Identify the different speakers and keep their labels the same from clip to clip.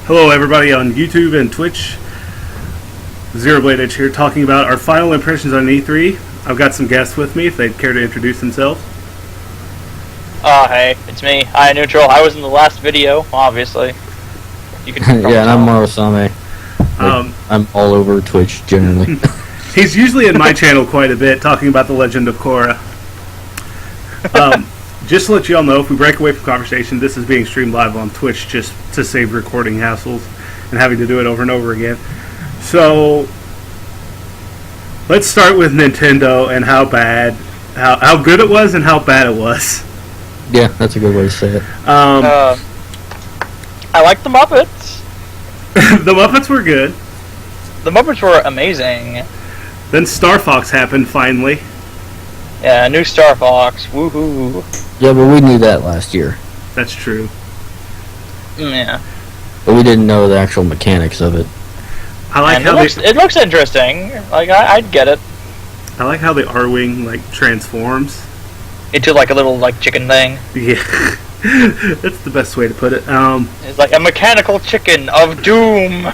Speaker 1: Hello, everybody on YouTube and Twitch. Zero Blade Edge here, talking about our final impressions on E3. I've got some guests with me if they'd care to introduce themselves.
Speaker 2: Hey, it's me. Hi, Neutral. I was in the last video, obviously. You can
Speaker 3: Yeah, and I'm Marosame. I'm all over Twitch generally.
Speaker 1: He's usually in my channel quite a bit, talking about the Legend of Korra. Just to let you all know, if we break away from conversation, this is being streamed live on Twitch just to save recording hassles and having to do it over and over again. So, let's start with Nintendo and how good it was and how bad it was.
Speaker 3: Yeah, that's a good way to say it.
Speaker 2: I like the Muppets.
Speaker 1: The Muppets were good.
Speaker 2: The Muppets were amazing.
Speaker 1: Then Star Fox happened, finally.
Speaker 2: Yeah, new Star Fox. Woohoo.
Speaker 3: Yeah, but we knew that last year.
Speaker 1: That's true.
Speaker 2: Yeah.
Speaker 3: But we didn't know the actual mechanics of it.
Speaker 1: I like
Speaker 2: And
Speaker 1: how
Speaker 2: it looks interesting. Like, I'd get it.
Speaker 1: I like how the R-Wing, transforms.
Speaker 2: Into, like, a little, chicken thing.
Speaker 1: Yeah. That's the best way to put it.
Speaker 2: It's like a mechanical chicken of doom.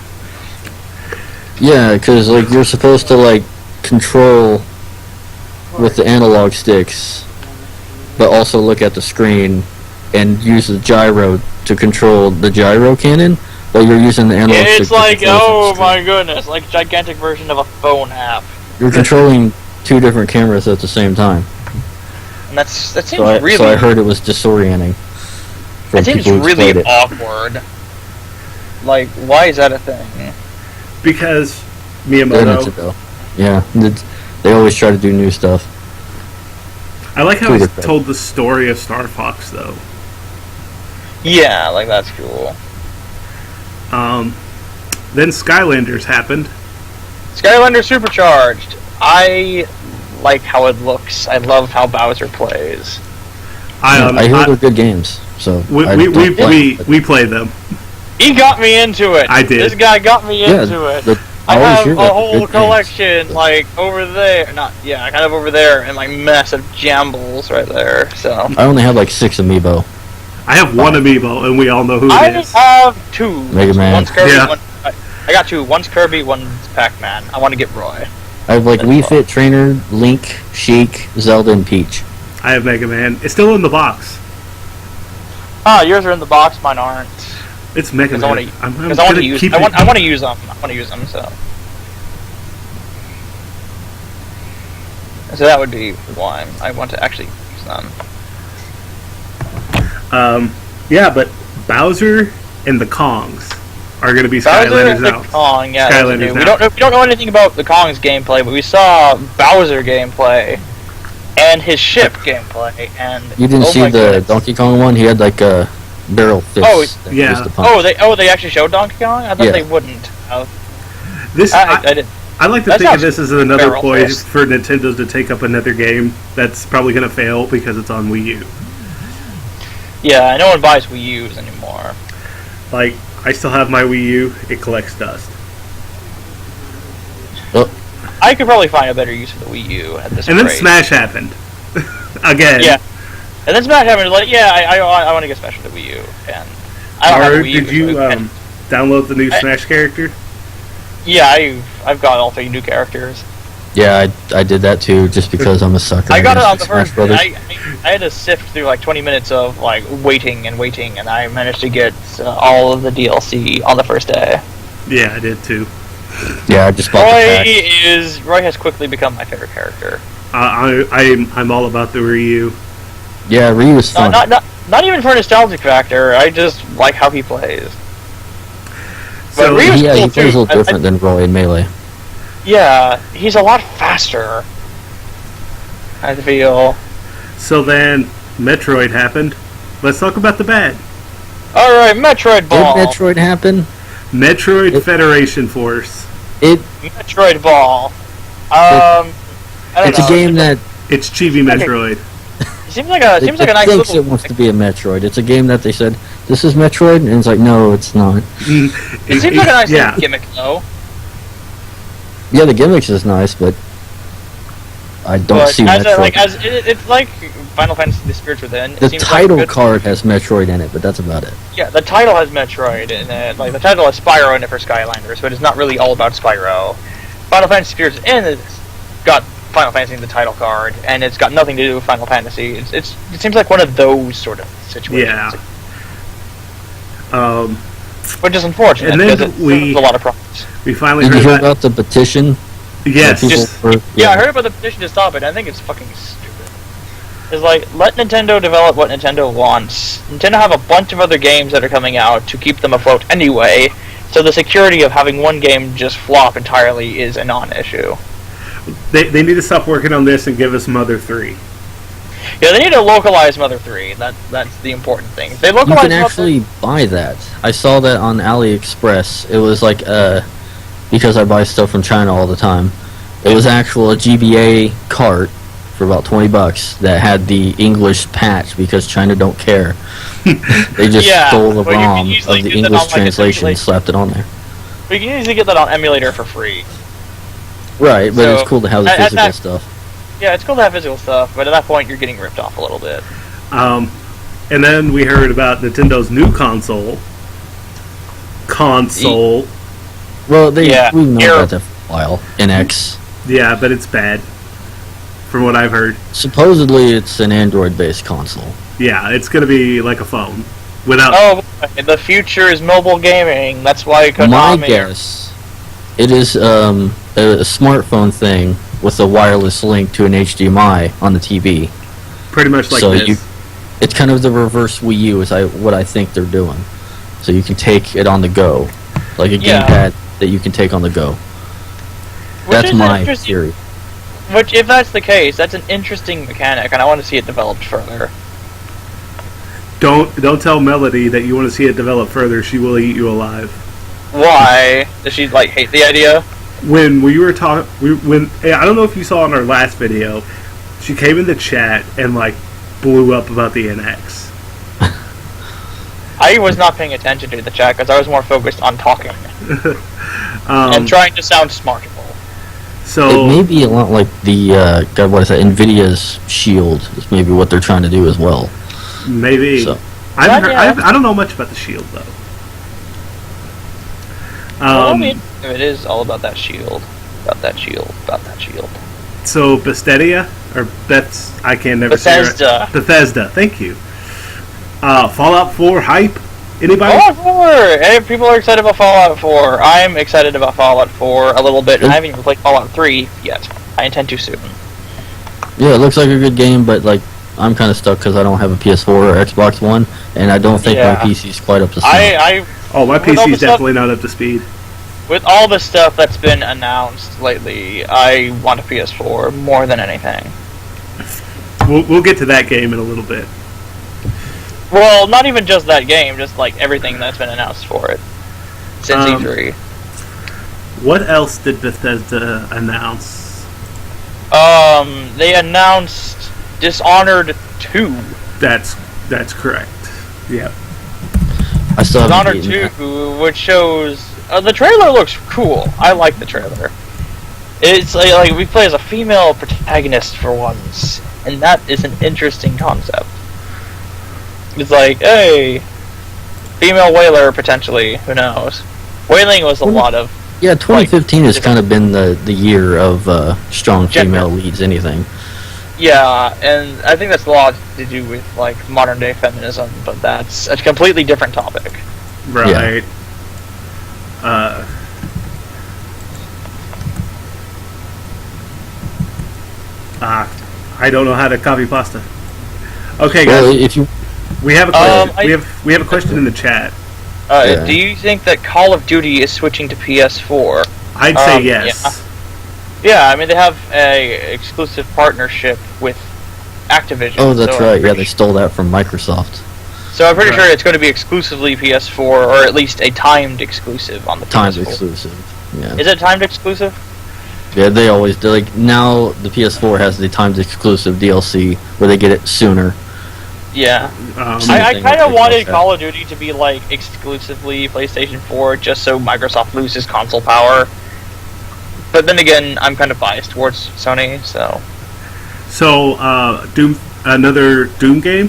Speaker 3: Yeah, because, you're supposed to, control with the analog sticks, but also look at the screen and use the gyro to control the gyro cannon, but you're using the analog stick.
Speaker 2: It's like, oh my goodness, like a gigantic version of a phone app.
Speaker 3: You're controlling two different cameras at the same time.
Speaker 2: And that seems
Speaker 3: So I heard it was disorienting.
Speaker 2: That seems really awkward. Like, why is that a thing?
Speaker 1: Because Miyamoto.
Speaker 3: Yeah, they always try to do new stuff.
Speaker 1: I like how he told the story of Star Fox, though.
Speaker 2: Yeah, that's cool.
Speaker 1: Then Skylanders happened.
Speaker 2: Skylanders Supercharged. I like how it looks. I love how Bowser plays.
Speaker 3: I hear they're good games, so
Speaker 1: we play them.
Speaker 2: He got me into it.
Speaker 1: I did.
Speaker 2: This guy got me into it. I have a whole collection, over there. Kind of over there, and massive jambles right there. So
Speaker 3: I only have 6 amiibo.
Speaker 1: I have one amiibo, and we all know who it is.
Speaker 2: I have 2.
Speaker 3: Mega Man.
Speaker 2: One's Kirby. I got 2. One's Kirby. One's Pac-Man. I want to get Roy.
Speaker 3: I have Wii Fit Trainer, Link, Sheik, Zelda, and Peach.
Speaker 1: I have Mega Man. It's still in the box.
Speaker 2: Yours are in the box. Mine aren't.
Speaker 1: It's Mega Man.
Speaker 2: I want to use them. I want to use them. So that would be why I want to actually use them.
Speaker 1: Yeah, but Bowser and the Kongs are going to be Skylanders now.
Speaker 2: Kong, yeah.
Speaker 1: Skylanders
Speaker 2: now. We don't know anything about the Kong's gameplay, but we saw Bowser gameplay and his ship gameplay. And
Speaker 3: you didn't see the Donkey Kong one? He had a barrel fist.
Speaker 1: Oh, yeah.
Speaker 2: They actually showed Donkey Kong? I thought they wouldn't.
Speaker 1: I like to think of this as another ploy for Nintendo to take up another game that's probably going to fail because it's on Wii U.
Speaker 2: Yeah, no one buys Wii U's anymore.
Speaker 1: I still have my Wii U. It collects dust.
Speaker 2: I could probably find a better use for the Wii U at this point.
Speaker 1: And then Smash happened. Again.
Speaker 2: Yeah. And then Smash happened. I want to get Smash for the Wii U. And I don't have a Wii U.
Speaker 1: Did you download the new Smash character?
Speaker 2: Yeah, I've got all 3 new characters.
Speaker 3: Yeah, I did that too, just because I'm a sucker.
Speaker 2: I got it on the first. I had to sift through 20 minutes of waiting, and I managed to get all of the DLC on the first day.
Speaker 1: Yeah, I did too.
Speaker 3: Yeah, I just bought the pack.
Speaker 2: Roy has quickly become my favorite character.
Speaker 1: I'm all about the Ryu.
Speaker 3: Yeah, Ryu is fun.
Speaker 2: Not even for a nostalgic factor. I just like how he plays.
Speaker 1: So,
Speaker 2: but Ryu's cool
Speaker 3: he plays a little different than Roy in Melee.
Speaker 2: Yeah, he's a lot faster, I feel.
Speaker 1: So then, Metroid happened. Let's talk about the bad.
Speaker 2: Alright, Metroid Ball.
Speaker 3: Did Metroid happen?
Speaker 1: Metroid Federation Force.
Speaker 2: Metroid Ball.
Speaker 3: It's a game that...
Speaker 1: It's Chibi Metroid.
Speaker 2: It seems like a nice little...
Speaker 3: It wants to be a Metroid. It's a game that they said, this is Metroid, and it's like, no, it's not.
Speaker 2: It seems like a nice little gimmick, though.
Speaker 3: Yeah, the gimmicks is nice, but I don't
Speaker 2: But
Speaker 3: see
Speaker 2: as a,
Speaker 3: Metroid.
Speaker 2: like as it's like Final Fantasy: The Spirits Within. It
Speaker 3: The
Speaker 2: seems
Speaker 3: title
Speaker 2: like a good,
Speaker 3: card has Metroid in it, but that's about it.
Speaker 2: yeah, the title has Metroid in it. Like the title has Spyro in it for Skylanders, but it's not really all about Spyro. Final Fantasy: Spirits Within has got Final Fantasy in the title card, and it's got nothing to do with Final Fantasy. It seems like one of those sort of situations.
Speaker 1: Yeah.
Speaker 2: Which is unfortunate
Speaker 1: And then
Speaker 2: because it
Speaker 1: we-
Speaker 2: serves a lot of problems.
Speaker 1: We finally
Speaker 3: Did you
Speaker 1: heard
Speaker 3: hear
Speaker 1: about.
Speaker 3: about the petition?
Speaker 1: Yes.
Speaker 3: People were-
Speaker 2: Yeah, I heard about the petition to stop it. I think it's fucking stupid. It's like, let Nintendo develop what Nintendo wants. Nintendo have a bunch of other games that are coming out to keep them afloat anyway, so the security of having one game just flop entirely is a non-issue.
Speaker 1: They need to stop working on this and give us Mother 3.
Speaker 2: Yeah, they need to localize Mother 3. That's the important thing. If they
Speaker 3: You
Speaker 2: localize
Speaker 3: can
Speaker 2: Mother,
Speaker 3: actually buy that. I saw that on AliExpress. It was like, because I buy stuff from China all the time. It was actual a GBA cart for about $20 that had the English patch because China don't care. They just
Speaker 2: Yeah,
Speaker 3: stole the
Speaker 2: but you can
Speaker 3: ROM
Speaker 2: easily
Speaker 3: of the
Speaker 2: get that
Speaker 3: English
Speaker 2: on, like, a
Speaker 3: translation and
Speaker 2: simulation.
Speaker 3: slapped it on there.
Speaker 2: but you can easily get that on emulator for free.
Speaker 3: Right, but
Speaker 2: So,
Speaker 3: it's cool to have the
Speaker 2: at
Speaker 3: physical
Speaker 2: that-
Speaker 3: stuff.
Speaker 2: Yeah, it's cool to have physical stuff, but at that point you're getting ripped off a little bit.
Speaker 1: And then we heard about Nintendo's new console.
Speaker 3: Well,
Speaker 2: Yeah,
Speaker 3: we've known
Speaker 2: Air-
Speaker 3: about that for a while. NX.
Speaker 1: Yeah, but it's bad. From what I've heard.
Speaker 3: Supposedly it's an Android-based console.
Speaker 1: Yeah, it's going to be like a phone. Without.
Speaker 2: Oh, boy, the future is mobile gaming. That's why Konami.
Speaker 3: My guess, it is a smartphone thing with a wireless link to an HDMI on the TV.
Speaker 1: Pretty much like
Speaker 3: So
Speaker 1: this.
Speaker 3: it's kind of the reverse Wii U is what I think they're doing. So you can take it on the go, like a
Speaker 2: Yeah.
Speaker 3: gamepad that you can take on the go.
Speaker 2: Which
Speaker 3: That's
Speaker 2: is
Speaker 3: my
Speaker 2: interesting-
Speaker 3: theory.
Speaker 2: Which, if that's the case, that's an interesting mechanic, and I want to see it developed further.
Speaker 1: Don't tell Melody that you want to see it develop further. She will eat you alive.
Speaker 2: Why? Does she, like, hate the idea?
Speaker 1: When we were talking, I don't know if you saw in our last video, she came in the chat and like blew up about the NX.
Speaker 2: I was not paying attention to the chat, because I was more focused on talking,
Speaker 1: Um,
Speaker 2: and trying to sound smartable.
Speaker 1: so
Speaker 3: It may be a lot like the God, what is that? Nvidia's Shield is maybe what they're trying to do as well.
Speaker 1: maybe
Speaker 3: So
Speaker 2: Yeah.
Speaker 1: I don't know much about the Shield though.
Speaker 2: Well, I mean, it is all about that shield. About that shield. About that shield.
Speaker 1: So Bethesda or Beth's I can never say
Speaker 2: Bethesda.
Speaker 1: it. Bethesda. Thank you. Fallout 4 hype. Anybody?
Speaker 2: Fallout 4! Hey, people are excited about Fallout 4. I'm excited about Fallout 4 a little bit, and I haven't even played Fallout 3 yet. I intend to soon.
Speaker 3: yeah, it looks like a good game, but like I'm kind of stuck because I don't have a PS4 or Xbox One, and I don't think
Speaker 2: Yeah.
Speaker 3: my PC's quite up to snuff.
Speaker 1: Oh, my
Speaker 2: With all the
Speaker 1: PC's
Speaker 2: stuff-
Speaker 1: definitely not up to speed.
Speaker 2: With all the stuff that's been announced lately, I want a PS4 more than anything.
Speaker 1: We'll get to that game in a little bit.
Speaker 2: Well, not even just that game, just like everything that's been announced for it since
Speaker 1: Um,
Speaker 2: E3.
Speaker 1: What else did Bethesda announce?
Speaker 2: They announced Dishonored 2.
Speaker 1: That's correct. Yeah.
Speaker 3: I still haven't
Speaker 2: Dishonored
Speaker 3: beaten
Speaker 2: 2, which shows the trailer looks cool. I like the trailer. It's like we play as a female protagonist for once, and that is an interesting concept. It's like, hey, female whaler potentially. Who knows? Whaling was a lot of
Speaker 3: Yeah, 2015 has
Speaker 2: like,
Speaker 3: kind of been the year of strong
Speaker 2: Gender.
Speaker 3: female leads. Anything.
Speaker 2: yeah, and I think that's a lot to do with like modern day feminism, but that's a completely different topic.
Speaker 1: Right. I don't know how to copy pasta. Okay, guys,
Speaker 3: Well, if you
Speaker 1: we have a question.
Speaker 2: I-
Speaker 1: we have a question in the chat.
Speaker 3: Yeah.
Speaker 2: Do you think that Call of Duty is switching to PS4?
Speaker 1: I'd say yes.
Speaker 2: Yeah, I mean they have a exclusive partnership with Activision.
Speaker 3: oh, that's
Speaker 2: so I'm
Speaker 3: right. Yeah,
Speaker 2: pretty
Speaker 3: they stole that from Microsoft.
Speaker 2: So I'm pretty
Speaker 1: Right.
Speaker 2: sure it's going to be exclusively PS4, or at least a timed exclusive on the
Speaker 3: Times
Speaker 2: PS4.
Speaker 3: exclusive. Yeah.
Speaker 2: Is it timed exclusive?
Speaker 3: Yeah, they always do. Like now, the PS4 has the times exclusive DLC where they get it sooner.
Speaker 2: Yeah.
Speaker 3: Same
Speaker 2: I
Speaker 3: thing
Speaker 2: kind
Speaker 3: with
Speaker 2: of wanted
Speaker 3: Xbox.
Speaker 2: Call of Duty to be like exclusively PlayStation 4, just so Microsoft loses console power. But then again, I'm kind of biased towards Sony, so
Speaker 1: So, Doom, another Doom game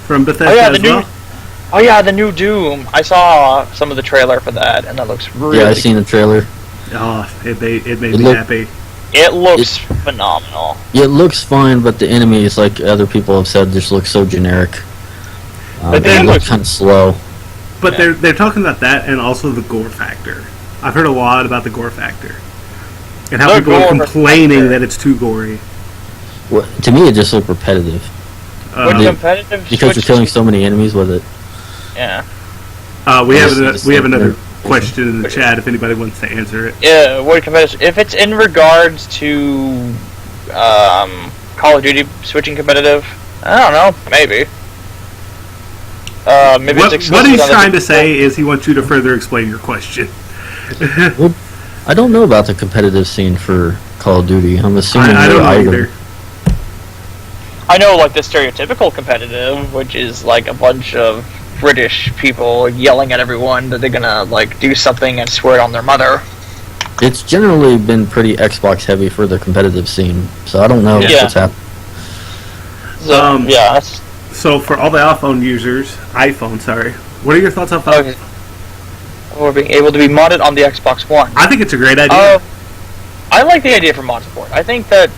Speaker 1: from Bethesda
Speaker 2: Oh yeah,
Speaker 1: as well.
Speaker 2: the new Doom. I saw some of the trailer for that, and that looks really.
Speaker 3: Yeah, I seen the trailer.
Speaker 1: Oh, it made
Speaker 3: It
Speaker 1: me
Speaker 3: looked-
Speaker 1: happy.
Speaker 2: It looks phenomenal.
Speaker 3: Yeah, it looks fine, but the enemies, like other people have said, just look so generic.
Speaker 2: But
Speaker 3: They
Speaker 2: then
Speaker 3: look
Speaker 2: looks-
Speaker 3: kind of slow.
Speaker 1: But
Speaker 2: Yeah.
Speaker 1: they're talking about that and also the gore factor. I've heard a lot about the gore factor and how
Speaker 2: The
Speaker 1: people are
Speaker 2: gore
Speaker 1: complaining
Speaker 2: factor.
Speaker 1: that it's too gory.
Speaker 3: Well, to me, it just looked repetitive
Speaker 2: Would
Speaker 3: they-
Speaker 2: competitive
Speaker 3: because you're
Speaker 2: switch-
Speaker 3: killing so many enemies with it.
Speaker 2: Yeah.
Speaker 1: We have
Speaker 3: Yes,
Speaker 1: we have
Speaker 3: yes,
Speaker 1: another
Speaker 3: yes.
Speaker 1: question in the chat if anybody wants to answer it.
Speaker 2: Yeah, would competitive. If it's in regards to Call of Duty switching competitive, I don't know. Maybe. Maybe
Speaker 1: What,
Speaker 2: it's
Speaker 1: what he's
Speaker 2: exclusive on the
Speaker 1: trying to
Speaker 2: PC.
Speaker 1: say is he wants you to further explain your question.
Speaker 3: I don't know about the competitive scene for Call of Duty. I'm assuming
Speaker 1: I don't know
Speaker 3: they're
Speaker 1: either.
Speaker 2: I know, like, the stereotypical competitive, which is like a bunch of British people yelling at everyone that they're gonna like do something and swear it on their mother.
Speaker 3: It's generally been pretty Xbox heavy for the competitive scene, so I don't know
Speaker 2: Yeah.
Speaker 3: what's happening.
Speaker 2: So yeah, that's
Speaker 1: So for all the iPhone, sorry, what are your thoughts on
Speaker 2: okay. Or being able to be modded on the Xbox One.
Speaker 1: I think it's a great idea.
Speaker 2: I like the idea for mod support. I think that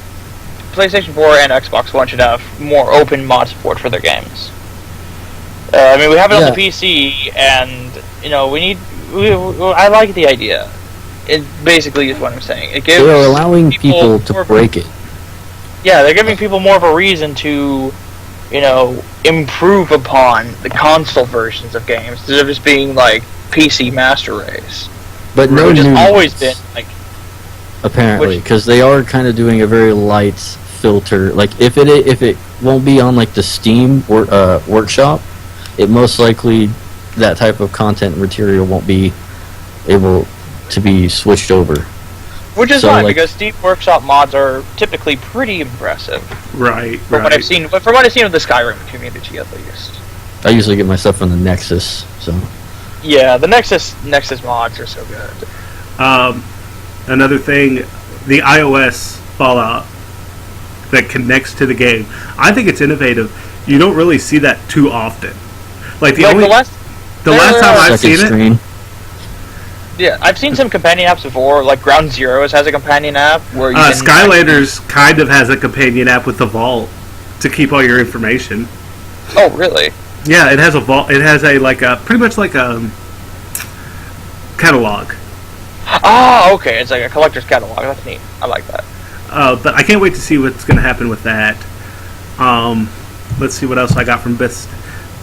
Speaker 2: PlayStation 4 and Xbox One should have more open mod support for their games. I mean, we have it on
Speaker 3: Yeah.
Speaker 2: the PC, and you know, I like the idea. It basically is what I'm saying. It gives
Speaker 3: They're allowing people to
Speaker 2: more of a-
Speaker 3: break it.
Speaker 2: Yeah, they're giving people more of a reason to, you know, improve upon the console versions of games instead of just being like PC master race,
Speaker 3: But no
Speaker 2: which has
Speaker 3: new
Speaker 2: always
Speaker 3: mods,
Speaker 2: been like.
Speaker 3: apparently,
Speaker 2: which-
Speaker 3: because they are kind of doing a very light filter. Like if it won't be on like the Steam workshop, it most likely that type of content material won't be able to be switched over.
Speaker 2: Which is
Speaker 3: So,
Speaker 2: fine
Speaker 3: like-
Speaker 2: because Steam Workshop mods are typically pretty impressive
Speaker 1: Right,
Speaker 2: from what I've seen. From what I've seen of the Skyrim community, at least.
Speaker 3: I usually get my stuff from the Nexus, so
Speaker 2: Yeah, the Nexus mods are so good.
Speaker 1: Another thing, the iOS Fallout that connects to the game. I think it's innovative. You don't really see that too often. Like the
Speaker 2: Like
Speaker 1: only
Speaker 2: the last
Speaker 1: time I've
Speaker 3: second
Speaker 1: seen it,
Speaker 3: screen.
Speaker 2: Yeah, I've seen some companion apps before. Like Ground Zeroes has a companion app where you can
Speaker 1: Skylanders kind of has a companion app with the Vault to keep all your information.
Speaker 2: Oh, really?
Speaker 1: Yeah, it has a vault. It has a pretty much like a catalog.
Speaker 2: Ah, okay. It's like a collector's catalog. That's neat. I like that.
Speaker 1: But I can't wait to see what's going to happen with that. Let's see what else I got from Bethesda.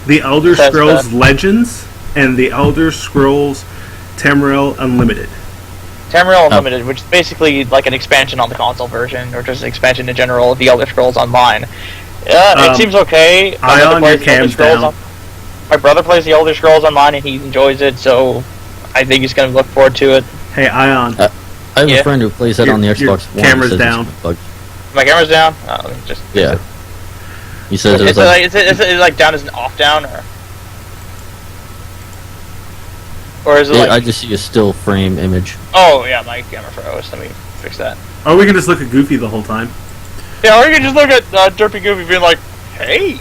Speaker 1: The Elder
Speaker 2: Bethesda.
Speaker 1: Scrolls Legends and the Elder Scrolls Tamriel Unlimited.
Speaker 2: Tamriel Unlimited, which is basically like an expansion on the console version, or just an expansion in general of the Elder Scrolls Online. It seems okay.
Speaker 1: Ion,
Speaker 2: plays
Speaker 1: your
Speaker 2: the Elder
Speaker 1: cam's
Speaker 2: Scrolls
Speaker 1: down.
Speaker 2: My brother plays the Elder Scrolls Online and he enjoys it, so I think he's going to look forward to it.
Speaker 1: Hey, Ion.
Speaker 3: I have
Speaker 2: Yeah.
Speaker 3: a friend who plays that on the
Speaker 1: Your
Speaker 3: Xbox One.
Speaker 1: camera's
Speaker 3: He says
Speaker 1: down.
Speaker 3: it's bugged.
Speaker 2: My camera's down. Oh, just
Speaker 3: Yeah. He says
Speaker 2: Is
Speaker 3: it's
Speaker 2: it
Speaker 3: like,
Speaker 2: like, is it like down as an off down or is it like?
Speaker 3: I just see a still frame image.
Speaker 2: Oh yeah, my camera froze. Let me fix that.
Speaker 1: Or we can just look at Goofy the whole time.
Speaker 2: Yeah, or you can just look at Derpy Goofy being like, "Hey."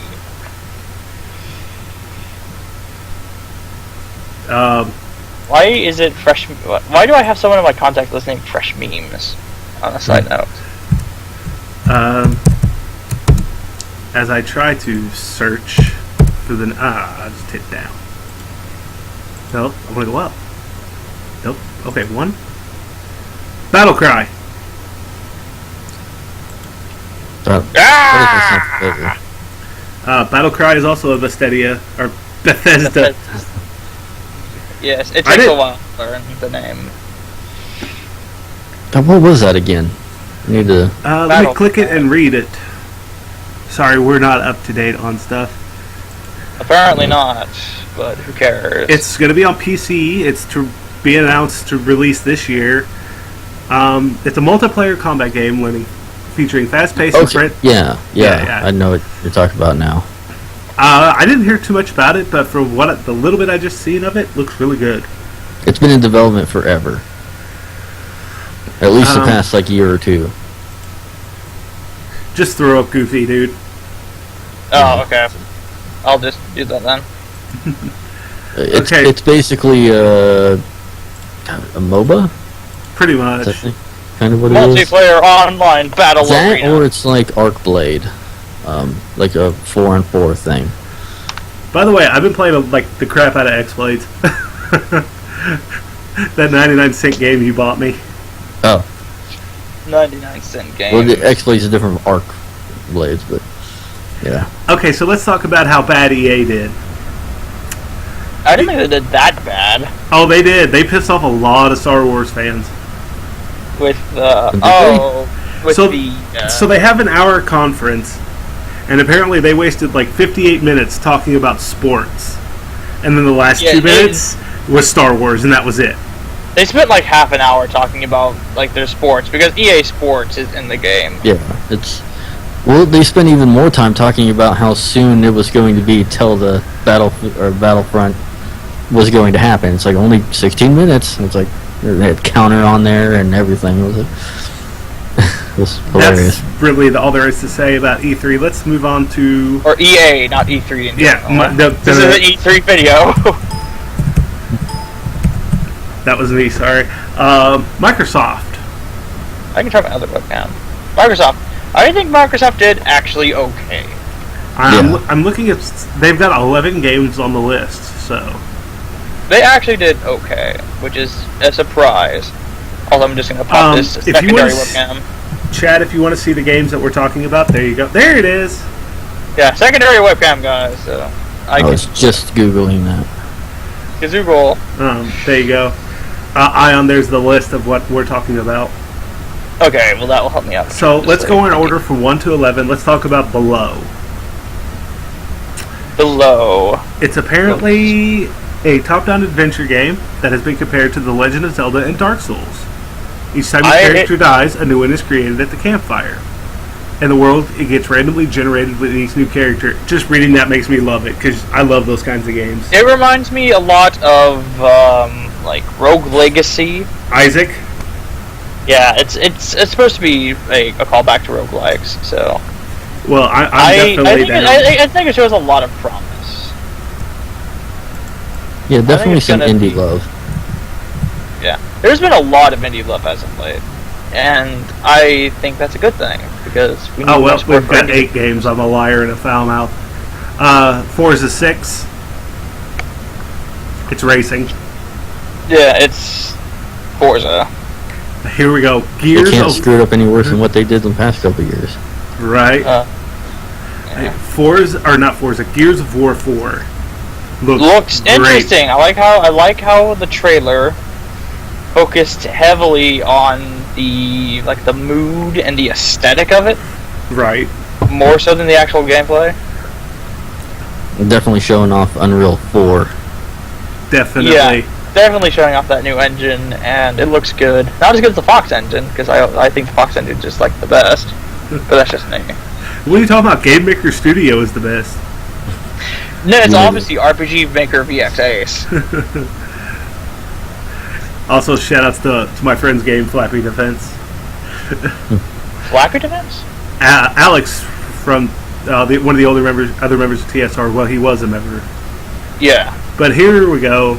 Speaker 2: Why is it fresh? Why do I have someone in my contact list named Fresh Memes? On a side note.
Speaker 1: As I try to search for the... I just hit down. Nope, I'm going to go up. Nope. Okay, one. Battle Cry.
Speaker 3: What
Speaker 2: Ah!
Speaker 1: Battle Cry is also a Bethesda, or Bethesda.
Speaker 2: Yes, it
Speaker 1: I
Speaker 2: takes
Speaker 1: did-
Speaker 2: a while to learn the name.
Speaker 3: What was that again? I need to.
Speaker 1: Let me
Speaker 2: Battle
Speaker 1: click it
Speaker 2: Cry.
Speaker 1: and read it. Sorry, we're not up to date on stuff.
Speaker 2: Apparently not, but who cares?
Speaker 1: It's going to be on PC. It's to be announced to release this year. It's a multiplayer combat game featuring fast-paced and
Speaker 3: Okay.
Speaker 1: sprint.
Speaker 3: Yeah,
Speaker 1: Yeah.
Speaker 3: I know what you're talking about now.
Speaker 1: I didn't hear too much about it, but from the little bit I just seen of it, looks really good.
Speaker 3: It's been in development forever. At least the
Speaker 1: Um,
Speaker 3: past like year or two.
Speaker 1: Just throw up Goofy, dude.
Speaker 2: Oh, okay. I'll just do that then.
Speaker 1: Okay.
Speaker 3: It's basically a MOBA.
Speaker 1: Pretty
Speaker 3: Is
Speaker 1: much.
Speaker 3: that kind of what it is?
Speaker 2: Multiplayer online battle
Speaker 3: That,
Speaker 2: arena.
Speaker 3: or it's like Arcblade, like a 4-on-4 thing.
Speaker 1: By the way, I've been playing like the crap out of X-Blades. That 99-cent game you bought me.
Speaker 3: Oh,
Speaker 2: 99-cent game.
Speaker 3: well, the X-Blade is different from Arcblades, but yeah.
Speaker 1: Okay, so let's talk about how bad EA did.
Speaker 2: I didn't think they did that bad
Speaker 1: Oh, they did. They pissed off a lot of Star Wars fans.
Speaker 2: with
Speaker 3: Did
Speaker 2: with
Speaker 1: So-
Speaker 2: the
Speaker 1: So they have an hour conference, and apparently they wasted like 58 minutes talking about sports. And then the last
Speaker 2: Yeah,
Speaker 1: 2
Speaker 2: they-
Speaker 1: minutes was Star Wars, and that was it.
Speaker 2: they spent like half an hour talking about like their sports because EA Sports is in the game.
Speaker 3: Yeah, well, they spent even more time talking about how soon it was going to be till the Battlefront was going to happen. It's like only 16 minutes. It's like they had counter on there and everything. It was hilarious.
Speaker 1: That's really all there is to say about E3. Let's move on to
Speaker 2: Or EA, not E3 in
Speaker 1: yeah.
Speaker 2: general. This is an E3 video.
Speaker 1: That was me. Sorry. Microsoft.
Speaker 2: I can try my other webcam. Microsoft. I think Microsoft did actually okay.
Speaker 1: I'm looking at. They've got 11 games on the list. So
Speaker 2: They actually did okay, which is a surprise. Although I'm just gonna pop this
Speaker 1: if you
Speaker 2: secondary
Speaker 1: wanna
Speaker 2: webcam.
Speaker 1: Chad, if you want to see the games that we're talking about, there you go. There it is.
Speaker 2: Yeah, secondary webcam, guys. So I
Speaker 3: I
Speaker 2: can
Speaker 3: was just googling that.
Speaker 2: Google.
Speaker 1: There you go. Ion, there's the list of what we're talking about.
Speaker 2: Okay, well that will help me out.
Speaker 1: So
Speaker 2: Just
Speaker 1: let's
Speaker 2: like-
Speaker 1: go in order from 1 to 11. Let's talk about Below.
Speaker 2: Below.
Speaker 1: It's apparently a top-down adventure game that has been compared to The Legend of Zelda and Dark Souls. Each time your character dies, a new one is created at the campfire. In the world, it gets randomly generated with each new character. Just reading that makes me love it, because I love those kinds of games.
Speaker 2: It reminds me a lot of like Rogue Legacy.
Speaker 1: Isaac?
Speaker 2: Yeah, it's supposed to be a callback to roguelikes. So
Speaker 1: Well, I'm
Speaker 2: I
Speaker 1: definitely
Speaker 2: think
Speaker 1: down.
Speaker 2: I think it shows a lot of promise.
Speaker 3: Yeah, definitely
Speaker 2: it's
Speaker 3: some
Speaker 2: gonna
Speaker 3: indie
Speaker 2: be-
Speaker 3: love.
Speaker 2: Yeah, there's been a lot of indie love as of late, and I think that's a good thing because we need
Speaker 1: Oh,
Speaker 2: more
Speaker 1: well,
Speaker 2: support
Speaker 1: we've
Speaker 2: for
Speaker 1: got
Speaker 2: indie.
Speaker 1: 8 games. I'm a liar and a foul mouth. Forza 6. It's racing.
Speaker 2: Yeah, it's Forza.
Speaker 1: Here we go.
Speaker 3: They
Speaker 1: Gears
Speaker 3: can't
Speaker 1: of...
Speaker 3: screw it up any worse than what they did in the past couple of years.
Speaker 1: Right.
Speaker 2: Yeah.
Speaker 1: Forza, or not Forza, Gears of War 4.
Speaker 2: Looks
Speaker 1: great.
Speaker 2: interesting. I like how the trailer focused heavily on the mood and the aesthetic of it,
Speaker 1: Right.
Speaker 2: more so than the actual gameplay.
Speaker 3: Definitely showing off Unreal 4.
Speaker 1: Definitely.
Speaker 2: Yeah, definitely showing off that new engine, and it looks good. Not as good as the Fox engine, because I think the Fox engine is just like the best. But that's just me.
Speaker 1: What are you talking about? Game Maker Studio is the best.
Speaker 2: No, it's
Speaker 3: Yeah.
Speaker 2: obviously RPG Maker VX Ace.
Speaker 1: Also, shout outs to my friend's game, Flappy Defense.
Speaker 2: Flappy Defense?
Speaker 1: Alex from one of the other members of TSR. Well, he was a member.
Speaker 2: Yeah.
Speaker 1: But here we go.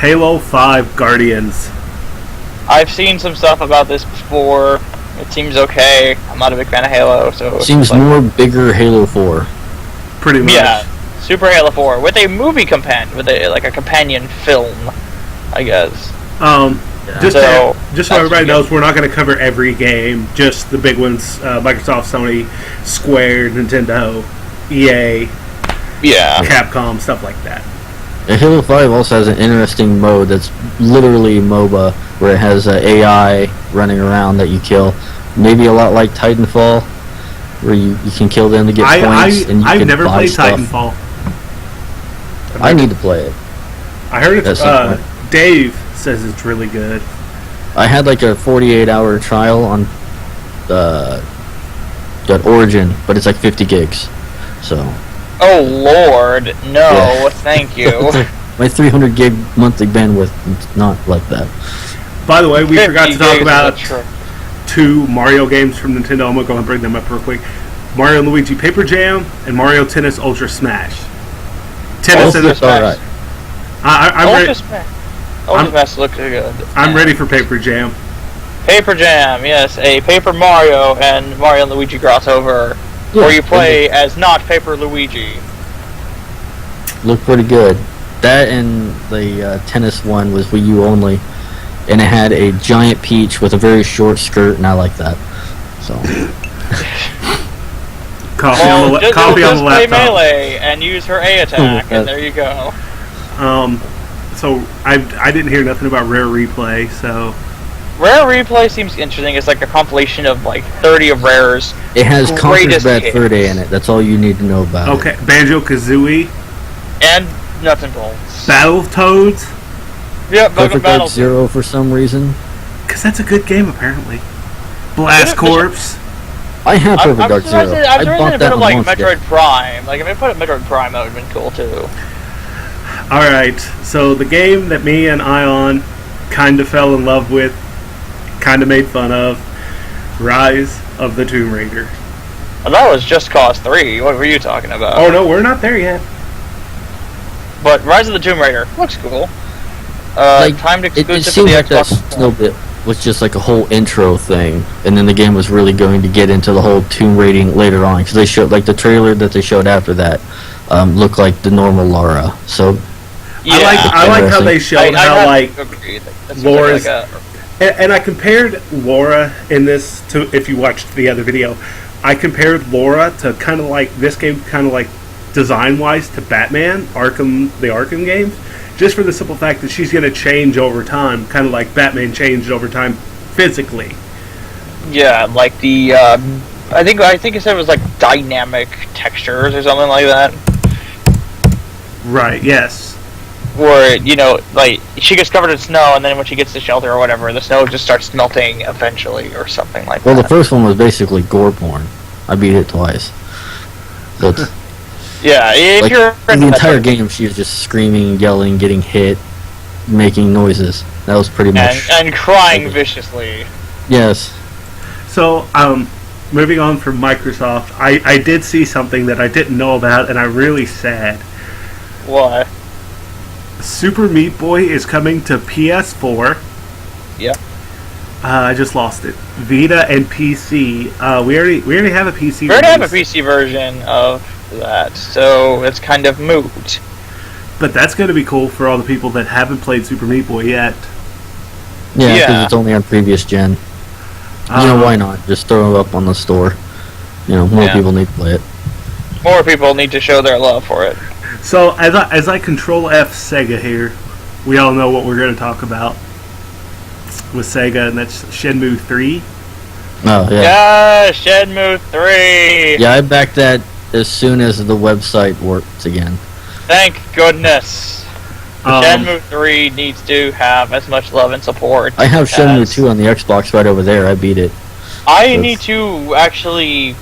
Speaker 1: Halo 5 Guardians.
Speaker 2: I've seen some stuff about this before. It seems okay. I'm not a big fan of Halo, so
Speaker 3: Seems
Speaker 2: like,
Speaker 3: more bigger Halo 4.
Speaker 1: Pretty much.
Speaker 2: Yeah, Super Halo 4 with a movie companion, with a companion film, I guess.
Speaker 1: Just
Speaker 2: So,
Speaker 1: so
Speaker 2: that's
Speaker 1: everybody
Speaker 2: good.
Speaker 1: knows, we're not going to cover every game. Just the big ones: Microsoft, Sony, Square, Nintendo, EA,
Speaker 2: Yeah.
Speaker 1: Capcom, stuff like that.
Speaker 3: And Halo 5 also has an interesting mode that's literally MOBA, where it has AI running around that you kill. Maybe a lot like Titanfall, where you can kill them to get points, and you
Speaker 1: I've
Speaker 3: can
Speaker 1: never
Speaker 3: buy
Speaker 1: played
Speaker 3: stuff.
Speaker 1: Titanfall.
Speaker 3: I need to play it.
Speaker 1: I heard
Speaker 3: At
Speaker 1: it's.
Speaker 3: some point.
Speaker 1: Dave says it's really good.
Speaker 3: I had like a 48-hour trial on Origin, but it's like 50 gigs. So
Speaker 2: Oh Lord, no,
Speaker 3: Yeah.
Speaker 2: thank you.
Speaker 3: my 300 gig monthly bandwidth is not like that.
Speaker 1: By the way, we
Speaker 2: 50
Speaker 1: forgot to talk
Speaker 2: gigs is
Speaker 1: about
Speaker 2: a tr-
Speaker 1: two Mario games from Nintendo. I'm gonna go and bring them up real quick. Mario and Luigi Paper Jam and Mario Tennis Ultra Smash. Tennis
Speaker 3: Oh,
Speaker 1: and
Speaker 3: that's all right.
Speaker 1: I'm
Speaker 2: Ultra
Speaker 1: ready.
Speaker 2: Smash. Ultra Smash looks good.
Speaker 1: I'm ready for Paper Jam.
Speaker 2: Paper Jam, yes, a Paper Mario and Mario and Luigi crossover,
Speaker 3: Yeah,
Speaker 2: where you play as not Paper Luigi.
Speaker 3: Looked pretty good. That and the tennis one was Wii U only, and it had a giant Peach with a very short skirt, and I like that. So
Speaker 1: Coffee on the
Speaker 2: just
Speaker 1: coffee on
Speaker 2: just
Speaker 1: the
Speaker 2: play
Speaker 1: laptop.
Speaker 2: Melee and use her A attack, and there you go.
Speaker 1: So I didn't hear nothing about Rare Replay. So
Speaker 2: Rare Replay seems interesting. It's like a compilation of like 30 of Rare's.
Speaker 3: it has Conker's
Speaker 2: Greatest
Speaker 3: Bad
Speaker 2: hits.
Speaker 3: Fur Day in it. That's all you need to know about it.
Speaker 1: okay, Banjo Kazooie,
Speaker 2: And nuts and bolts.
Speaker 1: Battletoads,
Speaker 2: Yep, Bug
Speaker 3: Perfect
Speaker 2: and
Speaker 3: Dark
Speaker 2: Battle.
Speaker 3: Zero for some reason.
Speaker 1: because that's a good game apparently. Blast Corps.
Speaker 3: I have
Speaker 2: I'm
Speaker 3: Perfect Dark
Speaker 2: surprised
Speaker 3: Zero.
Speaker 2: I'm
Speaker 3: I
Speaker 2: surprised
Speaker 3: bought
Speaker 2: they
Speaker 3: that
Speaker 2: put
Speaker 3: one
Speaker 2: like
Speaker 3: once.
Speaker 2: Metroid Prime. Like if they put it Metroid Prime, that would have been cool too.
Speaker 1: All right, so the game that me and Ion kind of fell in love with, kind of made fun of, Rise of the Tomb Raider.
Speaker 2: And that was Just Cause 3. What were you talking about?
Speaker 1: Oh no, we're not there yet.
Speaker 2: But Rise of the Tomb Raider looks cool. Timed
Speaker 3: It
Speaker 2: exclusive to
Speaker 3: seemed
Speaker 2: the
Speaker 3: like that
Speaker 2: Xbox
Speaker 3: snow bit was just like a whole intro thing, and then the game was really going to get into the whole tomb raiding later on, because they showed like the trailer that they showed after that looked like the normal Lara. So
Speaker 2: Yeah.
Speaker 1: I like how they showed how like
Speaker 2: agree. That seems
Speaker 1: Laura's-
Speaker 2: like
Speaker 1: and I compared Laura in this to, if you watched the other video, I compared Laura to kind of like this game, kind of like design wise to Batman the Arkham games, just for the simple fact that she's going to change over time, kind of like Batman changed over time physically.
Speaker 2: yeah, like the I think it said it was like dynamic textures or something like that.
Speaker 1: Right. Yes.
Speaker 2: Where, you know, like, she gets covered in snow, and then when she gets to shelter or whatever, the snow just starts melting eventually, or something like
Speaker 3: well, the
Speaker 2: that.
Speaker 3: first one was basically gore porn. I beat it twice. So it's,
Speaker 2: Yeah, if
Speaker 3: like,
Speaker 2: you're...
Speaker 3: in the entire game, she was just screaming, yelling, getting hit, making noises. That was pretty much.
Speaker 2: And crying viciously.
Speaker 3: Yes.
Speaker 1: So, moving on from Microsoft, I did see something that I didn't know about, and I'm really sad.
Speaker 2: What?
Speaker 1: Super Meat Boy is coming to PS4.
Speaker 2: Yep.
Speaker 1: I just lost it. Vita and PC. We already have a PC.
Speaker 2: We already have a
Speaker 1: release,
Speaker 2: PC version of that, so it's kind of moot.
Speaker 1: but that's going to be cool for all the people that haven't played Super Meat Boy yet.
Speaker 3: Yeah, because
Speaker 2: Yeah.
Speaker 3: it's only on previous gen. You know, why not? Just throw it up on the store. You know, more
Speaker 2: Yeah.
Speaker 3: people need to play it.
Speaker 2: More people need to show their love for it.
Speaker 1: So as I control F Sega here, we all know what we're going to talk about with Sega, and that's Shenmue 3.
Speaker 3: Oh, yeah.
Speaker 2: Yeah, Shenmue 3!
Speaker 3: Yeah, I backed that as soon as the website worked again.
Speaker 2: Thank goodness.
Speaker 1: Um,
Speaker 2: Shenmue 3 needs to have as much love and support.
Speaker 3: I have Shenmue
Speaker 2: as-
Speaker 3: 2 on the Xbox right over there. I beat it.
Speaker 2: I
Speaker 3: That's-
Speaker 2: need to actually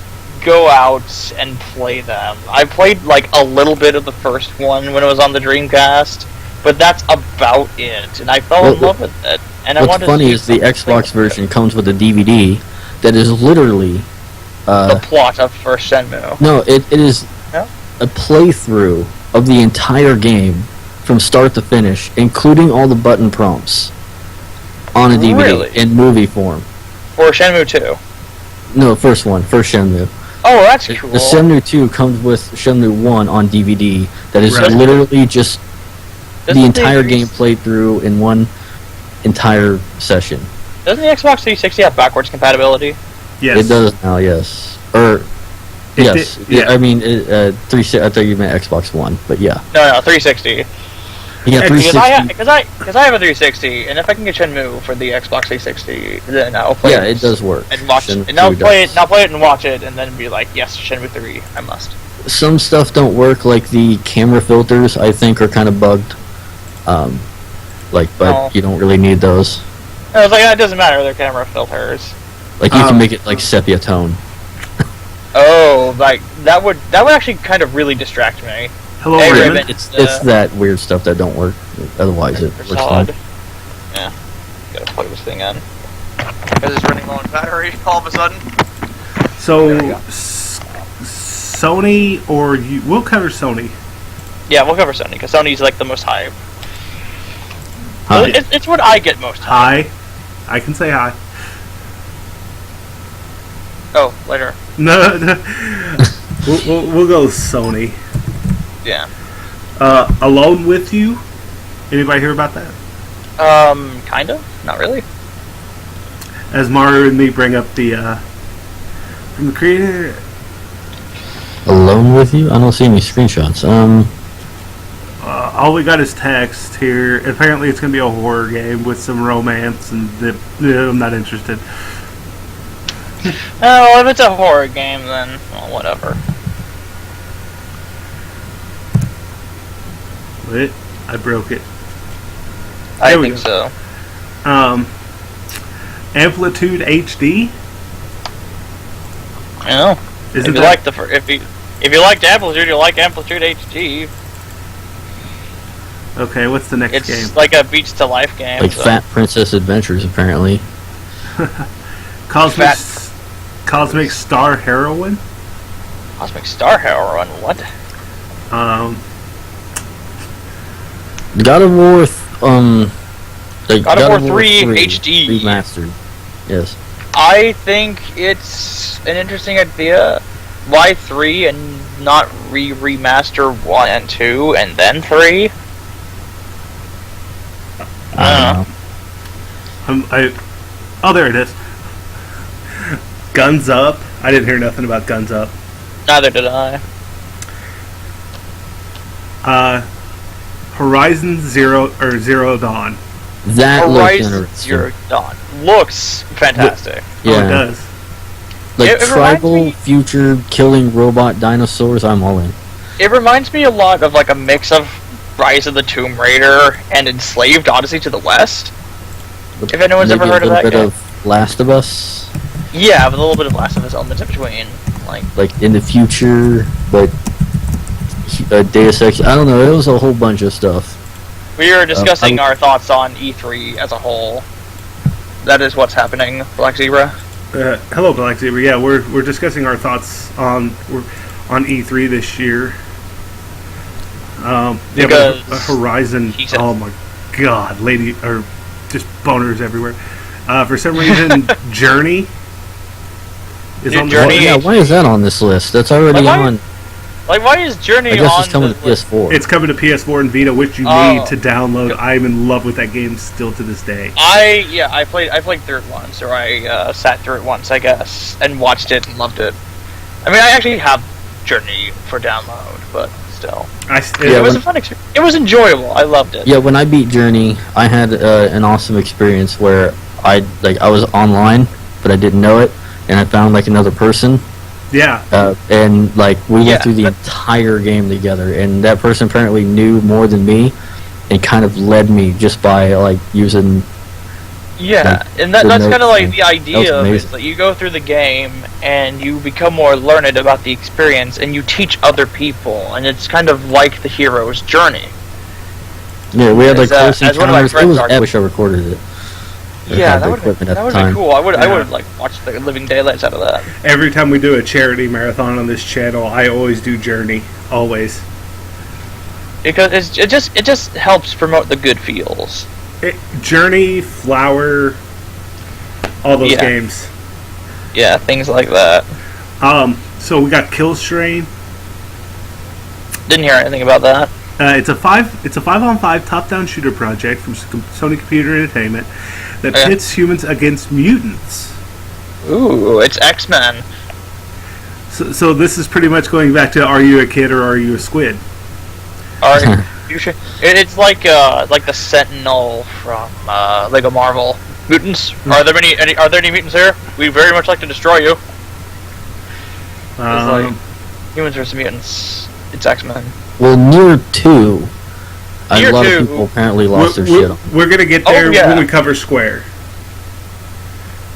Speaker 2: go out and play them. I played like a little bit of the first one when it was on the Dreamcast, but that's about it. And I fell in
Speaker 3: Well,
Speaker 2: love with it. And I
Speaker 3: What's
Speaker 2: wanted
Speaker 3: funny
Speaker 2: to do
Speaker 3: is the
Speaker 2: something
Speaker 3: Xbox
Speaker 2: with
Speaker 3: version comes with a DVD that is literally
Speaker 2: the plot of first Shenmue.
Speaker 3: no, it is
Speaker 2: Yeah?
Speaker 3: a playthrough of the entire game from start to finish, including all the button prompts on a DVD
Speaker 2: Really?
Speaker 3: in movie form.
Speaker 2: Or Shenmue 2.
Speaker 3: No, first Shenmue.
Speaker 2: Oh, that's
Speaker 3: The
Speaker 2: cool.
Speaker 3: Shenmue 2 comes with Shenmue 1 on DVD that is
Speaker 1: Right.
Speaker 3: literally just
Speaker 2: Doesn't
Speaker 3: the entire
Speaker 2: the-
Speaker 3: game played through in one entire session.
Speaker 2: Doesn't the Xbox 360 have backwards compatibility?
Speaker 1: Yes.
Speaker 3: It does now, yes. Or
Speaker 1: It
Speaker 3: yes,
Speaker 1: did-
Speaker 3: yeah.
Speaker 1: yeah.
Speaker 3: I mean, I thought you meant Xbox One, but yeah,
Speaker 2: No, 360.
Speaker 3: yeah,
Speaker 1: And
Speaker 2: Because
Speaker 3: 360.
Speaker 2: because I have a 360, and if I can get Shenmue for the Xbox 360, then I'll play
Speaker 3: Yeah, it does work.
Speaker 2: and watch
Speaker 3: Shenmue
Speaker 2: and I'll
Speaker 3: 2
Speaker 2: play
Speaker 3: does.
Speaker 2: it. I'll play it and watch it, and then be like, yes, Shenmue 3, I must.
Speaker 3: Some stuff don't work, like the camera filters. I think are kind of bugged. But
Speaker 2: Oh.
Speaker 3: you don't really need those.
Speaker 2: And I was like, it doesn't matter, they're camera filters.
Speaker 3: Like you can
Speaker 1: Um,
Speaker 3: make it like sepia tone.
Speaker 2: Oh, like that would actually kind of really distract me.
Speaker 1: Hello,
Speaker 2: Hey,
Speaker 1: Raymond.
Speaker 2: Raymond.
Speaker 3: It's that weird stuff that don't work. Otherwise, it works fine.
Speaker 2: Facade. Yeah, gotta plug this thing in. Because it's running low on battery all of a sudden.
Speaker 1: So,
Speaker 2: There we go.
Speaker 1: Sony or you? We'll cover Sony.
Speaker 2: Yeah, we'll cover Sony because Sony's like the most hype.
Speaker 3: Hi.
Speaker 2: It's what I get most.
Speaker 1: Hi. I can say hi.
Speaker 2: Oh, later.
Speaker 1: No, no. We'll go Sony.
Speaker 2: Yeah.
Speaker 1: Alone with You. Anybody hear about that?
Speaker 2: Kind of. Not really.
Speaker 1: As Mario and me bring up the from the creator.
Speaker 3: Alone with you? I don't see any screenshots.
Speaker 1: All we got is text here. Apparently, it's going to be a horror game with some romance, and I'm not interested.
Speaker 2: Oh, if it's a horror game, then well, whatever.
Speaker 1: Wait, I broke it.
Speaker 2: I
Speaker 1: There we
Speaker 2: think
Speaker 1: go.
Speaker 2: so.
Speaker 1: Amplitude HD.
Speaker 2: You know,
Speaker 1: Isn't
Speaker 2: if you
Speaker 1: that
Speaker 2: like if you liked Amplitude, you like Amplitude HD.
Speaker 1: okay? What's the next
Speaker 2: It's
Speaker 1: game?
Speaker 2: like a Beach to Life game.
Speaker 3: Like
Speaker 2: so.
Speaker 3: Fat Princess Adventures, apparently.
Speaker 1: Cosmic Cosmic Star Heroine.
Speaker 2: Cosmic Star Heroine. What?
Speaker 3: God of War, like
Speaker 2: God of War 3 HD.
Speaker 3: remastered. Yes.
Speaker 2: I think it's an interesting idea. Why 3 and not remaster 1 and 2 and then 3?
Speaker 3: I don't know.
Speaker 1: Oh, there it is. Guns Up. I didn't hear nothing about Guns Up.
Speaker 2: Neither did I.
Speaker 1: Horizon Zero Dawn.
Speaker 3: That looks
Speaker 2: Horizon
Speaker 3: interesting.
Speaker 2: Zero Dawn looks fantastic.
Speaker 1: Oh, it
Speaker 3: Yeah.
Speaker 1: does.
Speaker 3: Like
Speaker 2: It reminds
Speaker 3: tribal
Speaker 2: me-
Speaker 3: future killing robot dinosaurs, I'm all in.
Speaker 2: It reminds me a lot of like a mix of Rise of the Tomb Raider and Enslaved Odyssey to the West. If anyone's
Speaker 3: Maybe
Speaker 2: ever heard
Speaker 3: a
Speaker 2: of
Speaker 3: little
Speaker 2: that
Speaker 3: bit
Speaker 2: game.
Speaker 3: of Last of Us,
Speaker 2: Yeah, with a little bit of Last of Us elements in between.
Speaker 3: like in the future, but Deus Ex. I don't know. It was a whole bunch of stuff.
Speaker 2: We are discussing
Speaker 3: I'm-
Speaker 2: our thoughts on E3 as a whole. That is what's happening, Black Zebra.
Speaker 1: Hello, Black Zebra. Yeah, we're discussing our thoughts on E3 this year. Yeah,
Speaker 2: Because
Speaker 1: but Horizon.
Speaker 2: he said-
Speaker 1: Oh my God, lady or just boners everywhere. For some reason, Journey is
Speaker 2: Dude,
Speaker 1: on the
Speaker 2: Journey-
Speaker 3: Yeah, why is that on this list? That's already
Speaker 2: Like, why-
Speaker 3: on.
Speaker 2: Like, why is Journey
Speaker 3: I guess
Speaker 2: on
Speaker 3: it's coming to
Speaker 2: the list?
Speaker 3: PS4.
Speaker 1: It's coming to PS4 and Vita, which you
Speaker 2: Oh.
Speaker 1: need to download. I'm in love with that game still to this day.
Speaker 2: I played through it once, or I sat through it once, I guess, and watched it and loved it. I mean, I actually have Journey for download, but still,
Speaker 1: I
Speaker 3: Yeah,
Speaker 2: it was
Speaker 3: when-
Speaker 2: a fun experience. It was enjoyable. I loved it.
Speaker 3: Yeah, when I beat Journey, I had an awesome experience where I was online, but I didn't know it, and I found like another person,
Speaker 1: yeah.
Speaker 3: and like we
Speaker 2: Yeah,
Speaker 3: went through the
Speaker 2: that-
Speaker 3: entire game together, and that person apparently knew more than me, and kind of led me just by like using.
Speaker 2: Yeah,
Speaker 3: Like,
Speaker 2: and
Speaker 3: the
Speaker 2: that's
Speaker 3: notes
Speaker 2: kind of like
Speaker 3: thing.
Speaker 2: the
Speaker 3: That was
Speaker 2: idea of it,
Speaker 3: amazing.
Speaker 2: that you go through the game and you become more learned about the experience, and you teach other people, and it's kind of like the hero's journey.
Speaker 3: Yeah, we had like
Speaker 2: As,
Speaker 3: close
Speaker 2: as one of my
Speaker 3: encounters. It
Speaker 2: friends
Speaker 3: was. I
Speaker 2: argued.
Speaker 3: wish I recorded it. Or
Speaker 2: Yeah,
Speaker 3: had
Speaker 2: that
Speaker 3: the
Speaker 2: would
Speaker 3: equipment at
Speaker 2: that
Speaker 3: the
Speaker 2: would be
Speaker 3: time.
Speaker 2: cool. I would
Speaker 1: Yeah.
Speaker 2: like watch the living daylights out of that.
Speaker 1: Every time we do a charity marathon on this channel, I always do Journey. Always.
Speaker 2: Because it just helps promote the good feels.
Speaker 1: Journey, Flower, all those
Speaker 2: Yeah.
Speaker 1: games.
Speaker 2: Yeah, things like that.
Speaker 1: So we got Kill Strain.
Speaker 2: Didn't hear anything about that.
Speaker 1: It's a 5-on-5 top-down shooter project from Sony Computer Entertainment that
Speaker 2: Okay.
Speaker 1: pits humans against mutants.
Speaker 2: Ooh, it's X-Men.
Speaker 1: So this is pretty much going back to: Are you a kid or are you a squid?
Speaker 2: Or you should. It's like the Sentinel from Lego Marvel. Mutants? Are there any mutants here? We very much like to destroy you. like- Humans versus mutants. It's X-Men.
Speaker 3: Well, Near 2,
Speaker 2: Nier
Speaker 3: a lot
Speaker 2: 2
Speaker 3: of people apparently lost their shit on.
Speaker 1: We're gonna get
Speaker 2: Oh,
Speaker 1: there
Speaker 2: yeah.
Speaker 1: when we cover Square.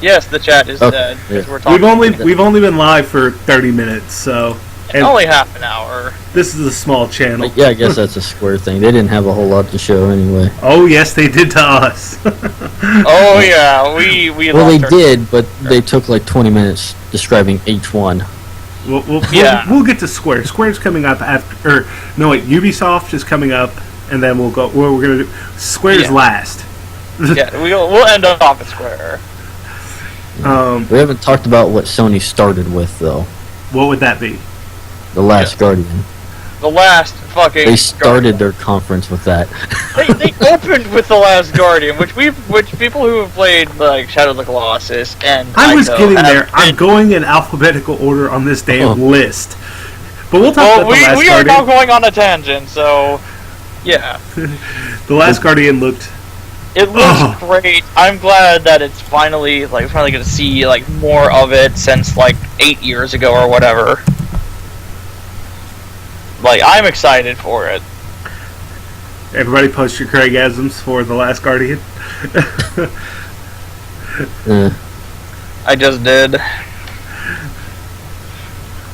Speaker 2: Yes, the chat is
Speaker 3: Okay,
Speaker 2: dead. 'cause
Speaker 3: yeah.
Speaker 2: We're talking.
Speaker 1: We've only been live for 30 minutes, so And
Speaker 2: Only half an hour.
Speaker 1: this is a small channel.
Speaker 3: Like, yeah, I guess that's a Square thing. They didn't have a whole lot to show anyway.
Speaker 1: Oh yes, they did to us.
Speaker 2: Oh yeah, we
Speaker 3: Well, they
Speaker 2: lost our-
Speaker 3: did, but they took like 20 minutes describing each one.
Speaker 2: Yeah.
Speaker 1: We'll get to Square. Square's coming up after, or no, wait, Ubisoft is coming up, and then we'll go. Well, we're gonna do Square's
Speaker 2: Yeah.
Speaker 1: last.
Speaker 2: Yeah, we'll end up at Square.
Speaker 3: We haven't talked about what Sony started with, though.
Speaker 1: What would that be?
Speaker 3: The Last Guardian.
Speaker 2: The last fucking.
Speaker 3: They started their conference with that.
Speaker 2: They opened with the Last Guardian, which people who have played like Shadow of the Colossus and
Speaker 1: I was
Speaker 2: Ico
Speaker 1: getting
Speaker 2: have
Speaker 1: there. I'm
Speaker 2: been-
Speaker 1: going in alphabetical order on this damn
Speaker 3: Oh.
Speaker 1: list. But we'll talk
Speaker 2: Well,
Speaker 1: about the Last
Speaker 2: we are now
Speaker 1: Guardian.
Speaker 2: going on a tangent, so yeah,
Speaker 1: The Last Guardian looked.
Speaker 2: it looks
Speaker 1: Oh.
Speaker 2: great. I'm glad that it's finally going to see like more of it since like 8 years ago or whatever. Like I'm excited for it.
Speaker 1: Everybody post your Craigasms for The Last Guardian.
Speaker 2: I just did.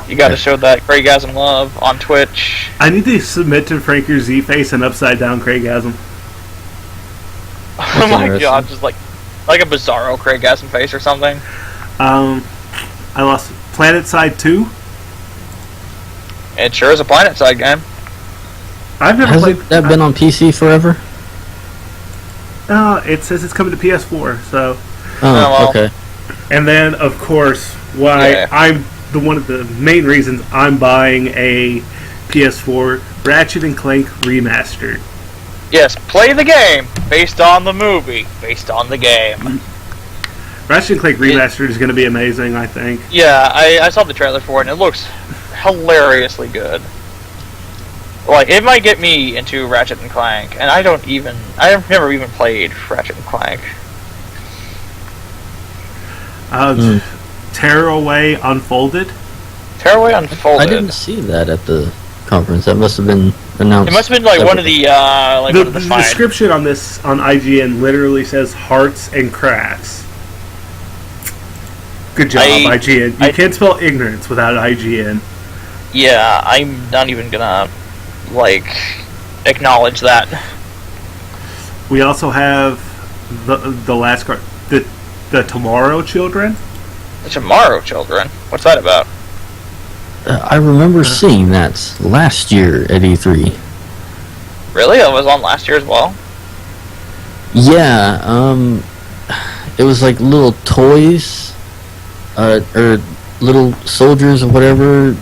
Speaker 2: You got to show that Craigasm love on Twitch.
Speaker 1: I need to submit to Frank your Z-Face an upside down Craigasm.
Speaker 2: Oh my
Speaker 3: interesting.
Speaker 2: god, just like a Bizarro Craigasm face or something.
Speaker 1: I lost Planet Side 2.
Speaker 2: It sure is a Planet Side game.
Speaker 1: I've never played.
Speaker 3: Hasn't that been on PC forever?
Speaker 1: It says it's coming to PS4. So,
Speaker 3: Oh,
Speaker 2: well.
Speaker 3: okay.
Speaker 1: and then of course, why
Speaker 2: Yeah.
Speaker 1: I'm one of the main reasons I'm buying a PS4 Ratchet and Clank Remastered.
Speaker 2: Yes, play the game based on the movie, based on the game.
Speaker 1: Ratchet and Clank Remastered is going to be amazing. I think.
Speaker 2: Yeah, I saw the trailer for it and it looks hilariously good. Like, it might get me into Ratchet and Clank, and I've never even played Ratchet and Clank.
Speaker 1: Tearaway Unfolded.
Speaker 2: Tearaway Unfolded.
Speaker 3: I didn't see that at the conference. That must have been announced.
Speaker 2: It must have been like one of the
Speaker 1: The,
Speaker 2: one of the
Speaker 1: the
Speaker 2: fine.
Speaker 1: description on this on IGN literally says hearts and crafts. Good job, IGN. You can't spell ignorance without IGN.
Speaker 2: Yeah, I'm not even gonna like acknowledge that.
Speaker 1: We also have the last card, the Tomorrow Children.
Speaker 2: The Tomorrow Children. What's that about?
Speaker 3: I remember seeing that last year at E3.
Speaker 2: Really? It was on last year as well?
Speaker 3: Yeah, it was like little toys, or little soldiers or whatever.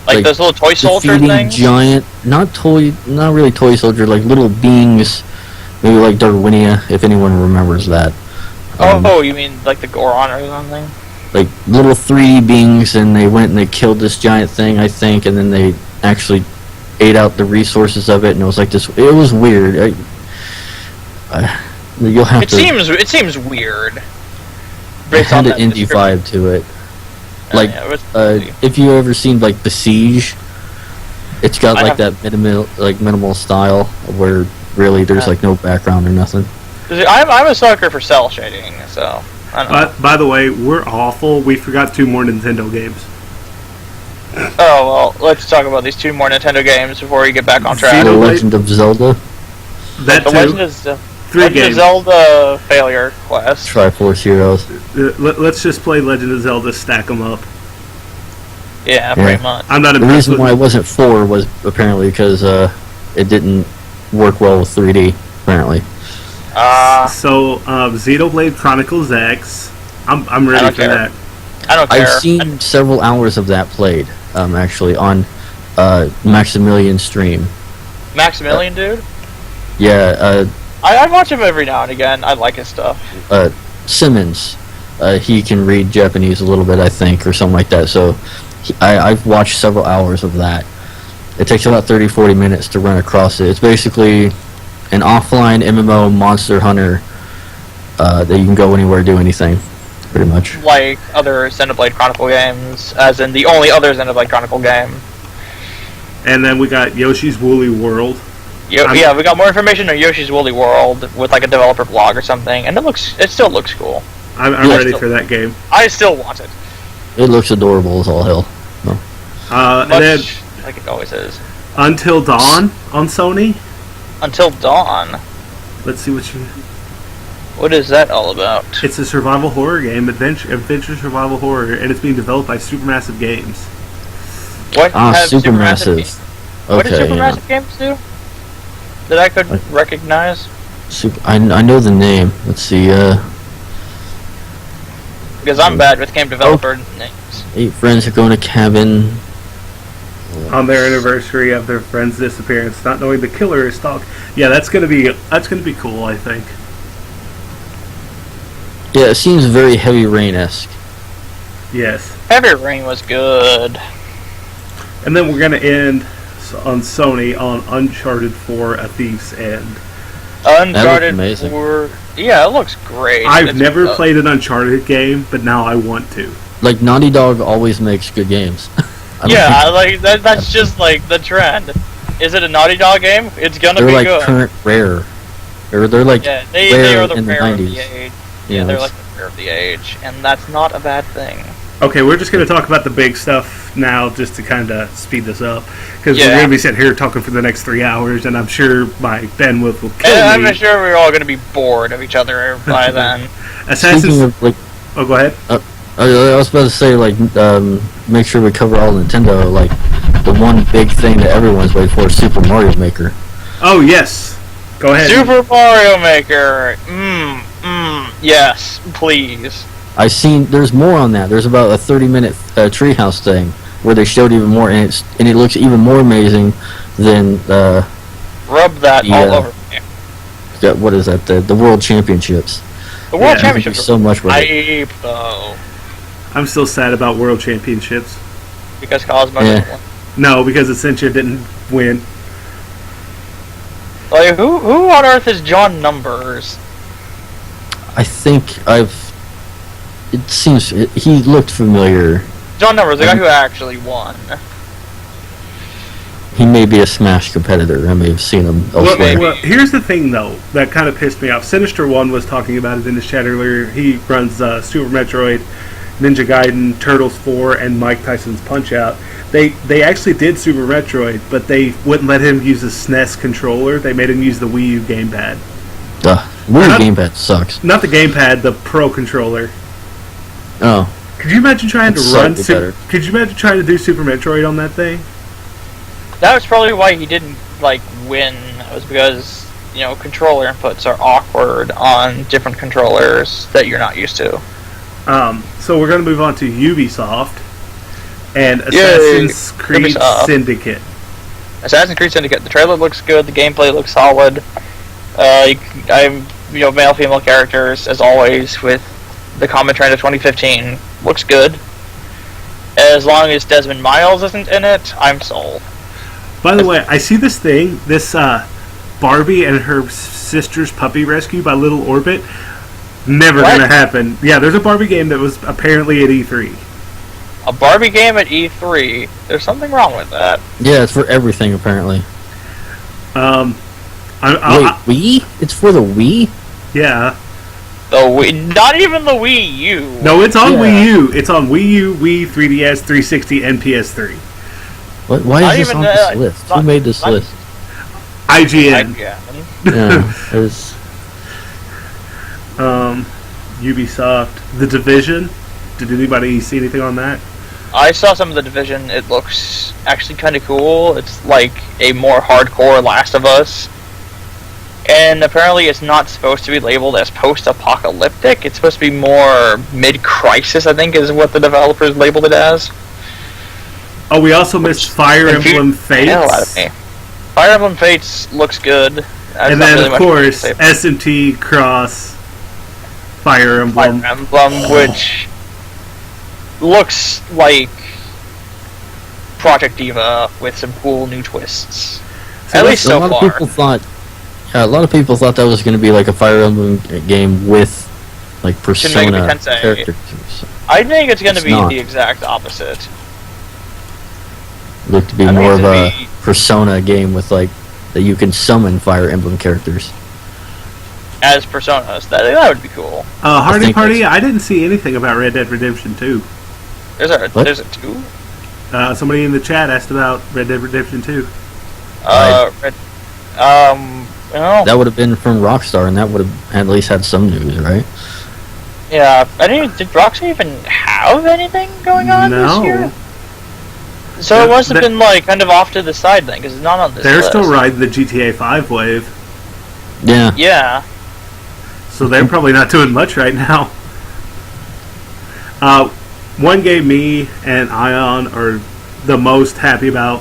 Speaker 2: Like those little toy soldier
Speaker 3: defeating
Speaker 2: things?
Speaker 3: giant, not really toy soldier, like little beings, maybe like Darwinia, if anyone remembers that.
Speaker 2: Oh, you mean like the Goron or something?
Speaker 3: Like little 3D beings, and they went and they killed this giant thing, I think, and then they actually ate out the resources of it, and it was like this. It was weird. You'll have
Speaker 2: It
Speaker 3: to.
Speaker 2: seems weird.
Speaker 3: It
Speaker 2: Based on
Speaker 3: had an
Speaker 2: that
Speaker 3: indie
Speaker 2: description.
Speaker 3: vibe to it. Like,
Speaker 2: Yeah, it was-
Speaker 3: if you ever seen like Besiege, it's got
Speaker 2: I
Speaker 3: like that minimal style where really there's like no background or nothing.
Speaker 2: I'm a sucker for cell shading, so I don't know.
Speaker 1: But by the way, we're awful. We forgot 2 more Nintendo games.
Speaker 2: Oh well, let's talk about these 2 more Nintendo games before we get back on track.
Speaker 3: The
Speaker 1: Xenoblade-
Speaker 3: Legend of Zelda,
Speaker 1: That
Speaker 2: The
Speaker 1: too.
Speaker 2: Legend of
Speaker 1: 3
Speaker 2: Legend of
Speaker 1: games.
Speaker 2: Zelda Failure Quest.
Speaker 3: Triforce Heroes.
Speaker 1: Let's just play Legend of Zelda. Stack them up.
Speaker 2: Yeah,
Speaker 3: Yeah.
Speaker 2: pretty much.
Speaker 1: I'm not
Speaker 3: The
Speaker 1: impressed
Speaker 3: reason
Speaker 1: with
Speaker 3: why it wasn't 4 was apparently because it didn't work well with 3D. Apparently,
Speaker 1: So, Xenoblade Chronicles X. I'm
Speaker 2: I
Speaker 1: ready
Speaker 2: don't
Speaker 1: for
Speaker 2: care.
Speaker 1: that.
Speaker 2: I don't care.
Speaker 3: I've seen several hours of that played. Actually on Maximilian's stream.
Speaker 2: Maximilian, dude.
Speaker 3: Yeah,
Speaker 2: I watch him every now and again. I like his stuff.
Speaker 3: Simmons. He can read Japanese a little bit, I think, or something like that. So I've watched several hours of that. It takes about 30-40 minutes to run across it. It's basically an offline MMO Monster Hunter that you can go anywhere, do anything, pretty much.
Speaker 2: Like other Xenoblade Chronicle games, as in the only other Xenoblade Chronicle game.
Speaker 1: And then we got Yoshi's Woolly World.
Speaker 2: Yeah, we got more information on Yoshi's Woolly World with like a developer blog or something, and it still looks cool.
Speaker 1: I'm
Speaker 3: Yeah,
Speaker 1: ready
Speaker 2: still-
Speaker 1: for that game.
Speaker 2: I still want it.
Speaker 3: It looks adorable as all hell. No.
Speaker 1: And then
Speaker 2: Much like it always is.
Speaker 1: Until Dawn on Sony.
Speaker 2: Until Dawn.
Speaker 1: Let's see what you.
Speaker 2: What is that all about?
Speaker 1: It's a survival horror game, adventure survival horror, and it's being developed by Supermassive Games.
Speaker 2: What have
Speaker 3: Supermassive.
Speaker 2: games- What did
Speaker 3: Okay, yeah.
Speaker 2: Supermassive Games do? That I could recognize?
Speaker 3: I know the name. Let's see.
Speaker 2: Because I'm bad with game developer names.
Speaker 3: 8 friends are going to cabin.
Speaker 1: On their anniversary of their friend's disappearance, not knowing the killer is stalked. Yeah, that's gonna be cool. I think.
Speaker 3: Yeah, it seems very Heavy Rain-esque.
Speaker 1: Yes.
Speaker 2: Heavy Rain was good.
Speaker 1: And then we're gonna end on Sony on Uncharted 4: A Thief's End.
Speaker 2: Uncharted
Speaker 3: amazing.
Speaker 2: 4. Yeah, it looks great.
Speaker 1: I've
Speaker 2: It's-
Speaker 1: never played an Uncharted game, but now I want to.
Speaker 3: Like, Naughty Dog always makes good games. I don't
Speaker 2: Yeah,
Speaker 3: think
Speaker 2: like that's just like the trend. Is it a Naughty Dog game? It's gonna
Speaker 3: they're
Speaker 2: be
Speaker 3: like
Speaker 2: good.
Speaker 3: current rare. Or they're like
Speaker 2: Yeah, they
Speaker 3: rare
Speaker 2: are the
Speaker 3: in the
Speaker 2: rare of
Speaker 3: 90s.
Speaker 2: the age.
Speaker 3: Yeah,
Speaker 2: Yeah, they're
Speaker 3: that's-
Speaker 2: like the rare of the age, and that's not a bad thing.
Speaker 1: Okay, we're just going to talk about the big stuff now, just to kind of speed this up, because we're
Speaker 2: Yeah.
Speaker 1: going to be sitting here talking for the next 3 hours, and I'm sure my bandwidth will kill
Speaker 2: And
Speaker 1: me.
Speaker 2: I'm sure we're all gonna be bored of each other by then.
Speaker 3: Speaking
Speaker 1: Assassin's.
Speaker 3: of, like,
Speaker 1: Oh, go ahead.
Speaker 3: I was about to say, like, make sure we cover all Nintendo. Like, the one big thing that everyone's waiting for is Super Mario Maker.
Speaker 1: Oh yes, go ahead.
Speaker 2: Super Mario Maker. Yes, please.
Speaker 3: I seen there's more on that. There's about a 30-minute treehouse thing where they showed even more, and it looks even more amazing than
Speaker 2: Rub that
Speaker 3: Yeah.
Speaker 2: all over me.
Speaker 3: what is that? The World Championships.
Speaker 2: The World
Speaker 1: Yeah.
Speaker 3: There's
Speaker 2: Championships
Speaker 3: so much with
Speaker 2: are
Speaker 3: it.
Speaker 2: hype, though.
Speaker 1: I'm still sad about World Championships.
Speaker 2: Because Cosmo
Speaker 3: Yeah.
Speaker 2: didn't win.
Speaker 1: No, because Essentia didn't win.
Speaker 2: Like, who on earth is John Numbers?
Speaker 3: I think It seems he looked familiar.
Speaker 2: John Numbers, the guy who actually won.
Speaker 3: He may be a Smash competitor. I may have seen him elsewhere.
Speaker 2: maybe.
Speaker 1: Well, here's the thing, though, that kind of pissed me off. Sinister One was talking about it in his chat earlier. He runs Super Metroid, Ninja Gaiden, Turtles 4, and Mike Tyson's Punch Out. They actually did Super Metroid, but they wouldn't let him use a SNES controller. They made him use the Wii U gamepad.
Speaker 3: Wii
Speaker 1: Not-
Speaker 3: gamepad sucks.
Speaker 1: Not the gamepad, the Pro controller.
Speaker 3: Oh,
Speaker 1: Could you imagine trying to
Speaker 3: That's
Speaker 1: run?
Speaker 3: slightly better.
Speaker 1: Could you imagine trying to do Super Metroid on that thing?
Speaker 2: That was probably why he didn't, like, win. It was because, controller inputs are awkward on different controllers that you're not used to.
Speaker 1: So we're going to move on to Ubisoft and
Speaker 2: Yay,
Speaker 1: Assassin's Creed
Speaker 2: Ubisoft.
Speaker 1: Syndicate.
Speaker 2: Assassin's Creed Syndicate, the trailer looks good, the gameplay looks solid. Male, female characters, as always, with the common trend of 2015. Looks good. As long as Desmond Miles isn't in it, I'm sold.
Speaker 1: By the way, I see this thing, this Barbie and her sister's puppy rescue by Little Orbit. Never
Speaker 2: What?
Speaker 1: going to happen. Yeah, there's a Barbie game that was apparently at E3.
Speaker 2: A Barbie game at E3, there's something wrong with that.
Speaker 3: yeah, it's for everything apparently.
Speaker 1: I,
Speaker 3: Wait, Wii? It's for the Wii?
Speaker 1: yeah.
Speaker 2: Not even the Wii U.
Speaker 1: No, it's on
Speaker 3: Yeah.
Speaker 1: Wii U. It's on Wii U, Wii, 3DS, 360, and PS3.
Speaker 3: What? Why
Speaker 2: Not
Speaker 3: is this
Speaker 2: even
Speaker 3: on
Speaker 2: the-
Speaker 3: this list? Who
Speaker 2: not-
Speaker 3: made this
Speaker 2: not-
Speaker 3: list?
Speaker 1: IGN.
Speaker 3: Yeah, it's,
Speaker 1: Ubisoft. The Division. Did anybody see anything on that?
Speaker 2: I saw some of the Division. It looks actually kind of cool. It's like a more hardcore Last of Us. And apparently it's not supposed to be labeled as post-apocalyptic. It's supposed to be more mid-crisis, I think, is what the developers labeled it as.
Speaker 1: Oh, we also missed Fire Emblem
Speaker 2: The hell out of
Speaker 1: Fates.
Speaker 2: me. Fire Emblem Fates looks good. There's
Speaker 1: And
Speaker 2: not
Speaker 1: then,
Speaker 2: really
Speaker 1: of
Speaker 2: much more to
Speaker 1: course,
Speaker 2: say.
Speaker 1: S&T Cross Fire Emblem.
Speaker 2: Fire Emblem, which looks like Project Diva with some cool new twists.
Speaker 1: So
Speaker 2: At
Speaker 1: let's-
Speaker 2: least so
Speaker 3: a lot
Speaker 2: far.
Speaker 3: of people thought. Yeah, a lot of people thought that was going to be like a Fire Emblem game with like
Speaker 2: Shin Megami
Speaker 3: Persona
Speaker 2: Tensei.
Speaker 3: characters.
Speaker 2: I think it's going to
Speaker 3: It's
Speaker 2: be
Speaker 3: not.
Speaker 2: the exact opposite.
Speaker 3: It looked to be
Speaker 2: I think
Speaker 3: more
Speaker 2: it's
Speaker 3: of
Speaker 2: gonna
Speaker 3: a
Speaker 2: be-
Speaker 3: Persona game with like that you can summon Fire Emblem characters.
Speaker 2: As Personas. That would be cool.
Speaker 1: Hardy
Speaker 3: think
Speaker 1: Party,
Speaker 3: it's-
Speaker 1: I didn't see anything about Red Dead Redemption 2.
Speaker 2: There's a
Speaker 3: What?
Speaker 2: 2?
Speaker 1: Somebody in the chat asked about Red Dead Redemption 2.
Speaker 2: Red, well,
Speaker 3: That would have been from Rockstar, and that would have at least had some news, right?
Speaker 2: yeah. I didn't. Did Rockstar even have anything going on this year?
Speaker 1: No.
Speaker 2: So it must have been like kind of off to the side then, because it's not on this
Speaker 1: They're
Speaker 2: list.
Speaker 1: still riding the GTA 5 wave,
Speaker 3: Yeah.
Speaker 2: Yeah.
Speaker 1: so they're probably not doing much right now. One game me and Ion are the most happy about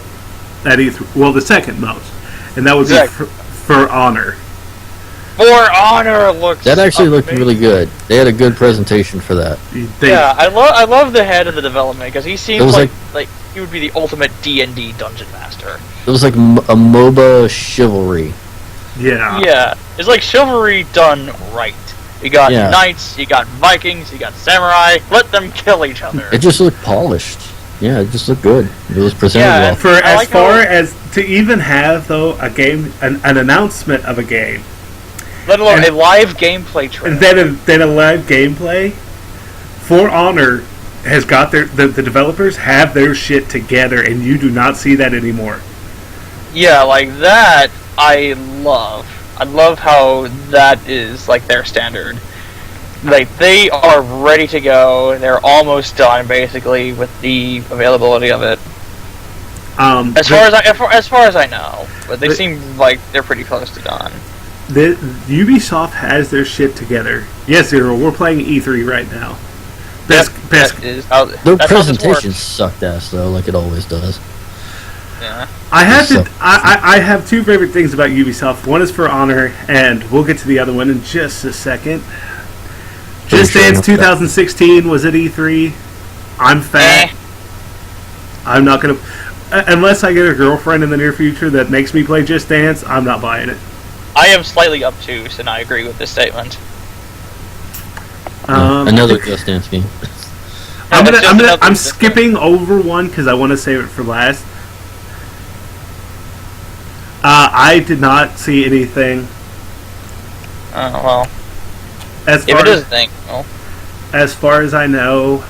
Speaker 1: at E3. Well, the second most, and that would be for Honor.
Speaker 2: For Honor looks.
Speaker 3: That actually looked
Speaker 2: amazing.
Speaker 3: really good. They had a good presentation for that.
Speaker 1: They,
Speaker 2: Yeah, I love the head of the development because he seems
Speaker 3: It was
Speaker 2: like he would be the ultimate D&D dungeon master.
Speaker 3: It was like a MOBA chivalry.
Speaker 1: yeah.
Speaker 2: Yeah, it's like chivalry done right. You got
Speaker 3: Yeah.
Speaker 2: knights, you got Vikings, you got samurai. Let them kill each other.
Speaker 3: It just looked polished. Yeah, it just looked good. It was presented
Speaker 2: Yeah,
Speaker 3: well.
Speaker 1: For
Speaker 2: I
Speaker 1: as
Speaker 2: like
Speaker 1: far
Speaker 2: how-
Speaker 1: as to even have though a game, an announcement of a game,
Speaker 2: Let alone
Speaker 1: and-
Speaker 2: a live gameplay trailer.
Speaker 1: and then a live gameplay. For Honor has got the developers have their shit together, and you do not see that anymore.
Speaker 2: Yeah, like that I love. I love how that is like their standard. Like they are ready to go. They're almost done basically with the availability of it. As far as I know, but they seem like they're pretty close to done.
Speaker 1: the Ubisoft has their shit together. Yes, Zero. We're playing E3 right now. Best.
Speaker 2: That is how,
Speaker 3: Their
Speaker 2: that's how this
Speaker 3: presentation
Speaker 2: works.
Speaker 3: sucked ass though, like it always does.
Speaker 2: Yeah.
Speaker 1: I have
Speaker 3: So-
Speaker 1: to. I have two favorite things about Ubisoft. One is for Honor, and we'll get to the other one in just a second. Just
Speaker 3: sure
Speaker 1: Dance
Speaker 3: about that.
Speaker 1: 2016 was at E3. I'm fat.
Speaker 2: Eh.
Speaker 1: I'm not gonna. Unless I get a girlfriend in the near future that makes me play Just Dance, I'm not buying it.
Speaker 2: I am slightly obtuse, and I agree with this statement.
Speaker 3: Another Just Dance game.
Speaker 1: I'm skipping over one because I want to save it for last. I did not see anything
Speaker 2: Well,
Speaker 1: as
Speaker 2: if
Speaker 1: far
Speaker 2: it is a thing, well,
Speaker 1: as far as I know.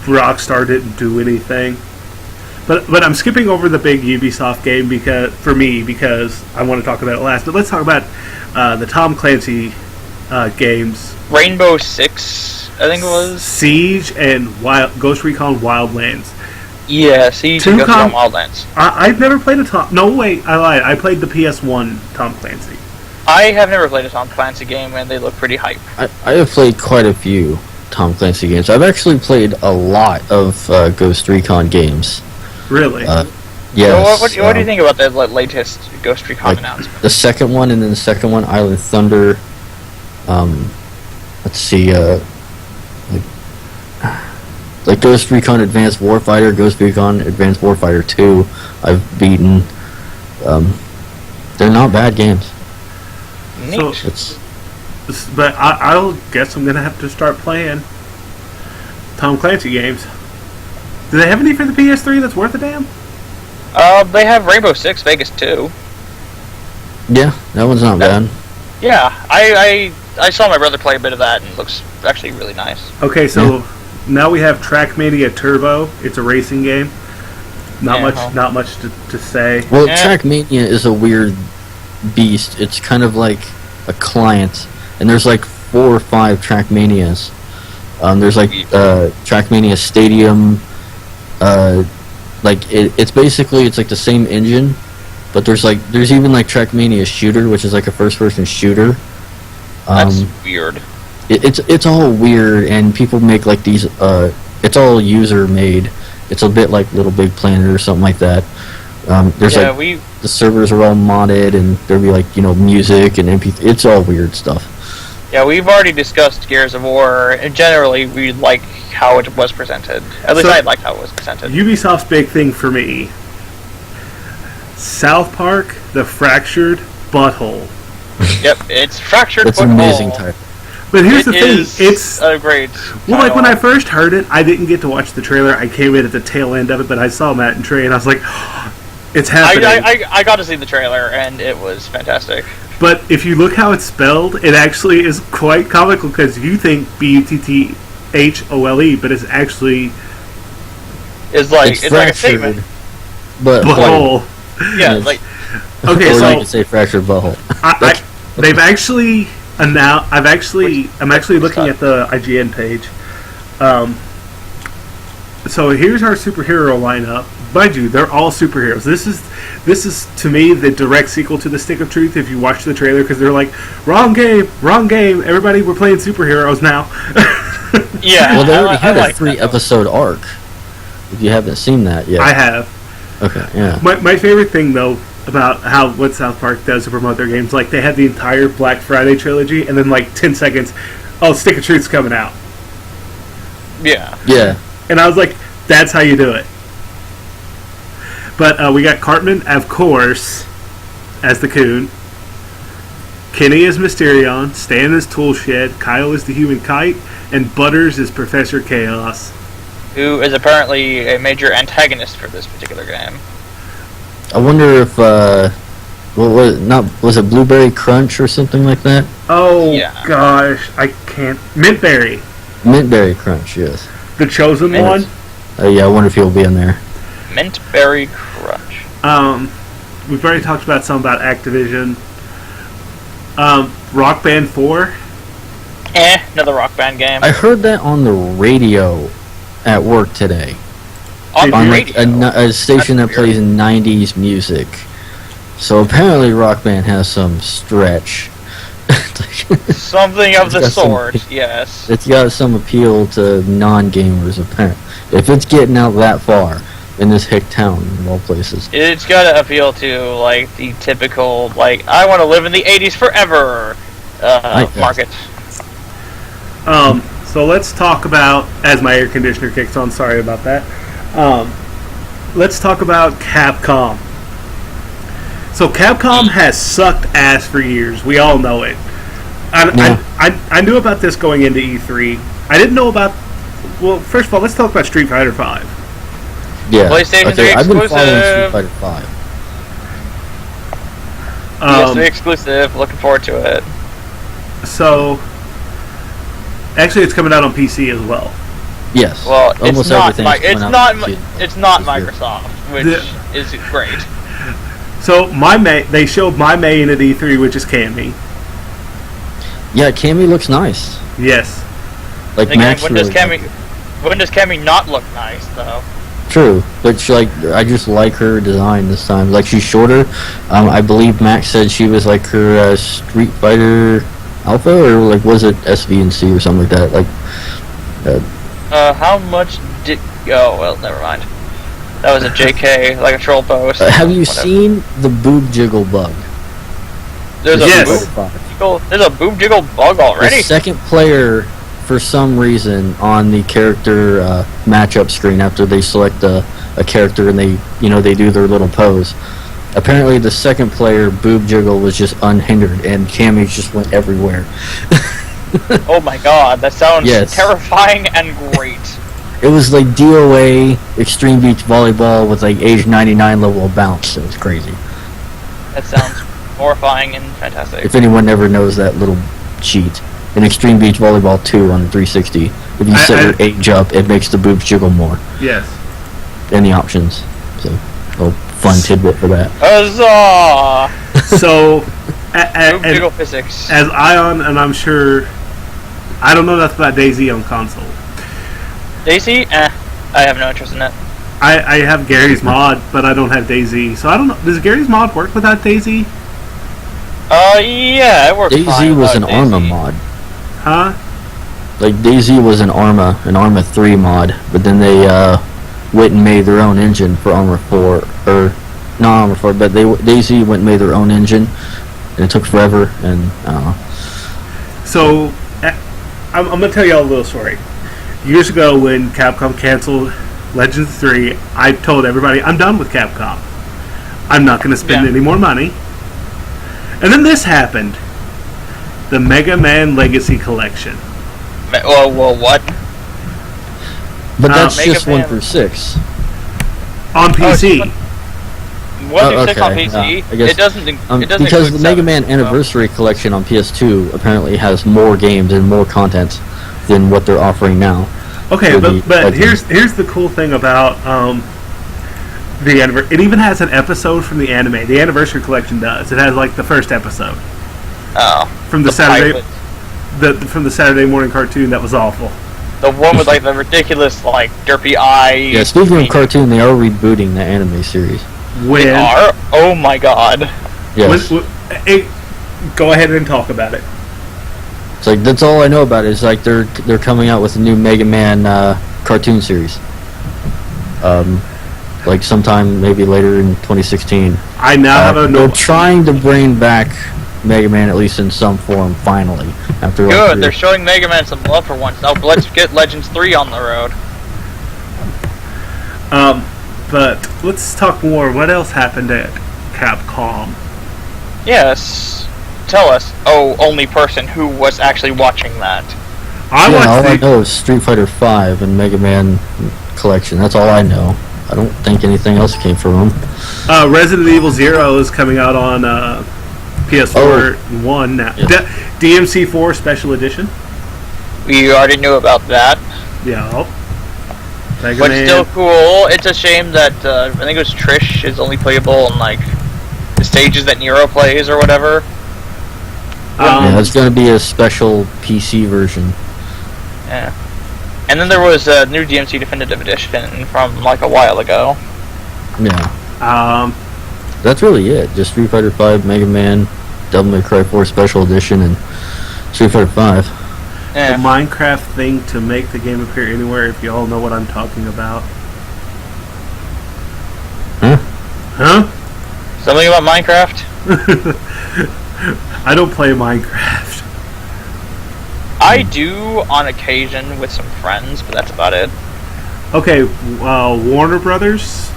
Speaker 1: Rockstar didn't do anything, but I'm skipping over the big Ubisoft game because I want to talk about it last. But let's talk about the Tom Clancy games,
Speaker 2: Rainbow Six, I think it was.
Speaker 1: Siege and Ghost Recon Wildlands.
Speaker 2: Yeah, Siege
Speaker 1: Two
Speaker 2: and Ghost
Speaker 1: com-
Speaker 2: Recon Wildlands.
Speaker 1: I've never played a Tom. No, wait, I lied. I played the PS1 Tom Clancy.
Speaker 2: I have never played a Tom Clancy game, and they look pretty hype.
Speaker 3: I have played quite a few Tom Clancy games. I've actually played a lot of Ghost Recon games.
Speaker 1: Really?
Speaker 3: Yes.
Speaker 2: So what do you think about the latest Ghost Recon
Speaker 3: like,
Speaker 2: announcement?
Speaker 3: The second one, and then the second one, Island Thunder. Let's see. Like Ghost Recon Advanced Warfighter, Ghost Recon Advanced Warfighter 2, I've beaten. They're not bad games.
Speaker 2: Neat.
Speaker 1: So-
Speaker 3: It's
Speaker 1: But I'll guess I'm gonna have to start playing Tom Clancy games. Do they have any for the PS3 that's worth a damn?
Speaker 2: They have Rainbow Six Vegas 2.
Speaker 3: yeah, that one's not bad.
Speaker 2: Yeah, I saw my brother play a bit of that, and it looks actually really nice.
Speaker 1: Okay, so now we have Trackmania Turbo. It's a racing game. Not
Speaker 2: Yeah.
Speaker 1: much to say.
Speaker 3: Well,
Speaker 2: Yeah.
Speaker 3: Trackmania is a weird beast. It's kind of like a client, and there's like 4 or 5 Trackmanias. There's like Trackmania Stadium. It's basically it's like the same engine, but there's even like Trackmania Shooter, which is like a first-person shooter.
Speaker 2: That's weird.
Speaker 3: It's all weird, and people make like these. It's all user made. It's a bit like Little Big Planet or something like that. There's
Speaker 2: Yeah,
Speaker 3: like the servers are all modded, and there'll be like music and MP3. It's all weird stuff.
Speaker 2: we've already discussed Gears of War, and generally we like how it was presented. At least
Speaker 1: So-
Speaker 2: I liked how it was presented.
Speaker 1: Ubisoft's big thing for me. South Park: The Fractured Butthole.
Speaker 2: Yep, it's Fractured
Speaker 3: That's an
Speaker 2: Butthole.
Speaker 3: amazing title.
Speaker 1: But here's the
Speaker 2: It
Speaker 1: thing:
Speaker 2: is
Speaker 1: it's
Speaker 2: a great.
Speaker 1: well, like when I
Speaker 2: title.
Speaker 1: first heard it, I didn't get to watch the trailer. I came in at the tail end of it, but I saw Matt and Trey, and I was like, "It's happening."
Speaker 2: I got to see the trailer, and it was fantastic.
Speaker 1: But if you look how it's spelled, it actually is quite comical because you think HOLE, but it's actually
Speaker 2: It's like
Speaker 3: It's
Speaker 2: it's like a
Speaker 3: fractured,
Speaker 2: statement.
Speaker 3: but
Speaker 1: butthole.
Speaker 2: Yeah,
Speaker 3: Yes.
Speaker 2: like
Speaker 1: Okay,
Speaker 3: or
Speaker 1: so
Speaker 3: you could say fractured butthole.
Speaker 1: they've actually announced. I'm actually looking at the IGN page. So here's our superhero lineup. Mind you, they're all superheroes. This is to me the direct sequel to the Stick of Truth. If you watch the trailer, because they're like, wrong game. Everybody, we're playing superheroes now.
Speaker 2: yeah.
Speaker 3: Well, they
Speaker 2: I
Speaker 3: already
Speaker 2: li-
Speaker 3: had
Speaker 2: I
Speaker 3: a
Speaker 2: like that.
Speaker 3: 3-episode arc. If you haven't seen that yet.
Speaker 1: I have.
Speaker 3: Okay, yeah.
Speaker 1: My favorite thing though about what South Park does to promote their games, like they had the entire Black Friday trilogy, and then like 10 seconds, oh, Stick of Truth's coming out,
Speaker 2: Yeah.
Speaker 3: Yeah.
Speaker 1: and I was like, that's how you do it. But we got Cartman, of course, as the Coon. Kenny is Mysterion. Stan is Toolshed. Kyle is the Human Kite, and Butters is Professor Chaos.
Speaker 2: Who is apparently a major antagonist for this particular game.
Speaker 3: I wonder if, was it Blueberry Crunch or something like that?
Speaker 1: Oh
Speaker 2: Yeah.
Speaker 1: gosh, I can't. Mintberry,
Speaker 3: Mintberry Crunch, yes.
Speaker 1: the chosen
Speaker 2: Mint.
Speaker 1: one.
Speaker 3: Yeah, I wonder if he'll be in there.
Speaker 2: Mintberry Crunch.
Speaker 1: We've already talked about some about Activision. Rock Band 4.
Speaker 2: Another Rock Band game.
Speaker 3: I heard that on the radio at work today.
Speaker 2: On
Speaker 3: On
Speaker 2: the
Speaker 3: like
Speaker 2: radio.
Speaker 3: a station that
Speaker 2: That's weird.
Speaker 3: plays 90s music. So apparently Rock Band has some stretch.
Speaker 2: Something of
Speaker 3: It's
Speaker 2: the
Speaker 3: got some-
Speaker 2: sort, yes.
Speaker 3: It's got some appeal to non-gamers apparently. If it's getting out that far in this hick town of all places.
Speaker 2: It's gotta appeal to, like, the typical, like, I want to live in the 80s forever
Speaker 3: guess.
Speaker 2: market.
Speaker 1: So let's talk about, as my air conditioner kicks on, sorry about that. Let's talk about Capcom. So Capcom has sucked ass for years. We all know it. I knew about this going into E3. I didn't know about. Well, first of all, let's talk about Street Fighter V.
Speaker 3: Yeah.
Speaker 2: PlayStation 3
Speaker 3: I've been following Street
Speaker 2: exclusive.
Speaker 3: Fighter 5.
Speaker 2: PS3 exclusive, looking forward to it.
Speaker 1: So, actually, it's coming out on PC as well.
Speaker 3: Yes.
Speaker 2: Well,
Speaker 3: Almost
Speaker 2: it's not,
Speaker 3: everything's
Speaker 2: it's
Speaker 3: coming out
Speaker 2: not,
Speaker 3: this year.
Speaker 2: it's not
Speaker 3: This year.
Speaker 2: Microsoft, which
Speaker 1: The-
Speaker 2: is great.
Speaker 1: So they showed my main at E3, which is Cammy.
Speaker 3: Yeah, Cammy looks nice.
Speaker 1: Yes.
Speaker 3: Like
Speaker 2: Again,
Speaker 3: Max
Speaker 2: when does
Speaker 3: really
Speaker 2: Cammy not look nice though?
Speaker 3: True, but I just like her design this time. Like she's shorter. I believe Max said she was like her Street Fighter Alpha, or like was it SVNC or something like that? Like,
Speaker 2: How much did? Oh well, never mind. That was a JK, like a troll post.
Speaker 3: have you
Speaker 2: Whatever.
Speaker 3: seen the boob jiggle bug?
Speaker 2: There's a
Speaker 1: Yes.
Speaker 2: there's a boob jiggle bug
Speaker 3: The
Speaker 2: already.
Speaker 3: second player, for some reason, on the character matchup screen after they select a character and they do their little pose. Apparently, the second player boob jiggle was just unhindered, and Cammy just went everywhere.
Speaker 2: Oh my god, that sounds
Speaker 3: Yes.
Speaker 2: terrifying and great.
Speaker 3: It was like DOA Extreme Beach Volleyball with like age 99 level of bounce. It was crazy.
Speaker 2: That sounds horrifying and fantastic.
Speaker 3: If anyone ever knows that little cheat, in Extreme Beach Volleyball 2 on the 360, if you set your age up, it makes the boobs jiggle more
Speaker 1: Yes.
Speaker 3: in the options. So, a fun tidbit for that.
Speaker 2: Huzzah!
Speaker 1: So,
Speaker 2: Boob jiggle physics.
Speaker 1: as Ion, and I'm sure, I don't know enough about DayZ on console.
Speaker 2: Daisy? I have no interest in it.
Speaker 1: I have Gary's mod, but I don't have DayZ. So I don't know. Does Gary's mod work without DayZ?
Speaker 2: Yeah, it works fine.
Speaker 3: DayZ was an
Speaker 2: without
Speaker 3: Arma
Speaker 2: DayZ.
Speaker 3: mod.
Speaker 1: Huh?
Speaker 3: Like DayZ was an Arma 3 mod, but then they went and made their own engine for Arma 4, or not Arma 4, but DayZ went and made their own engine, and it took forever, and I don't know.
Speaker 1: So, I'm going to tell y'all a little story. Years ago, when Capcom canceled Legends 3, I told everybody, I'm done with Capcom. I'm not going to spend
Speaker 2: Yeah.
Speaker 1: any more money. And then this happened. The Mega Man Legacy Collection.
Speaker 2: Well, what?
Speaker 3: But that's
Speaker 2: Mega
Speaker 3: just
Speaker 2: Man.
Speaker 3: 1 through 6.
Speaker 1: On PC.
Speaker 2: it's- 1 through 6 on
Speaker 3: okay,
Speaker 2: PC.
Speaker 3: yeah, I guess-
Speaker 2: It doesn't. It doesn't
Speaker 3: Because
Speaker 2: include
Speaker 3: the Mega
Speaker 2: 7,
Speaker 3: Man
Speaker 2: so-
Speaker 3: Anniversary Collection on PS2 apparently has more games and more content than what they're offering now.
Speaker 1: Okay,
Speaker 3: For
Speaker 1: but,
Speaker 3: the
Speaker 1: but
Speaker 3: Legends.
Speaker 1: here's the cool thing about the anniversary. It even has an episode from the anime. The anniversary collection does. It has like the first episode
Speaker 2: Oh,
Speaker 1: from the Saturday
Speaker 2: pilot.
Speaker 1: from the Saturday morning cartoon that was awful.
Speaker 2: The one with like the ridiculous like derpy eye.
Speaker 3: Yeah, speaking of cartoon, they are rebooting the anime series.
Speaker 1: When,
Speaker 2: They are? Oh my god.
Speaker 3: Yes.
Speaker 1: hey, go ahead and talk about it.
Speaker 3: It's like that's all I know about it. Is like they're coming out with a new Mega Man cartoon series. Like sometime maybe later in 2016.
Speaker 1: I now have a
Speaker 3: They're
Speaker 1: no.
Speaker 3: trying to bring back Mega Man at least in some form finally after like,
Speaker 2: Good, they're showing Mega Man some love for once. Now let's get Legends 3 on the road.
Speaker 1: But let's talk more. What else happened at Capcom?
Speaker 2: Yes. Tell us, oh, only person who was actually watching that.
Speaker 1: I
Speaker 3: all I
Speaker 1: watched the.
Speaker 3: know is Street Fighter V and Mega Man collection. That's all I know. I don't think anything else came from them.
Speaker 1: Resident Evil Zero is coming out on PS4 One now.
Speaker 3: Yeah.
Speaker 1: DMC4 Special Edition.
Speaker 2: We already knew about that.
Speaker 1: Yeah. Mega
Speaker 2: But
Speaker 1: Man.
Speaker 2: still cool. It's a shame that, I think it was Trish is only playable in, like, the stages that Nero plays or whatever.
Speaker 3: Yeah, it's going to be a special PC version.
Speaker 2: Yeah. And then there was a new DMC Definitive Edition from, like, a while ago.
Speaker 3: Yeah. That's really it. Just Street Fighter V, Mega Man, Devil May Cry 4 Special Edition, and Street Fighter V.
Speaker 1: the
Speaker 2: Yeah.
Speaker 1: Minecraft thing to make the game appear anywhere, if you all know what I'm talking about.
Speaker 3: Huh?
Speaker 1: Huh?
Speaker 2: Something about Minecraft?
Speaker 1: I don't play Minecraft.
Speaker 2: I do on occasion with some friends, but that's about it.
Speaker 1: Okay, Warner Brothers.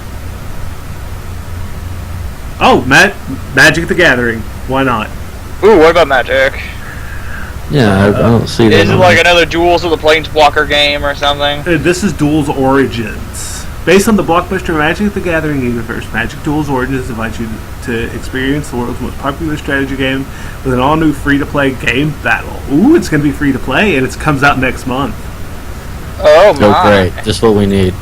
Speaker 1: Oh, Magic the Gathering. Why not?
Speaker 2: Ooh, what about Magic?
Speaker 3: Yeah, I don't see that.
Speaker 2: Is it like another Duels of the Planeswalker game or something?
Speaker 1: This is Duel's Origins. Based on the blockbuster Magic the Gathering universe, Magic Duel's Origins invites you to experience the world's most popular strategy game with an all-new free-to-play game battle. Ooh, it's going to be free-to-play, and it comes out next month.
Speaker 2: Oh
Speaker 3: Oh,
Speaker 2: my.
Speaker 3: great. Just what we need.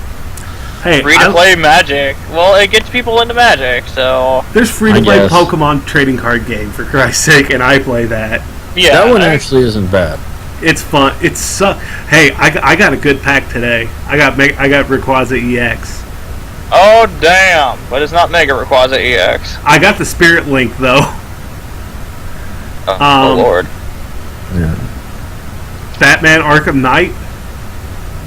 Speaker 1: Hey,
Speaker 2: Free to play Magic. Well, it gets people into Magic, so
Speaker 1: there's free-to-play
Speaker 3: I guess.
Speaker 1: Pokemon trading card game, for Christ's sake, and I play that.
Speaker 2: yeah.
Speaker 3: That one actually isn't bad.
Speaker 1: It's fun. It's hey, I got a good pack today. I got Rayquaza EX.
Speaker 2: Oh damn! But it's not Mega Rayquaza EX.
Speaker 1: I got the Spirit Link though.
Speaker 2: Oh lord.
Speaker 3: Yeah.
Speaker 1: Batman Arkham Knight.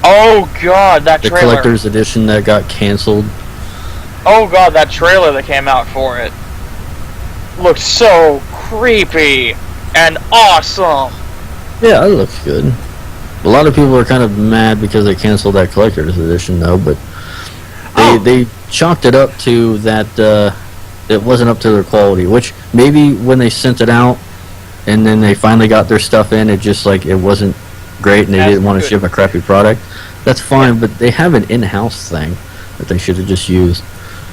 Speaker 2: Oh god, that
Speaker 3: The
Speaker 2: trailer.
Speaker 3: collector's edition that got canceled.
Speaker 2: Oh god, that trailer that came out for it looked so creepy and awesome.
Speaker 3: Yeah, it looks good. A lot of people are kind of mad because they canceled that collector's edition, though. But they chalked it up to that it wasn't up to their quality. Which maybe when they sent it out and then they finally got their stuff in, it just like it wasn't great and they
Speaker 2: That's
Speaker 3: didn't want to
Speaker 2: good.
Speaker 3: ship a crappy product. That's fine, but they have an in-house thing that they should have just used.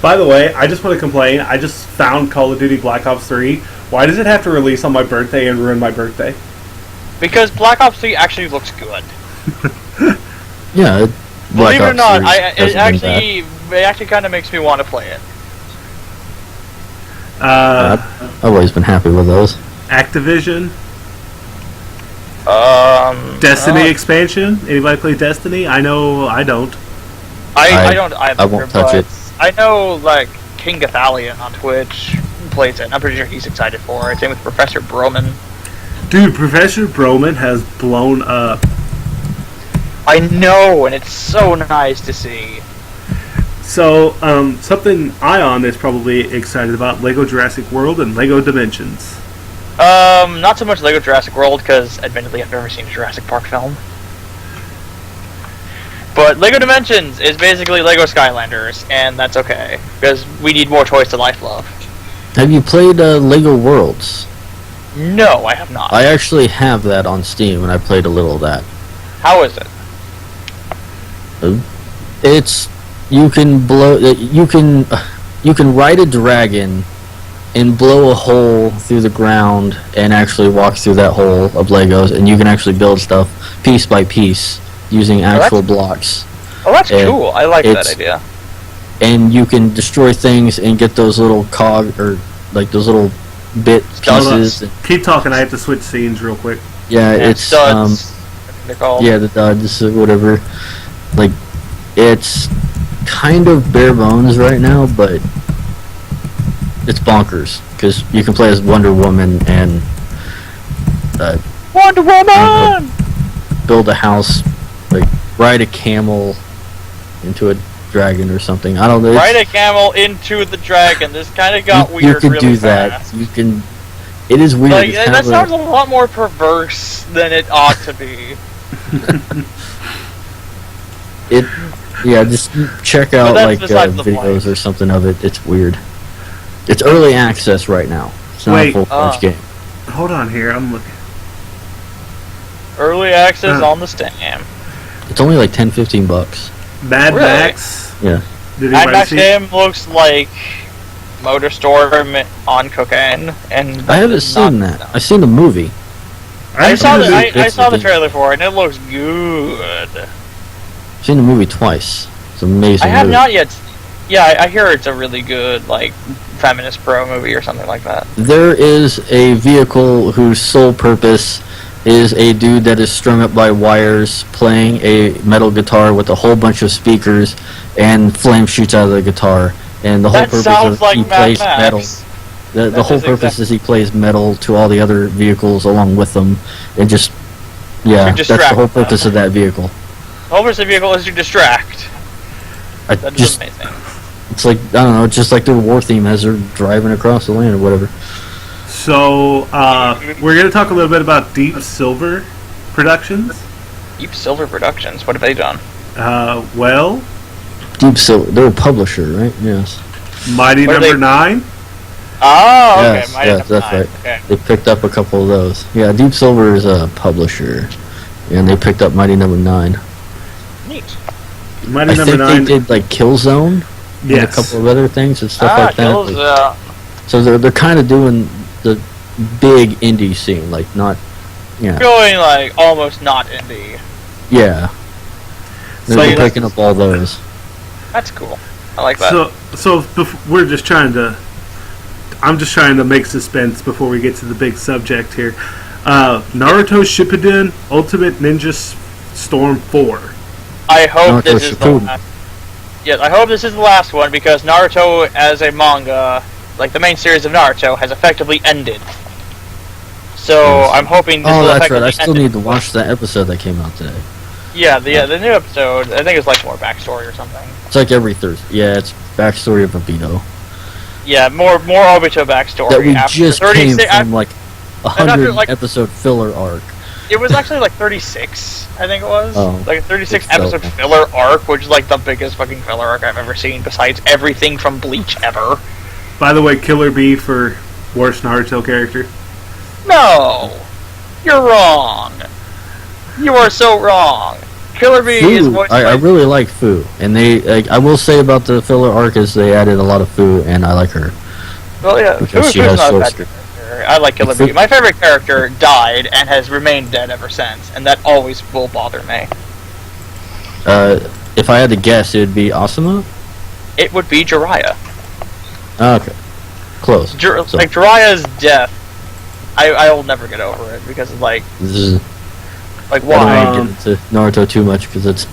Speaker 1: By the way, I just want to complain. I just found Call of Duty Black Ops 3. Why does it have to release on my birthday and ruin my birthday?
Speaker 2: Because Black Ops 3 actually looks good.
Speaker 3: Yeah, Black
Speaker 2: Believe it or
Speaker 3: Ops
Speaker 2: not,
Speaker 3: 3
Speaker 2: it
Speaker 3: hasn't been
Speaker 2: actually kind of makes me want to play it.
Speaker 3: bad. I've always been happy with those.
Speaker 1: Activision,
Speaker 2: Um,
Speaker 1: Destiny
Speaker 2: uh,
Speaker 1: expansion. Anybody play Destiny? I know I don't.
Speaker 2: I don't either.
Speaker 3: I won't touch
Speaker 2: but
Speaker 3: it.
Speaker 2: I know like King Gathalion on Twitch plays it. And I'm pretty sure he's excited for it. Same with Professor Broman.
Speaker 1: Dude, Professor Broman has blown up.
Speaker 2: I know, and it's so nice to see.
Speaker 1: So, something Ion is probably excited about: Lego Jurassic World and Lego Dimensions.
Speaker 2: Not so much Lego Jurassic World, because admittedly I've never seen a Jurassic Park film. But Lego Dimensions is basically Lego Skylanders, and that's okay, because we need more toys to life love.
Speaker 3: Have you played Lego Worlds?
Speaker 2: No, I have not.
Speaker 3: I actually have that on Steam, and I played a little of that.
Speaker 2: How is it?
Speaker 3: It's you can blow you can ride a dragon and blow a hole through the ground and actually walk through that hole of Legos, and you can actually build stuff piece by piece using actual blocks.
Speaker 2: Oh, that's
Speaker 3: And
Speaker 2: cool. I like that
Speaker 3: it's-
Speaker 2: idea.
Speaker 3: And you can destroy things and get those little or like those little bit
Speaker 2: Hold
Speaker 1: on.
Speaker 3: pieces.
Speaker 1: Keep talking. I have to switch scenes real quick.
Speaker 3: Yeah,
Speaker 2: And
Speaker 3: it's
Speaker 2: studs, I think they're called.
Speaker 3: yeah, the duds or whatever. Like, it's kind of bare bones right now, but it's bonkers because you can play as Wonder Woman and
Speaker 2: Wonder Woman!
Speaker 3: build a house, like ride a camel into a dragon or something. I don't know.
Speaker 2: Ride a camel into the dragon. This kind of got
Speaker 3: you
Speaker 2: weird
Speaker 3: could
Speaker 2: really
Speaker 3: do
Speaker 2: fast.
Speaker 3: that. You can. It is weird.
Speaker 2: Like,
Speaker 3: It's
Speaker 2: that
Speaker 3: kind of
Speaker 2: sounds a lot more perverse than it ought to be.
Speaker 3: yeah. Just check out
Speaker 2: that's
Speaker 3: like
Speaker 2: besides the
Speaker 3: videos
Speaker 2: point.
Speaker 3: or something of it. It's weird. It's early access right now. It's not
Speaker 1: Wait,
Speaker 3: a full-fledged game.
Speaker 1: Hold on here. I'm looking.
Speaker 2: Early access
Speaker 1: Huh.
Speaker 2: on the Steam.
Speaker 3: It's only like $10-15.
Speaker 1: Mad
Speaker 2: Really?
Speaker 1: Max.
Speaker 3: Yeah.
Speaker 1: Did
Speaker 2: Mad
Speaker 1: anybody
Speaker 2: Max
Speaker 1: see?
Speaker 2: game looks like Motor Storm on cocaine, and
Speaker 3: I haven't seen that. I've seen the movie.
Speaker 2: I saw the
Speaker 1: haven't
Speaker 2: I saw the
Speaker 3: It's-
Speaker 2: trailer for it, and it looks good.
Speaker 3: I've seen the movie twice. It's an amazing.
Speaker 2: I have
Speaker 3: movie.
Speaker 2: not yet. Yeah, I hear it's a really good like feminist pro movie or something like that.
Speaker 3: There is a vehicle whose sole purpose is a dude that is strung up by wires playing a metal guitar with a whole bunch of speakers, and flame shoots out of the guitar. And the whole
Speaker 2: That
Speaker 3: purpose
Speaker 2: sounds
Speaker 3: is
Speaker 2: like
Speaker 3: he
Speaker 2: Mad
Speaker 3: plays
Speaker 2: Max.
Speaker 3: metal. The
Speaker 2: That
Speaker 3: whole
Speaker 2: is
Speaker 3: purpose is he plays metal to all the other vehicles along with them, and just yeah, that's the
Speaker 2: distract
Speaker 3: whole
Speaker 2: them.
Speaker 3: purpose of that vehicle.
Speaker 2: The whole purpose of the vehicle is to distract.
Speaker 3: I
Speaker 2: That is
Speaker 3: just
Speaker 2: amazing.
Speaker 3: it's like I don't know, it's just like their war theme as they're driving across the land or whatever.
Speaker 1: So we're gonna talk a little bit about Deep Silver Productions.
Speaker 2: Deep Silver Productions. What have they done?
Speaker 1: Well,
Speaker 3: Deep Silver, they're a publisher, right? Yes.
Speaker 1: Mighty
Speaker 2: Where
Speaker 1: Number
Speaker 2: they-
Speaker 1: 9.
Speaker 2: Oh, okay.
Speaker 3: Yes,
Speaker 2: Mighty
Speaker 3: yes,
Speaker 2: Number
Speaker 3: that's
Speaker 2: 9.
Speaker 3: right.
Speaker 2: Okay.
Speaker 3: They picked up a couple of those. Yeah, Deep Silver is a publisher, and they picked up Mighty Number 9.
Speaker 2: Neat.
Speaker 1: Mighty
Speaker 3: I
Speaker 1: Number
Speaker 3: think
Speaker 1: 9.
Speaker 3: they did like Killzone and a
Speaker 1: Yes.
Speaker 3: couple of other things and stuff like that.
Speaker 2: Kills,
Speaker 3: Like, so they're kind of doing the big indie scene, like not, yeah,
Speaker 2: going like almost not indie.
Speaker 3: yeah.
Speaker 1: So
Speaker 3: They're
Speaker 1: you-
Speaker 3: picking up all those.
Speaker 2: That's cool. I like that.
Speaker 1: We're just trying to. I'm just trying to make suspense before we get to the big subject here. Naruto Shippuden Ultimate Ninja Storm 4.
Speaker 2: I hope
Speaker 3: Naruto
Speaker 2: this is the
Speaker 3: Shippuden.
Speaker 2: last. Yes, I hope this is the last one because Naruto as a manga, like the main series of Naruto, has effectively ended. So
Speaker 3: Yes.
Speaker 2: I'm hoping this
Speaker 3: Oh,
Speaker 2: will
Speaker 3: that's
Speaker 2: effectively
Speaker 3: right. I still
Speaker 2: end
Speaker 3: need
Speaker 2: it.
Speaker 3: to watch that episode that came out today.
Speaker 2: Yeah, the new episode. I think it's like more backstory or something.
Speaker 3: It's like every Thursday. Yeah, it's backstory of Obito.
Speaker 2: Yeah, more Obito backstory.
Speaker 3: That we
Speaker 2: after
Speaker 3: just came
Speaker 2: 36
Speaker 3: from like a
Speaker 2: after,
Speaker 3: 100
Speaker 2: like-
Speaker 3: episode filler arc.
Speaker 2: It was actually like 36, I think it was.
Speaker 3: Oh,
Speaker 2: Like a 36
Speaker 3: it felt-
Speaker 2: episode filler arc, which is like the biggest fucking filler arc I've ever seen, besides everything from Bleach ever.
Speaker 1: By the way, Killer Bee for worst Naruto character.
Speaker 2: No! You're wrong! You are so wrong! Killer Bee is
Speaker 3: Fu,
Speaker 2: voiced
Speaker 3: I
Speaker 2: by...
Speaker 3: really like Fu, and they like, I will say about the filler arc is they added a lot of Fu, and I like her.
Speaker 2: Well, yeah,
Speaker 3: because she
Speaker 2: Fu's
Speaker 3: has
Speaker 2: not a
Speaker 3: soul
Speaker 2: bad
Speaker 3: strip.
Speaker 2: character. I like Killer
Speaker 3: Fu-
Speaker 2: Bee. My favorite character died and has remained dead ever since, and that always will bother me.
Speaker 3: If I had to guess, it would be Asuma.
Speaker 2: It would be Jiraiya.
Speaker 3: Okay, close. So-
Speaker 2: Like, Jiraiya's death, I will never get over it, because of, like,
Speaker 3: This is, I don't
Speaker 2: why?
Speaker 3: want to get into Naruto too much because it's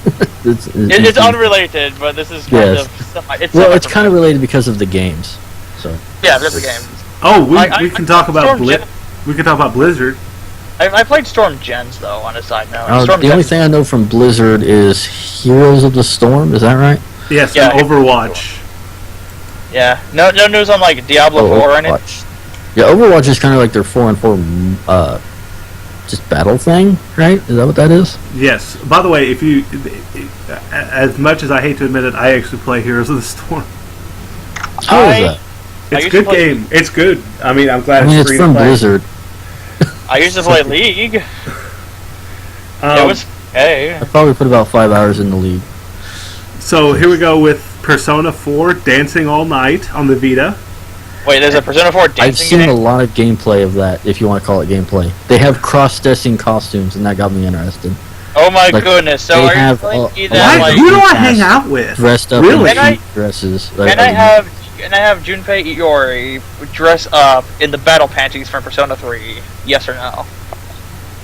Speaker 2: It's unrelated, but this is kind
Speaker 3: Yes.
Speaker 2: of...
Speaker 3: well, it's kind of related because of the games. So
Speaker 2: Yeah, there's a game.
Speaker 1: Oh,
Speaker 2: I
Speaker 1: we can talk about
Speaker 2: Storm Gen-
Speaker 1: We can talk about Blizzard.
Speaker 2: I played Storm Gens, though, on a side note. Storm
Speaker 3: the only
Speaker 2: Gens-
Speaker 3: thing I know from Blizzard is Heroes of the Storm. Is that right?
Speaker 1: Yes,
Speaker 2: Yeah,
Speaker 1: and Overwatch.
Speaker 2: Yeah, no news on, like, Diablo 4 or anything?
Speaker 3: Overwatch. Yeah, Overwatch is kind of like their 4-on-4 just battle thing, right? Is that what that is?
Speaker 1: Yes. By the way, if you, as much as I hate to admit it, I actually play Heroes of the Storm.
Speaker 3: How is
Speaker 2: I-
Speaker 3: that?
Speaker 2: I
Speaker 1: It's a
Speaker 2: used to
Speaker 1: good
Speaker 2: play-
Speaker 1: game. It's good. I mean, I'm glad
Speaker 3: I mean,
Speaker 1: it's
Speaker 3: it's
Speaker 1: free
Speaker 3: from
Speaker 1: to play.
Speaker 3: Blizzard.
Speaker 2: I used to play League. It was... Hey.
Speaker 3: I probably put about 5 hours in the league.
Speaker 1: So here we go with Persona 4 Dancing All Night on the Vita.
Speaker 2: Wait, there's a Persona 4 dancing
Speaker 3: I've seen
Speaker 2: game?
Speaker 3: a lot of gameplay of that, if you want to call it gameplay. They have cross-dressing costumes, and that got me interested.
Speaker 2: Oh my
Speaker 3: Like,
Speaker 2: goodness! So
Speaker 3: they
Speaker 2: are you
Speaker 3: have
Speaker 2: telling me
Speaker 3: a
Speaker 2: that
Speaker 3: lot
Speaker 1: Why?
Speaker 3: of
Speaker 2: like,
Speaker 1: Who do I
Speaker 3: cast
Speaker 1: hang out with?
Speaker 3: Dressed up
Speaker 1: Really?
Speaker 3: in
Speaker 2: And
Speaker 3: cheap dresses. Like,
Speaker 2: and I have Junpei Iori dress up in the battle panties from Persona 3? Yes or no?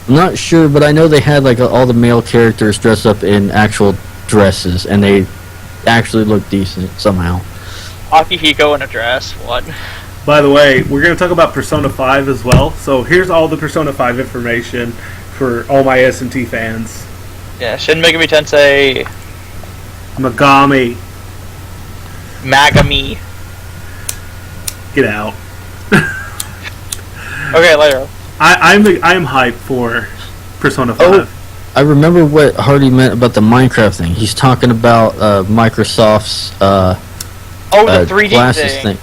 Speaker 3: I'm not sure, but I know they had like all the male characters dressed up in actual dresses, and they actually look decent somehow.
Speaker 2: Akihiko in a dress. What?
Speaker 1: By the way, we're going to talk about Persona 5 as well. So here's all the Persona 5 information for all my S&T fans.
Speaker 2: Yeah, Shin Megami Tensei
Speaker 1: Megami,
Speaker 2: Magami.
Speaker 1: get out.
Speaker 2: Okay, later.
Speaker 1: I'm hyped for Persona 5.
Speaker 3: Oh. I remember what Hardy meant about the Minecraft thing. He's talking about Microsoft's
Speaker 2: Oh, the 3D
Speaker 3: glasses
Speaker 2: thing.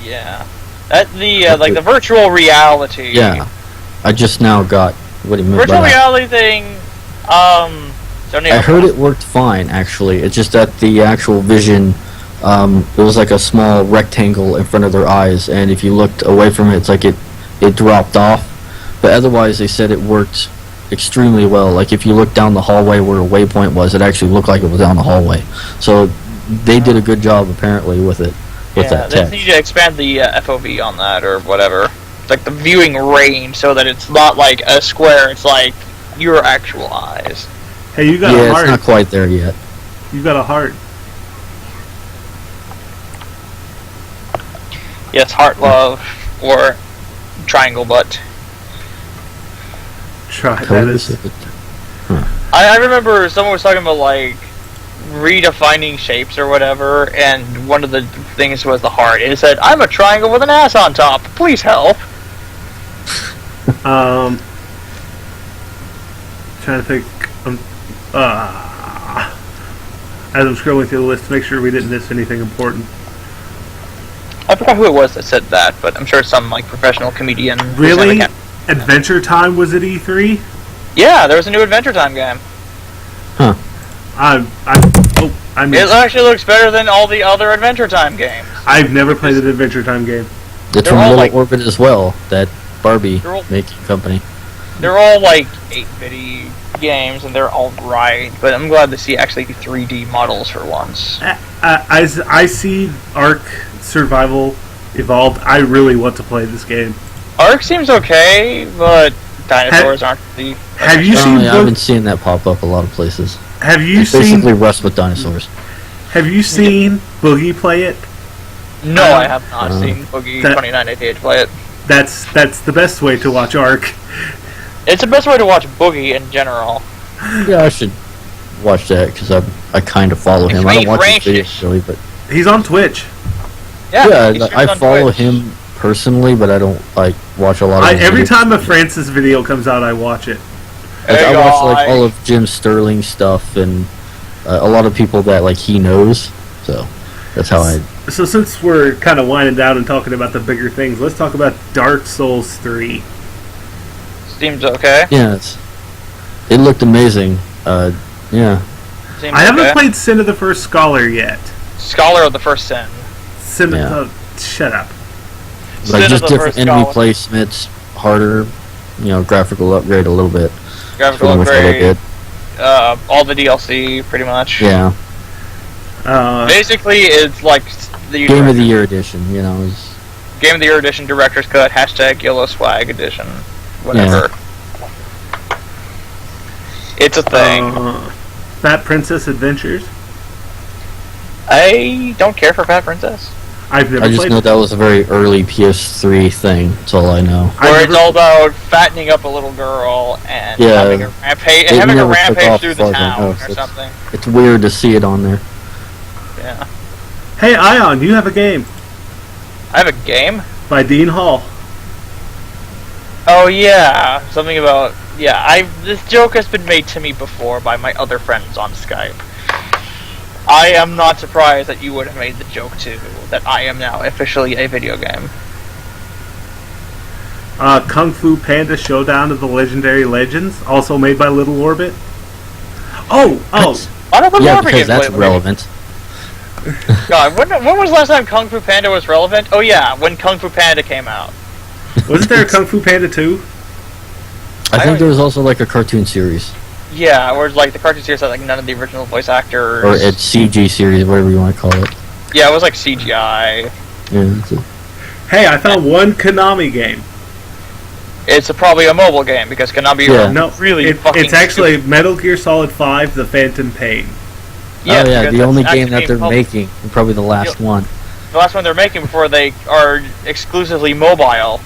Speaker 2: Yeah. That like the virtual reality.
Speaker 3: Yeah, I just now got what he meant
Speaker 2: Virtual
Speaker 3: by that.
Speaker 2: reality thing. Don't
Speaker 3: I heard it worked fine, actually. It's just that the actual vision, it was like a small rectangle in front of their eyes, and if you looked away from it, it's like it dropped off. But otherwise, they said it worked extremely well. Like, if you looked down the hallway where a waypoint was, it actually looked like it was down the hallway. So, they did a good job, apparently, with it, with that
Speaker 2: they
Speaker 3: text.
Speaker 2: need to expand the FOV on that or whatever. It's like the viewing range, so that it's not like a square. It's like your actual eyes.
Speaker 1: Hey, you got a
Speaker 3: Yeah,
Speaker 1: heart.
Speaker 3: it's not quite there yet.
Speaker 1: You got a heart.
Speaker 2: Yes, heart love or triangle butt.
Speaker 1: Try that
Speaker 3: Code
Speaker 1: is.
Speaker 3: is-
Speaker 2: I remember someone was talking about like redefining shapes or whatever, and one of the things was the heart. It said, "I'm a triangle with an ass on top. Please help."
Speaker 1: Trying to think. As I'm scrolling through the list to make sure we didn't miss anything important.
Speaker 2: I forgot who it was that said that, but I'm sure it's some like professional comedian. who's
Speaker 1: Really?
Speaker 2: had a
Speaker 1: Adventure Time was at E3.
Speaker 2: Yeah, there was a new Adventure Time game.
Speaker 1: I mean,
Speaker 2: It actually looks better than all the other Adventure Time games.
Speaker 1: I've never played an Adventure Time game.
Speaker 3: It's
Speaker 2: They're
Speaker 3: from
Speaker 2: all
Speaker 3: Little
Speaker 2: like-
Speaker 3: Orbit as well, that Barbie
Speaker 2: They're all-
Speaker 3: making company.
Speaker 2: They're all like 8-bitty games, and they're all right. But I'm glad to see actually 3D models for once.
Speaker 1: I see Ark Survival Evolved. I really want to play this game.
Speaker 2: Ark seems okay, but dinosaurs aren't the.
Speaker 1: Have you seen?
Speaker 3: Yeah, I've been seeing that pop up a lot of places.
Speaker 1: Have you
Speaker 3: It's
Speaker 1: seen?
Speaker 3: basically Rust with dinosaurs.
Speaker 1: Have you seen Boogie play it?
Speaker 2: No, I have not
Speaker 3: Uh,
Speaker 2: seen Boogie
Speaker 1: that-
Speaker 2: 2988 play it.
Speaker 1: That's the best way to watch Ark.
Speaker 2: It's the best way to watch Boogie in general.
Speaker 3: Yeah, I should watch that because I kind of follow him. I don't watch his
Speaker 2: Range.
Speaker 3: videos really, but
Speaker 1: He's on Twitch.
Speaker 2: Yeah, he
Speaker 3: yeah,
Speaker 2: streams
Speaker 3: I
Speaker 2: on
Speaker 3: follow
Speaker 2: Twitch.
Speaker 3: him personally, but I don't like watch a lot of. his
Speaker 1: Every
Speaker 3: videos.
Speaker 1: time a Francis video comes out, I watch it.
Speaker 3: Like,
Speaker 2: Hey,
Speaker 3: I watch like
Speaker 2: guys.
Speaker 3: all of Jim Sterling stuff and a lot of people that like he knows. So that's how I.
Speaker 1: So since we're kind of winding down and talking about the bigger things, let's talk about Dark Souls 3.
Speaker 2: Seems okay.
Speaker 3: Yeah, it looked amazing. Yeah,
Speaker 2: Seems
Speaker 1: I haven't
Speaker 2: okay.
Speaker 1: played Sin of the First Scholar yet.
Speaker 2: Scholar of the First Sin.
Speaker 1: Sin
Speaker 3: Yeah.
Speaker 1: of shut up.
Speaker 2: Sin
Speaker 3: like
Speaker 2: of
Speaker 3: just
Speaker 2: the
Speaker 3: different
Speaker 2: First
Speaker 3: enemy
Speaker 2: Scholar.
Speaker 3: placements, harder, graphical upgrade a little bit.
Speaker 2: Graphical
Speaker 3: From which I
Speaker 2: upgrade.
Speaker 3: did.
Speaker 2: All the DLC, pretty much.
Speaker 3: Yeah,
Speaker 2: Basically, it's like the
Speaker 3: Game of the Year edition. Is
Speaker 2: Game of the Year edition, Director's Cut, hashtag Yellow Swag edition, whatever. It's a thing.
Speaker 1: Fat Princess Adventures.
Speaker 2: I don't care for Fat Princess.
Speaker 1: I've never
Speaker 3: I just
Speaker 1: played
Speaker 3: know
Speaker 1: it.
Speaker 3: that was a very early PS3 thing. That's all I know.
Speaker 2: Where
Speaker 1: I've
Speaker 2: it's
Speaker 1: never-
Speaker 2: all about fattening up a little girl and
Speaker 3: Yeah.
Speaker 2: having a rampage,
Speaker 3: It
Speaker 2: having a
Speaker 3: never took
Speaker 2: rampage
Speaker 3: off
Speaker 2: through
Speaker 3: as far
Speaker 2: the
Speaker 3: as I know,
Speaker 2: town
Speaker 3: so
Speaker 2: or
Speaker 3: it's-
Speaker 2: something.
Speaker 3: It's weird to see it on there.
Speaker 2: Yeah.
Speaker 1: Hey, Ion, you have a game
Speaker 2: I have a game.
Speaker 1: by Dean Hall.
Speaker 2: Oh yeah, something about this joke has been made to me before by my other friends on Skype. I am not surprised that you would have made the joke too, that I am now officially a video game.
Speaker 1: Kung Fu Panda Showdown of the Legendary Legends, also made by Little Orbit. Oh,
Speaker 2: Why don't the
Speaker 3: Yeah,
Speaker 2: Marvel
Speaker 3: because
Speaker 2: games
Speaker 3: that's
Speaker 2: play-
Speaker 3: relevant.
Speaker 2: God, when was the last time Kung Fu Panda was relevant? Oh yeah, when Kung Fu Panda came out.
Speaker 1: Wasn't there a Kung Fu Panda 2?
Speaker 3: I think there was also like a cartoon series
Speaker 2: Yeah, where like the cartoon series had like none of the original voice actors.
Speaker 3: or it's CG series, whatever you want to call it.
Speaker 2: Yeah, it was like CGI.
Speaker 3: Yeah, it's
Speaker 1: Hey, I found one Konami game.
Speaker 2: It's probably a mobile game because Konami
Speaker 3: Yeah.
Speaker 2: are
Speaker 1: No,
Speaker 2: really fucking
Speaker 1: it's actually Metal Gear Solid 5: The Phantom Pain.
Speaker 3: oh yeah,
Speaker 2: because
Speaker 3: the
Speaker 2: that's
Speaker 3: only
Speaker 2: actually
Speaker 3: game that they're
Speaker 2: mobile.
Speaker 3: making, and probably the last one.
Speaker 2: The last one they're making before they are exclusively mobile.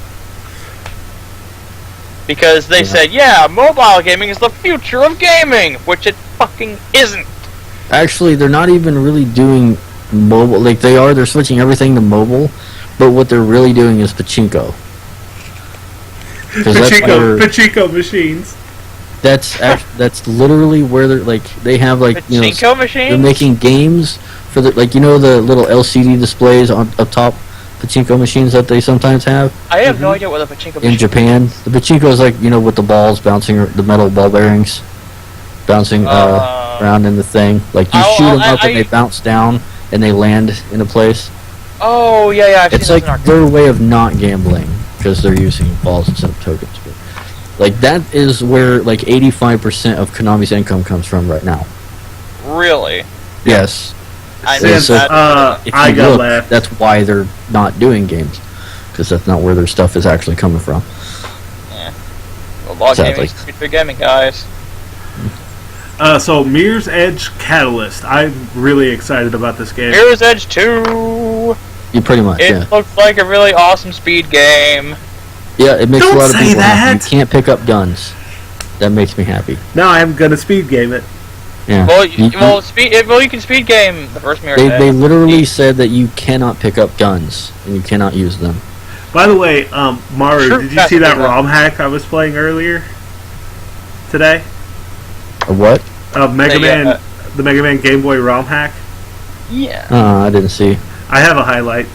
Speaker 2: Because they
Speaker 3: Yeah.
Speaker 2: said, yeah, mobile gaming is the future of gaming, which it fucking isn't.
Speaker 3: Actually, they're not even really doing mobile. Like they're switching everything to mobile, but what they're really doing is pachinko. 'Cause
Speaker 1: Pachinko machines.
Speaker 3: that's literally where they're like they have like
Speaker 2: Pachinko machines?
Speaker 3: they're making games for the like the little LCD displays on up top pachinko machines that they sometimes have
Speaker 2: I have no idea what a pachinko machine
Speaker 3: in
Speaker 2: is.
Speaker 3: Japan. The pachinko is like with the balls bouncing, the metal ball bearings bouncing around in the thing. Like you shoot them up and they bounce down and they land in a place.
Speaker 2: Oh, yeah, I've
Speaker 3: It's
Speaker 2: seen
Speaker 3: like
Speaker 2: those in
Speaker 3: their way of not gambling because they're using balls instead of tokens. But, like that is where like 85% of Konami's income comes from right now.
Speaker 2: Really?
Speaker 3: Yes.
Speaker 2: I
Speaker 3: Yeah,
Speaker 2: know
Speaker 3: so,
Speaker 2: that.
Speaker 3: If
Speaker 1: I
Speaker 3: you
Speaker 1: got
Speaker 3: look,
Speaker 1: left.
Speaker 3: that's why they're not doing games because that's not where their stuff is actually coming from.
Speaker 2: Mobile
Speaker 3: Sadly.
Speaker 2: gaming is the future of gaming, guys.
Speaker 1: So Mirror's Edge Catalyst. I'm really excited about this game.
Speaker 2: Mirror's Edge 2!
Speaker 3: You pretty much,
Speaker 2: It
Speaker 3: yeah.
Speaker 2: looks like a really awesome speed game.
Speaker 3: Yeah, it makes
Speaker 1: Don't
Speaker 3: a lot of
Speaker 1: say
Speaker 3: people happy.
Speaker 1: that.
Speaker 3: You can't pick up guns. That makes me happy.
Speaker 1: Now I'm gonna speed game it.
Speaker 3: Yeah.
Speaker 2: Well,
Speaker 3: You-
Speaker 2: you can speed game the first Mirror's Edge.
Speaker 3: they literally said that you cannot pick up guns and you cannot use them.
Speaker 1: By the way, Maru,
Speaker 2: Sure,
Speaker 1: did you see that
Speaker 2: fascinating.
Speaker 1: ROM hack I was playing earlier today?
Speaker 3: A what?
Speaker 1: Mega
Speaker 2: Yeah,
Speaker 1: Man, the Mega Man Game Boy ROM hack.
Speaker 2: Yeah.
Speaker 3: I didn't see.
Speaker 1: I have a highlight.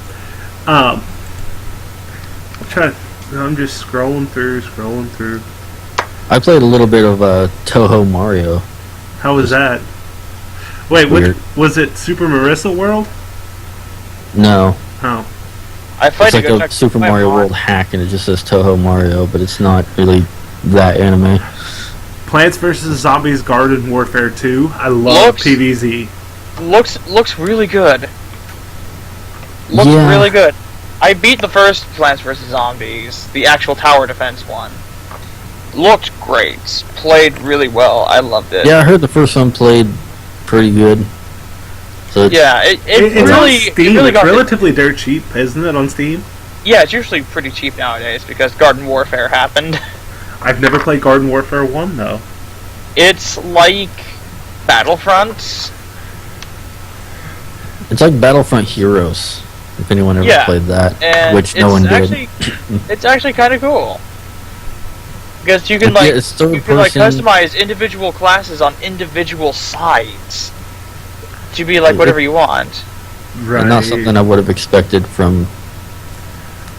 Speaker 1: I'm just scrolling through.
Speaker 3: I played a little bit of Toho Mario.
Speaker 1: How was that? Wait,
Speaker 3: Weird.
Speaker 1: was it Super Marissa World?
Speaker 3: No,
Speaker 1: Oh,
Speaker 2: I played
Speaker 3: it's like
Speaker 2: go
Speaker 3: a
Speaker 2: check
Speaker 3: Super
Speaker 2: my
Speaker 3: Mario
Speaker 2: mod.
Speaker 3: World hack, and it just says Toho Mario, but it's not really that anime.
Speaker 1: Plants vs Zombies Garden Warfare 2. I love
Speaker 2: Looks-
Speaker 1: PvZ.
Speaker 2: Looks really good. Looks
Speaker 3: Yeah.
Speaker 2: really good. I beat the first Plants vs Zombies, the actual tower defense one. Looked great. Played really well. I loved it.
Speaker 3: Yeah, I heard the first one played pretty good. So it's,
Speaker 2: Yeah, it
Speaker 1: It's
Speaker 2: really,
Speaker 1: on Steam.
Speaker 2: it really
Speaker 1: It's
Speaker 2: got me.
Speaker 1: relatively dirt cheap, isn't it, on Steam?
Speaker 2: Yeah, it's usually pretty cheap nowadays because Garden Warfare happened.
Speaker 1: I've never played Garden Warfare 1, though.
Speaker 2: It's like Battlefront.
Speaker 3: it's like Battlefront Heroes. If anyone ever
Speaker 2: Yeah,
Speaker 3: played that,
Speaker 2: And
Speaker 3: which no one
Speaker 2: actually, it's actually kind of cool. Because you can
Speaker 3: Like,
Speaker 2: like
Speaker 3: yeah, it's third
Speaker 2: you can like
Speaker 3: person.
Speaker 2: customize individual classes on individual sides to be like whatever you want.
Speaker 1: Right.
Speaker 3: and not something I would have expected from.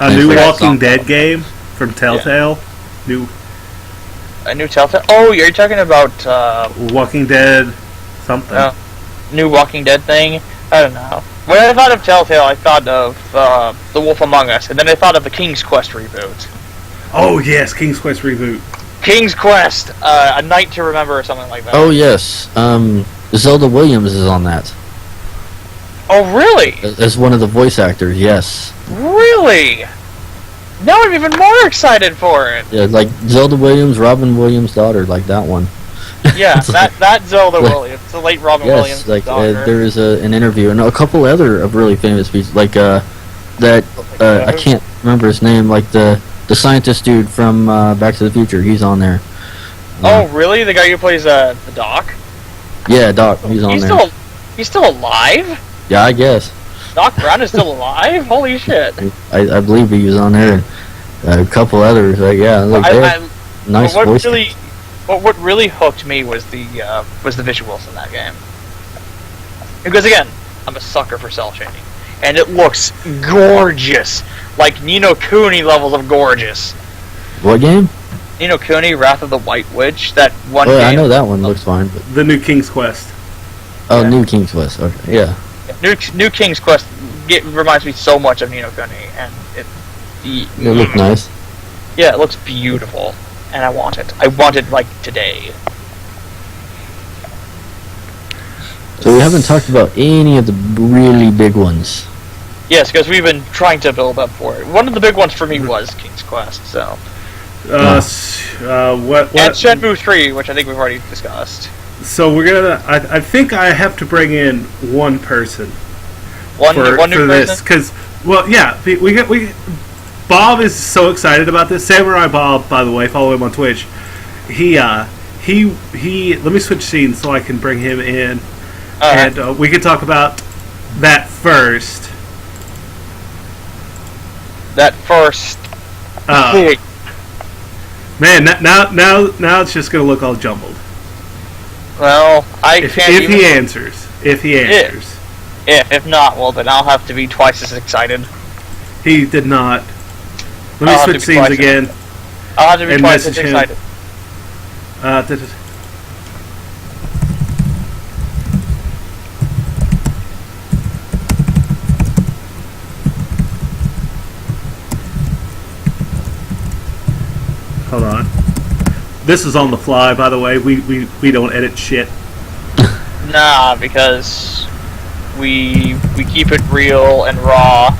Speaker 1: A new
Speaker 3: Yeah.
Speaker 1: Walking Dead game from Telltale. New
Speaker 2: A new Telltale. Oh, you're talking about
Speaker 1: Walking Dead something.
Speaker 2: new Walking Dead thing. I don't know. When I thought of Telltale, I thought of The Wolf Among Us, and then I thought of the King's Quest reboot.
Speaker 1: Oh yes, King's Quest reboot.
Speaker 2: King's Quest, A Night to Remember, or something like that.
Speaker 3: Oh yes, Zelda Williams is on that
Speaker 2: Oh, really?
Speaker 3: as one of the voice actors. Yes,
Speaker 2: Really? Now I'm even more excited for it.
Speaker 3: yeah, like Zelda Williams, Robin Williams' daughter, like that one.
Speaker 2: Yeah,
Speaker 3: It's like-
Speaker 2: that Zelda
Speaker 3: like-
Speaker 2: Williams, the late Robin
Speaker 3: Yes,
Speaker 2: Williams'
Speaker 3: like
Speaker 2: daughter.
Speaker 3: there is an interview and a couple other of really famous people, like that I can't remember his name, like the scientist dude from Back to the Future. He's on there.
Speaker 2: Oh, really? The guy who plays the Doc?
Speaker 3: Yeah, Doc. He's on there.
Speaker 2: He's still alive?
Speaker 3: Yeah, I guess.
Speaker 2: Doc Brown is still alive? Holy shit!
Speaker 3: I believe he was on there, and a couple others. Like yeah, like they have nice
Speaker 2: what
Speaker 3: voice.
Speaker 2: what really hooked me was the visuals in that game. Because again, I'm a sucker for cell shading, and it looks gorgeous, like Nino Cooney levels of gorgeous.
Speaker 3: What game?
Speaker 2: Nino Cooney, Wrath of the White Witch, that one
Speaker 3: Oh,
Speaker 2: game.
Speaker 3: I know that one looks fine. But
Speaker 1: The new King's Quest.
Speaker 3: oh,
Speaker 2: Yeah.
Speaker 3: New King's Quest. Okay, yeah.
Speaker 2: New King's Quest reminds me so much of Ni no Kuni, and it
Speaker 3: looked nice.
Speaker 2: Yeah, it looks beautiful, and I want it. I want it like today.
Speaker 3: So we haven't talked about any of the really big ones.
Speaker 2: Yes, because we've been trying to build up for it. One of the big ones for me was King's Quest, so.
Speaker 1: What?
Speaker 2: And Shenmue 3, which I think we've already discussed.
Speaker 1: So we're gonna. I think I have to bring in one person
Speaker 2: One
Speaker 1: for
Speaker 2: new
Speaker 1: this
Speaker 2: person?
Speaker 1: because, well, yeah, we. Bob is so excited about this. Samurai Bob, by the way, follow him on Twitch. He. Let me switch scenes so I can bring him in, and we can talk about that first.
Speaker 2: Thing.
Speaker 1: Man, now it's just gonna look all jumbled.
Speaker 2: Well,
Speaker 1: If he answers.
Speaker 2: If not, well, then I'll have to be twice as excited.
Speaker 1: He did not. Let me
Speaker 2: I'll have
Speaker 1: switch
Speaker 2: to be
Speaker 1: scenes
Speaker 2: twice
Speaker 1: again.
Speaker 2: I'll have to be
Speaker 1: And
Speaker 2: twice as
Speaker 1: message him.
Speaker 2: excited.
Speaker 1: Hold on. This is on the fly, by the way. We don't edit shit.
Speaker 2: Nah, because we keep it real and raw,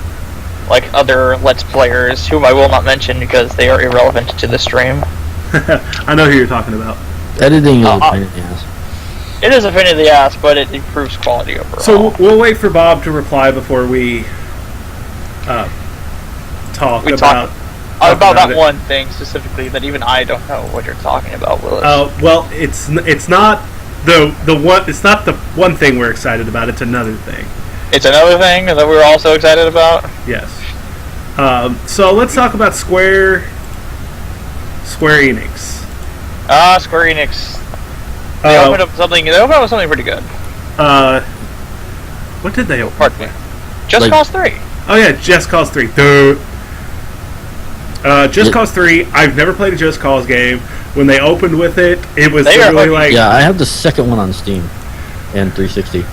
Speaker 2: like other Let's Players, whom I will not mention because they are irrelevant to the stream.
Speaker 1: I know who you're talking about.
Speaker 3: Editing is a pain in the ass.
Speaker 2: It is a pain in the ass, but it improves quality overall.
Speaker 1: So we'll wait for Bob to reply before we talk about
Speaker 2: that
Speaker 1: it.
Speaker 2: one thing specifically that even I don't know what you're talking about, Willis.
Speaker 1: Well, it's not the one. It's not the one thing we're excited about. It's another thing.
Speaker 2: It's another thing that we're also excited about.
Speaker 1: Yes. So let's talk about Square Enix.
Speaker 2: Square Enix. They opened up something. They opened up something pretty good.
Speaker 1: What did they open?
Speaker 2: Pardon me. Just Cause 3.
Speaker 1: Oh yeah, Just Cause 3. Just Cause 3. I've never played a Just Cause game. When they opened with it, it was really like
Speaker 3: Yeah, I have the second one on Steam and 360.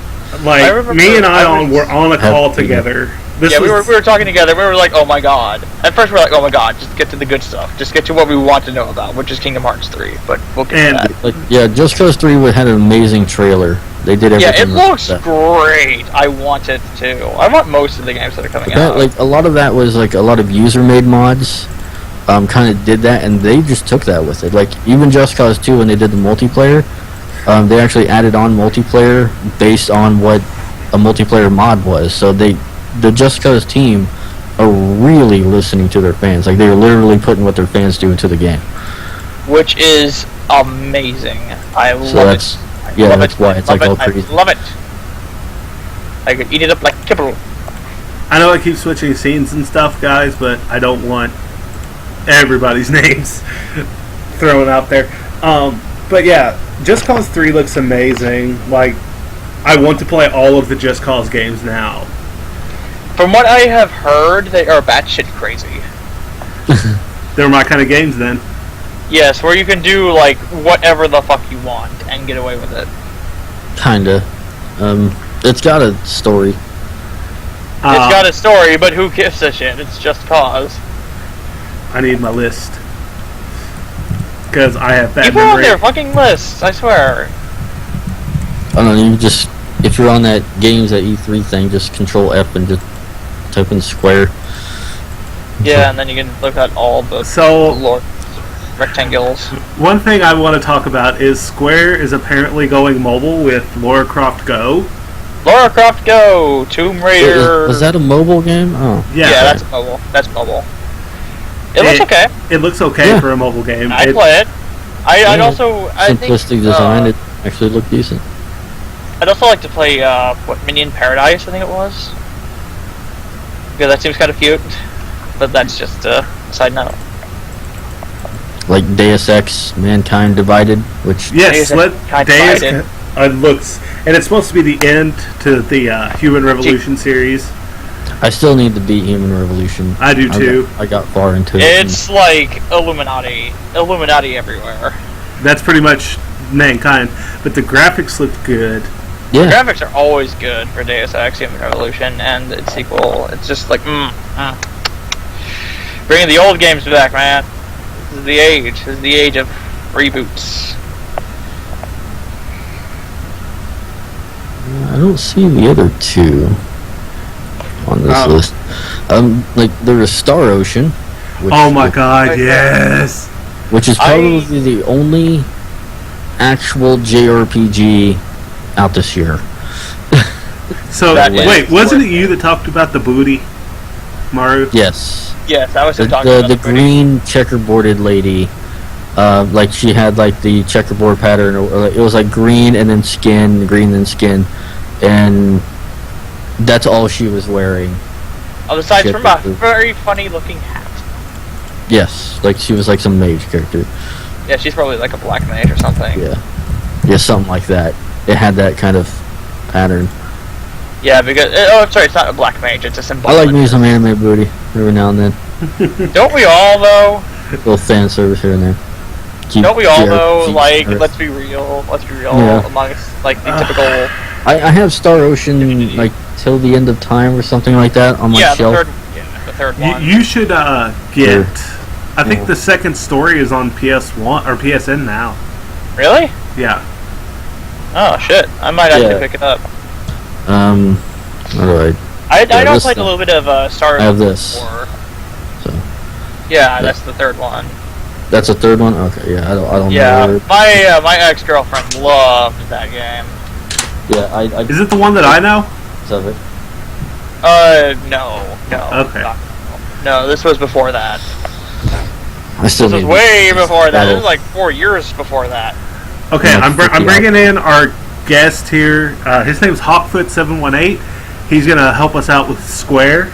Speaker 1: like me and Ion were on a call together.
Speaker 2: We were talking together. We were like, oh my god. At first we were like, oh my god, just get to the good stuff. Just get to what we want to know about, which is Kingdom Hearts 3. But we'll get to that.
Speaker 3: Like, yeah, Just Cause 3 had an amazing trailer. They did everything.
Speaker 2: Yeah, it looks great. I want it too. I want most of the games that are coming out.
Speaker 3: Like a lot of that was like a lot of user-made mods. Kind of did that, and they just took that with it. Like even Just Cause 2, when they did the multiplayer, they actually added on multiplayer based on what a multiplayer mod was. So the Just Cause team are really listening to their fans. Like they're literally putting what their fans do into the game.
Speaker 2: Which is amazing. I
Speaker 3: So
Speaker 2: love
Speaker 3: that's
Speaker 2: it.
Speaker 3: yeah,
Speaker 2: Love
Speaker 3: that's
Speaker 2: it.
Speaker 3: why it's
Speaker 2: Love
Speaker 3: like all
Speaker 2: it. I
Speaker 3: crazy.
Speaker 2: love it. I could eat it up like kibble.
Speaker 1: I know I keep switching scenes and stuff, guys, but I don't want everybody's names thrown out there. But yeah, Just Cause 3 looks amazing. Like, I want to play all of the Just Cause games now.
Speaker 2: From what I have heard, they are batshit crazy.
Speaker 1: They're my kind of games then.
Speaker 2: Yes, where you can do like whatever the fuck you want and get away with it.
Speaker 3: Kinda. It's got a story.
Speaker 2: It's got a story, but who gives a shit? It's Just Cause.
Speaker 1: I need my list. Because I have bad
Speaker 2: People on
Speaker 1: memory.
Speaker 2: their fucking lists, I swear.
Speaker 3: I don't know, you just, if you're on that games at E3 thing, just control F and just type in Square.
Speaker 2: Yeah, and then you can look at all the
Speaker 1: So,
Speaker 2: rectangles.
Speaker 1: one thing I want to talk about is Square is apparently going mobile with Lara Croft Go.
Speaker 2: Lara Croft Go, Tomb Raider.
Speaker 3: Was that a mobile game? Oh.
Speaker 1: Yeah,
Speaker 2: that's mobile. That's mobile. It looks okay.
Speaker 1: It looks okay
Speaker 3: Yeah.
Speaker 1: for a mobile game.
Speaker 2: I'd play it. I'd also
Speaker 3: Simplistic design, it actually looked decent.
Speaker 2: I'd also like to play Minion Paradise, I think it was. Because that seems kind of cute. But that's just a side note.
Speaker 3: Like Deus Ex, Mankind Divided, which
Speaker 1: Yes,
Speaker 2: Deus Ex Divided.
Speaker 1: looks, and it's supposed to be the end to the Human Revolution series.
Speaker 3: I still need to beat Human Revolution.
Speaker 1: I do too.
Speaker 3: I got far into it.
Speaker 2: It's like Illuminati everywhere.
Speaker 1: That's pretty much Mankind, but the graphics looked good.
Speaker 3: Yeah.
Speaker 2: Graphics are always good for Deus Ex Human Revolution and its sequel. It's just like, bringing the old games back, man. This is the age. This is the age of reboots.
Speaker 3: I don't see the other two on this list. Like there was Star Ocean. Which,
Speaker 1: Oh my god, yes!
Speaker 3: Which is probably the only actual JRPG out this year.
Speaker 1: So,
Speaker 2: That is
Speaker 1: wait, wasn't it
Speaker 2: worth
Speaker 1: you that talked about the booty, Maru?
Speaker 3: Yes.
Speaker 2: Yes, I was
Speaker 3: The,
Speaker 2: talking
Speaker 3: the,
Speaker 2: about
Speaker 3: the green checkerboarded lady, like she had like the checkerboard pattern, or it was like green and then skin, green and skin, and that's all she was wearing.
Speaker 2: Aside
Speaker 3: Shit,
Speaker 2: from a
Speaker 3: the-
Speaker 2: very funny looking hat.
Speaker 3: Yes, like she was like some mage character.
Speaker 2: Yeah, she's probably like a black mage or something.
Speaker 3: Yeah, something like that. It had that kind of pattern.
Speaker 2: Yeah, because I'm sorry, it's not a black mage. It's a
Speaker 3: I
Speaker 2: symbol.
Speaker 3: like me some anime booty every now and then.
Speaker 2: Don't we all though?
Speaker 3: Little fan service here and there.
Speaker 2: Don't we all though?
Speaker 3: JRPG
Speaker 2: Like,
Speaker 3: service.
Speaker 2: let's be real. Let's be real.
Speaker 3: Yeah.
Speaker 2: Amongst like the typical.
Speaker 3: I have Star Ocean like till the end of time or something like that on my
Speaker 2: Yeah,
Speaker 3: shelf.
Speaker 2: the third one.
Speaker 1: You should get. I think the second story is on PS1 or PSN now.
Speaker 2: Really?
Speaker 1: Yeah.
Speaker 2: Oh shit! I might actually
Speaker 3: Yeah.
Speaker 2: pick it up.
Speaker 3: What do
Speaker 2: I know I
Speaker 3: this
Speaker 2: played a
Speaker 3: thing.
Speaker 2: little bit of Star
Speaker 3: I have
Speaker 2: Ocean
Speaker 3: this.
Speaker 2: before.
Speaker 3: So
Speaker 2: Yeah, that's the third one.
Speaker 3: that's a third one. Okay, yeah, I don't know.
Speaker 2: Yeah,
Speaker 3: where-
Speaker 2: my ex girlfriend loved that game.
Speaker 3: Yeah, I
Speaker 1: Is it the one that I know?
Speaker 3: of it.
Speaker 2: No.
Speaker 1: Okay.
Speaker 2: No, this was before that.
Speaker 3: I still
Speaker 2: This was
Speaker 3: need
Speaker 2: way before that. This
Speaker 3: Oh.
Speaker 2: was like 4 years before that.
Speaker 1: Okay,
Speaker 3: Yeah,
Speaker 1: I'm
Speaker 3: 50
Speaker 1: bringing in our guest here. His name's Hawkfoot718. He's gonna help us out with Square.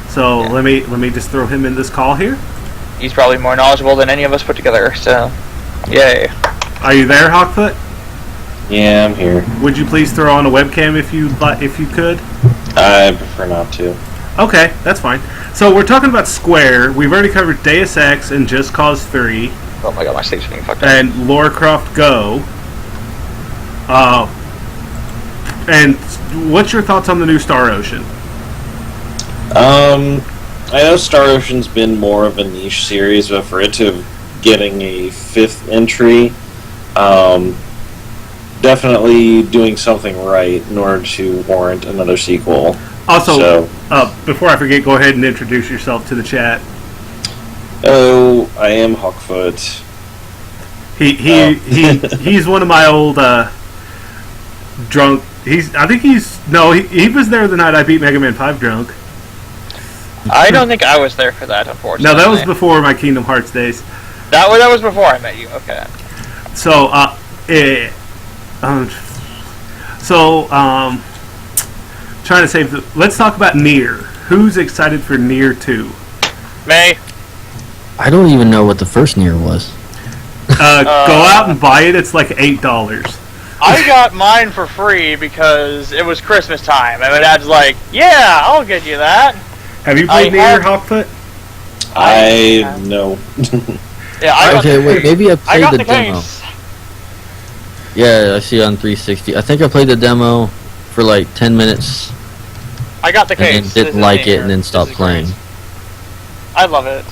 Speaker 1: So
Speaker 2: Yeah.
Speaker 1: let me just throw him in this call here.
Speaker 2: He's probably more knowledgeable than any of us put together. So, yay.
Speaker 1: Are you there, Hawkfoot?
Speaker 4: Yeah, I'm here.
Speaker 1: Would you please throw on a webcam if you could?
Speaker 4: I prefer not to.
Speaker 1: Okay, that's fine. So we're talking about Square. We've already covered Deus Ex and Just Cause 3
Speaker 2: Oh my god, my sleep's being fucked up.
Speaker 1: and Lara Croft Go. And what's your thoughts on the new Star Ocean?
Speaker 4: I know Star Ocean's been more of a niche series, but for it to getting a fifth entry, definitely doing something right in order to warrant another sequel.
Speaker 1: Also, before I forget, go ahead and introduce yourself to the chat.
Speaker 4: Oh, I am Hawkfoot.
Speaker 1: He's one of my old drunk. He was there the night I beat Mega Man 5 drunk.
Speaker 2: I don't think I was there for that, unfortunately.
Speaker 1: No, that was before my Kingdom Hearts days.
Speaker 2: That was before I met you. Okay.
Speaker 1: So, trying to save the. Let's talk about Nier. Who's excited for Nier 2?
Speaker 2: May.
Speaker 3: I don't even know what the first Nier was.
Speaker 1: Go out and buy it. It's like $8.
Speaker 2: I got mine for free because it was Christmas time, and my dad's like, "Yeah, I'll get you that."
Speaker 1: Have you played
Speaker 2: I
Speaker 1: Nier,
Speaker 2: have-
Speaker 1: Hawkfoot?
Speaker 4: I know.
Speaker 2: Yeah, I got
Speaker 3: Okay,
Speaker 2: the
Speaker 3: wait,
Speaker 2: case.
Speaker 3: maybe I
Speaker 2: I
Speaker 3: played
Speaker 2: got
Speaker 3: the
Speaker 2: the
Speaker 3: demo.
Speaker 2: case.
Speaker 3: Yeah, I see on 360. I think I played the demo for like 10 minutes
Speaker 2: I got the
Speaker 3: and
Speaker 2: case.
Speaker 3: then
Speaker 2: This
Speaker 3: didn't
Speaker 2: is
Speaker 3: like it
Speaker 2: Nier.
Speaker 3: and then
Speaker 2: This
Speaker 3: stopped
Speaker 2: is
Speaker 3: playing.
Speaker 2: great. I love it.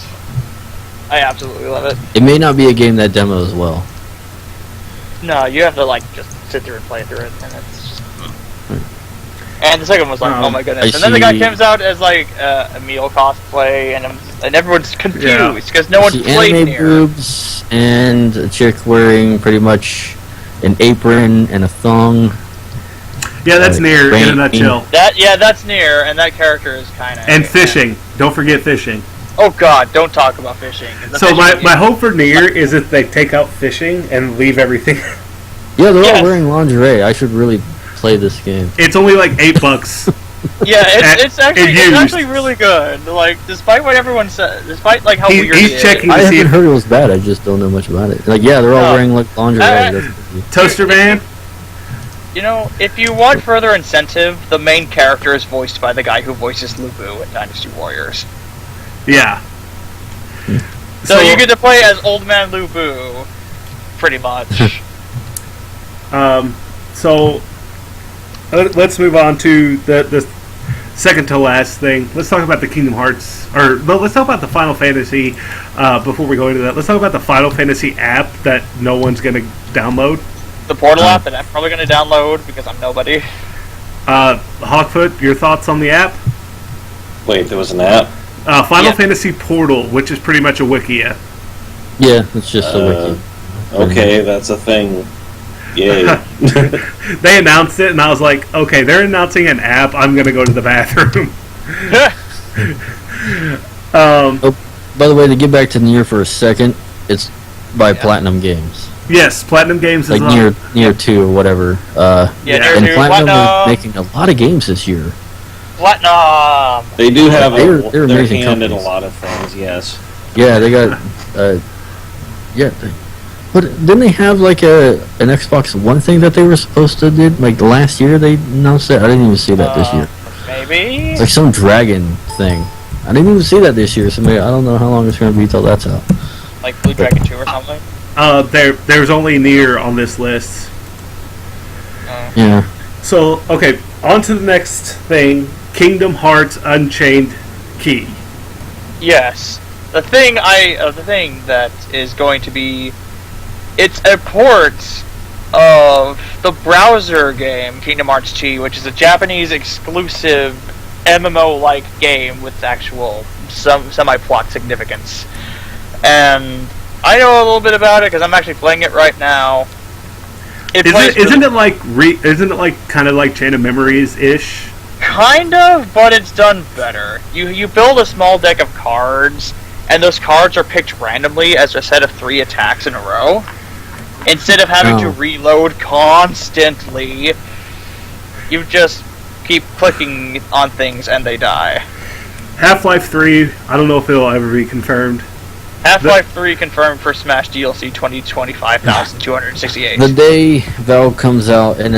Speaker 2: I absolutely love it.
Speaker 3: It may not be a game that demo as well.
Speaker 2: No, you have to like just sit there and play through it, and it's just. And the second one was like, oh my goodness!
Speaker 3: I
Speaker 2: And then the guy
Speaker 3: see-
Speaker 2: comes out as like a meal cosplay, and everyone's confused
Speaker 1: Yeah.
Speaker 2: because no one
Speaker 3: See
Speaker 2: played
Speaker 3: anime
Speaker 2: Nier.
Speaker 3: boobs and a chick wearing pretty much an apron and a thong.
Speaker 1: Yeah, that's
Speaker 3: Like,
Speaker 1: Nier in a
Speaker 3: rain-
Speaker 1: nutshell.
Speaker 2: That's Nier, and that character is kind of.
Speaker 1: And fishing. Don't forget fishing.
Speaker 2: Oh God! Don't talk about fishing. The
Speaker 1: So
Speaker 2: fishing
Speaker 1: my hope for Nier is if they take out fishing and leave everything.
Speaker 3: Yeah, they're
Speaker 2: Yes.
Speaker 3: all wearing lingerie. I should really play this game.
Speaker 1: It's only like $8.
Speaker 2: Yeah, it's
Speaker 1: used.
Speaker 2: actually really good. Like, despite what everyone says, despite like how
Speaker 1: He-
Speaker 2: weird
Speaker 1: he's
Speaker 2: it is.
Speaker 1: checking-
Speaker 3: I
Speaker 1: to see
Speaker 3: haven't
Speaker 1: if-
Speaker 3: heard it was bad. I just don't know much about it. Like, yeah, they're all
Speaker 2: No.
Speaker 3: wearing like lingerie.
Speaker 2: Uh,
Speaker 3: That's crazy.
Speaker 1: Toaster Man?
Speaker 2: You know, if you want further incentive, the main character is voiced by the guy who voices Lu Bu in Dynasty Warriors.
Speaker 1: Yeah.
Speaker 2: So you get to play as Old Man Lu Bu, pretty much.
Speaker 1: So let's move on to the second to last thing. Let's talk about the Kingdom Hearts, let's talk about the Final Fantasy. Before we go into that, let's talk about the Final Fantasy app that no one's going to download.
Speaker 2: The Portal app that I'm probably going to download because I'm nobody.
Speaker 1: Hawkfoot, your thoughts on the app?
Speaker 4: Wait, there was an app?
Speaker 1: Final
Speaker 2: Yeah.
Speaker 1: Fantasy Portal, which is pretty much a Wikia.
Speaker 3: Yeah, it's just a wiki.
Speaker 4: Okay, that's a thing. Yay.
Speaker 1: They announced it, and I was like, okay, they're announcing an app. I'm going to go to the bathroom.
Speaker 3: By the way, to get back to Nier for a second, it's by Platinum Games.
Speaker 1: Yes, Platinum Games is
Speaker 3: Like
Speaker 1: on.
Speaker 3: Nier 2 or whatever.
Speaker 1: Yeah.
Speaker 2: Nier
Speaker 3: And
Speaker 2: 2,
Speaker 3: Platinum is
Speaker 2: Platinum.
Speaker 3: making a lot of games this year.
Speaker 2: Platinum.
Speaker 4: They do have
Speaker 3: They're
Speaker 4: their
Speaker 3: amazing
Speaker 4: hand in a
Speaker 3: companies.
Speaker 4: lot of things, yes.
Speaker 3: Yeah, they got. But didn't they have like an Xbox One thing that they were supposed to do? Like last year they announced it. I didn't even see that this year.
Speaker 2: Maybe.
Speaker 3: Like some dragon thing. I didn't even see that this year. So maybe, I don't know how long it's going to be till that's out.
Speaker 2: Like Blue Dragon 2 or something.
Speaker 1: There's only Nier on this list.
Speaker 3: Yeah.
Speaker 1: So, okay, on to the next thing. Kingdom Hearts Unchained Key.
Speaker 2: Yes. The thing that is going to be, it's a port of the browser game Kingdom Hearts Chi, which is a Japanese exclusive MMO-like game with actual semi-plot significance. And I know a little bit about it because I'm actually playing it right now.
Speaker 1: Isn't it like kind of like Chain of Memories ish?
Speaker 2: Kind of, but it's done better. You build a small deck of cards, and those cards are picked randomly as a set of 3 attacks in a row. Instead of having to reload constantly, you just keep clicking on things and they die.
Speaker 1: Half-Life 3, I don't know if it'll ever be confirmed.
Speaker 2: Half-Life 3 confirmed for Smash DLC 2025,268.
Speaker 3: The day Valve comes out and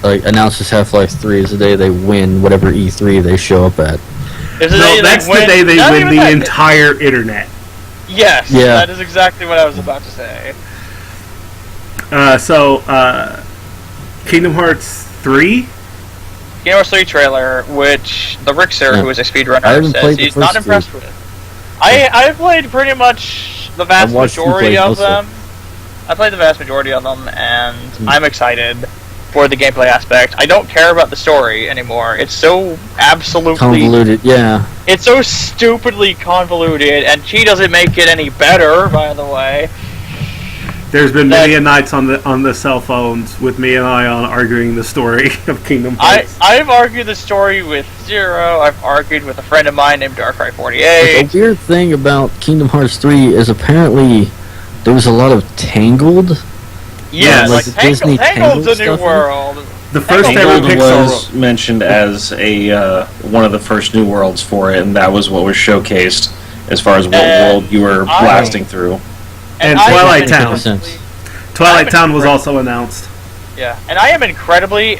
Speaker 3: announces Half-Life 3 is the day they win whatever E3 they show up at.
Speaker 2: Is it
Speaker 1: No, that's the day they
Speaker 2: not
Speaker 1: win
Speaker 2: even
Speaker 1: the
Speaker 2: that-
Speaker 1: entire internet.
Speaker 2: Yes,
Speaker 3: Yeah.
Speaker 2: that is exactly what I was about to say.
Speaker 1: Kingdom Hearts 3?
Speaker 2: Kingdom Hearts 3 trailer, which the Rixer,
Speaker 3: Yeah.
Speaker 2: who is a
Speaker 3: I
Speaker 2: speedrunner,
Speaker 3: haven't
Speaker 2: says
Speaker 3: played the
Speaker 2: he's not
Speaker 3: first
Speaker 2: impressed with it. I played pretty much the vast
Speaker 3: I've watched you
Speaker 2: majority
Speaker 3: play
Speaker 2: of
Speaker 3: most of
Speaker 2: them. I played the vast majority of them, and I'm excited for the gameplay aspect. I don't care about the story anymore. It's so absolutely
Speaker 3: Convoluted, yeah.
Speaker 2: It's so stupidly convoluted, and she doesn't make it any better, by the way.
Speaker 1: There's been many a nights on the cell phones with me and Ion arguing the story of Kingdom Hearts.
Speaker 2: I've argued the story with Zero. I've argued with a friend of mine named Darkrai48.
Speaker 3: Like, a weird thing about Kingdom Hearts 3 is apparently there was a lot of Tangled.
Speaker 2: Yes,
Speaker 3: like
Speaker 2: like
Speaker 3: the Disney
Speaker 2: Tangled's a
Speaker 3: Tangled
Speaker 2: new
Speaker 3: stuff in it?
Speaker 2: world.
Speaker 1: The first ever
Speaker 4: Tangled
Speaker 1: Pixar
Speaker 4: was mentioned as a one of the first new worlds for it, and that was what was showcased as far as what world you were blasting through.
Speaker 1: And
Speaker 2: I
Speaker 1: Twilight
Speaker 2: am
Speaker 1: Town.
Speaker 2: incredibly-
Speaker 1: Twilight Town was also announced.
Speaker 2: Yeah, and I am incredibly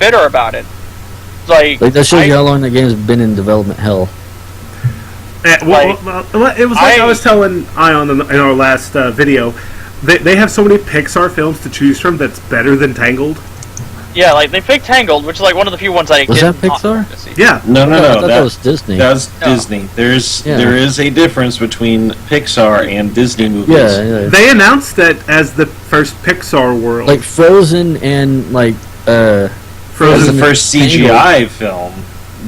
Speaker 2: bitter about it. Like
Speaker 3: Like, that shows you how long that game's been in development hell.
Speaker 1: It was like I was telling Ion in our last video. They have so many Pixar films to choose from that's better than Tangled.
Speaker 2: Yeah, like they picked Tangled, which is like one of the few ones I
Speaker 3: Was
Speaker 2: did
Speaker 3: that Pixar?
Speaker 2: not see.
Speaker 1: Yeah.
Speaker 4: No,
Speaker 3: I thought that was Disney.
Speaker 4: That's
Speaker 2: No.
Speaker 4: Disney. There
Speaker 3: Yeah.
Speaker 4: is a difference between Pixar and Disney movies.
Speaker 3: Yeah.
Speaker 1: They announced that as the first Pixar world.
Speaker 3: Like Frozen and like
Speaker 4: As
Speaker 1: Frozen.
Speaker 4: the first CGI film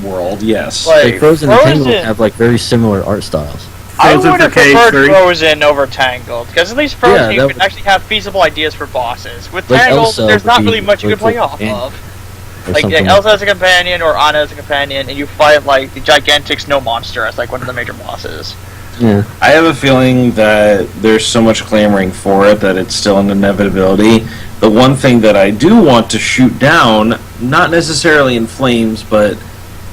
Speaker 4: world, yes.
Speaker 3: like Frozen and Tangled
Speaker 2: Frozen-
Speaker 3: have like very similar art styles.
Speaker 2: I
Speaker 1: Frozen
Speaker 2: would have
Speaker 1: for
Speaker 2: preferred
Speaker 1: K3.
Speaker 2: Frozen over Tangled, because at least Frozen
Speaker 3: Yeah,
Speaker 2: you
Speaker 3: that
Speaker 2: can
Speaker 3: was-
Speaker 2: actually have feasible ideas for bosses. With
Speaker 3: Like
Speaker 2: Tangled,
Speaker 3: Elsa
Speaker 2: there's
Speaker 3: would
Speaker 2: not
Speaker 3: be
Speaker 2: really much you can
Speaker 3: like
Speaker 2: play
Speaker 3: a
Speaker 2: off
Speaker 3: companion
Speaker 2: of.
Speaker 3: Or
Speaker 2: Like
Speaker 3: something.
Speaker 2: Elsa as a companion or Anna as a companion, and you fight like the gigantic snow monster as like one of the major bosses.
Speaker 3: Yeah.
Speaker 4: I have a feeling that there's so much clamoring for it that it's still an inevitability. The one thing that I do want to shoot down, not necessarily in flames, but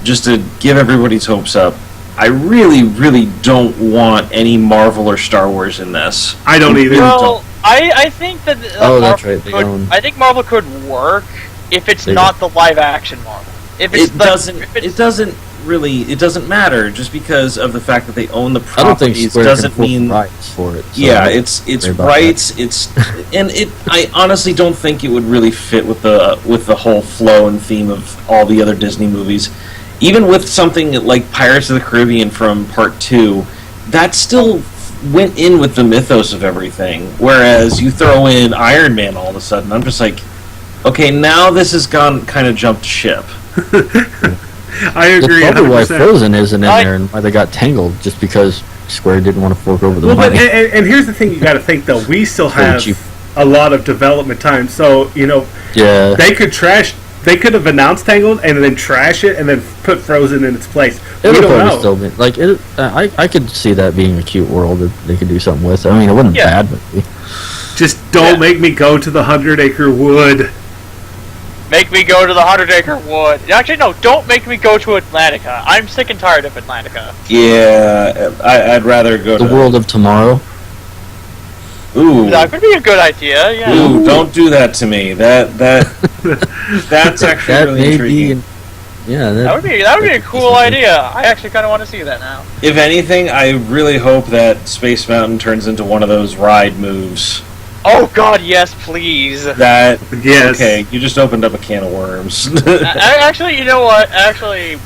Speaker 4: just to give everybody's hopes up, I really, really don't want any Marvel or Star Wars in this.
Speaker 1: I don't either.
Speaker 2: Well, I think that
Speaker 3: Oh, that's
Speaker 2: Marvel
Speaker 3: right, they own-
Speaker 2: I think Marvel could work if it's
Speaker 3: They
Speaker 2: not the live action Marvel. If it's
Speaker 4: It doesn't.
Speaker 2: if it's-
Speaker 4: It doesn't really, it doesn't matter just because of the fact that they own the
Speaker 3: I don't think
Speaker 4: properties
Speaker 3: Square can
Speaker 4: doesn't
Speaker 3: afford
Speaker 4: mean
Speaker 3: rights for it. So
Speaker 4: yeah,
Speaker 3: I don't
Speaker 4: it's
Speaker 3: worry about
Speaker 4: rights. It's and it. I honestly don't think it would really fit with the whole flow and theme of all the other Disney movies. Even with something like Pirates of the Caribbean from Part 2, that still went in with the mythos of everything. Whereas you throw in Iron Man all of a sudden, I'm just like, okay, now this has gone kind of jumped ship.
Speaker 1: I
Speaker 3: That's
Speaker 1: agree.
Speaker 3: probably why
Speaker 1: 100%.
Speaker 3: Frozen isn't in
Speaker 2: I-
Speaker 3: there and why they got tangled, just because Square didn't want to fork over the
Speaker 1: Well, but
Speaker 3: money.
Speaker 1: and here's the thing you got to think though. We still
Speaker 3: Very
Speaker 1: have
Speaker 3: cheap.
Speaker 1: a lot of development time, so
Speaker 3: Yeah,
Speaker 1: they could trash. They could have announced Tangled and then trash it and then put Frozen in its place.
Speaker 3: it
Speaker 1: We
Speaker 3: would
Speaker 1: don't
Speaker 3: probably
Speaker 1: know.
Speaker 3: still be like it. I could see that being a cute world that they could do something with. I mean, it wasn't
Speaker 2: Yeah.
Speaker 3: bad movie.
Speaker 1: Just don't
Speaker 2: Yeah.
Speaker 1: make me go to the 100-acre wood.
Speaker 2: Make me go to the 100-acre wood. Actually, no, don't make me go to Atlantica. I'm sick and tired of Atlantica.
Speaker 4: Yeah, I'd rather go
Speaker 3: The
Speaker 4: to
Speaker 3: World of Tomorrow.
Speaker 4: Ooh,
Speaker 2: That would be a good idea, yeah.
Speaker 4: ooh, don't do that to me. That's actually
Speaker 3: That
Speaker 4: really
Speaker 3: may
Speaker 4: intriguing.
Speaker 3: be. Yeah,
Speaker 2: That would be a cool idea. I actually kind of want to see that now.
Speaker 4: If anything, I really hope that Space Mountain turns into one of those ride moves.
Speaker 2: Oh God, yes, please.
Speaker 4: That
Speaker 1: Yes.
Speaker 4: okay, you just opened up a can of worms.
Speaker 2: Actually, you know what? Actually,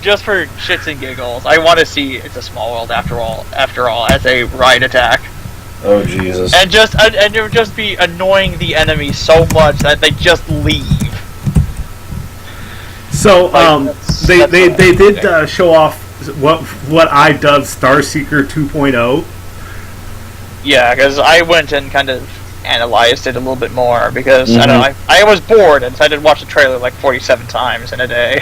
Speaker 2: just for shits and giggles, I want to see It's a Small World after all, as a ride attack,
Speaker 4: Oh Jesus!
Speaker 2: and it would just be annoying the enemy so much that they just leave.
Speaker 1: So
Speaker 2: Like,
Speaker 1: they
Speaker 2: that's what I
Speaker 1: did
Speaker 2: think.
Speaker 1: show off what I dubbed Starseeker 2.0.
Speaker 2: Yeah, because I went and kind of analyzed it a little bit more because I don't know,
Speaker 4: Mm-hmm.
Speaker 2: I was bored and so I did watch the trailer like 47 times in a day.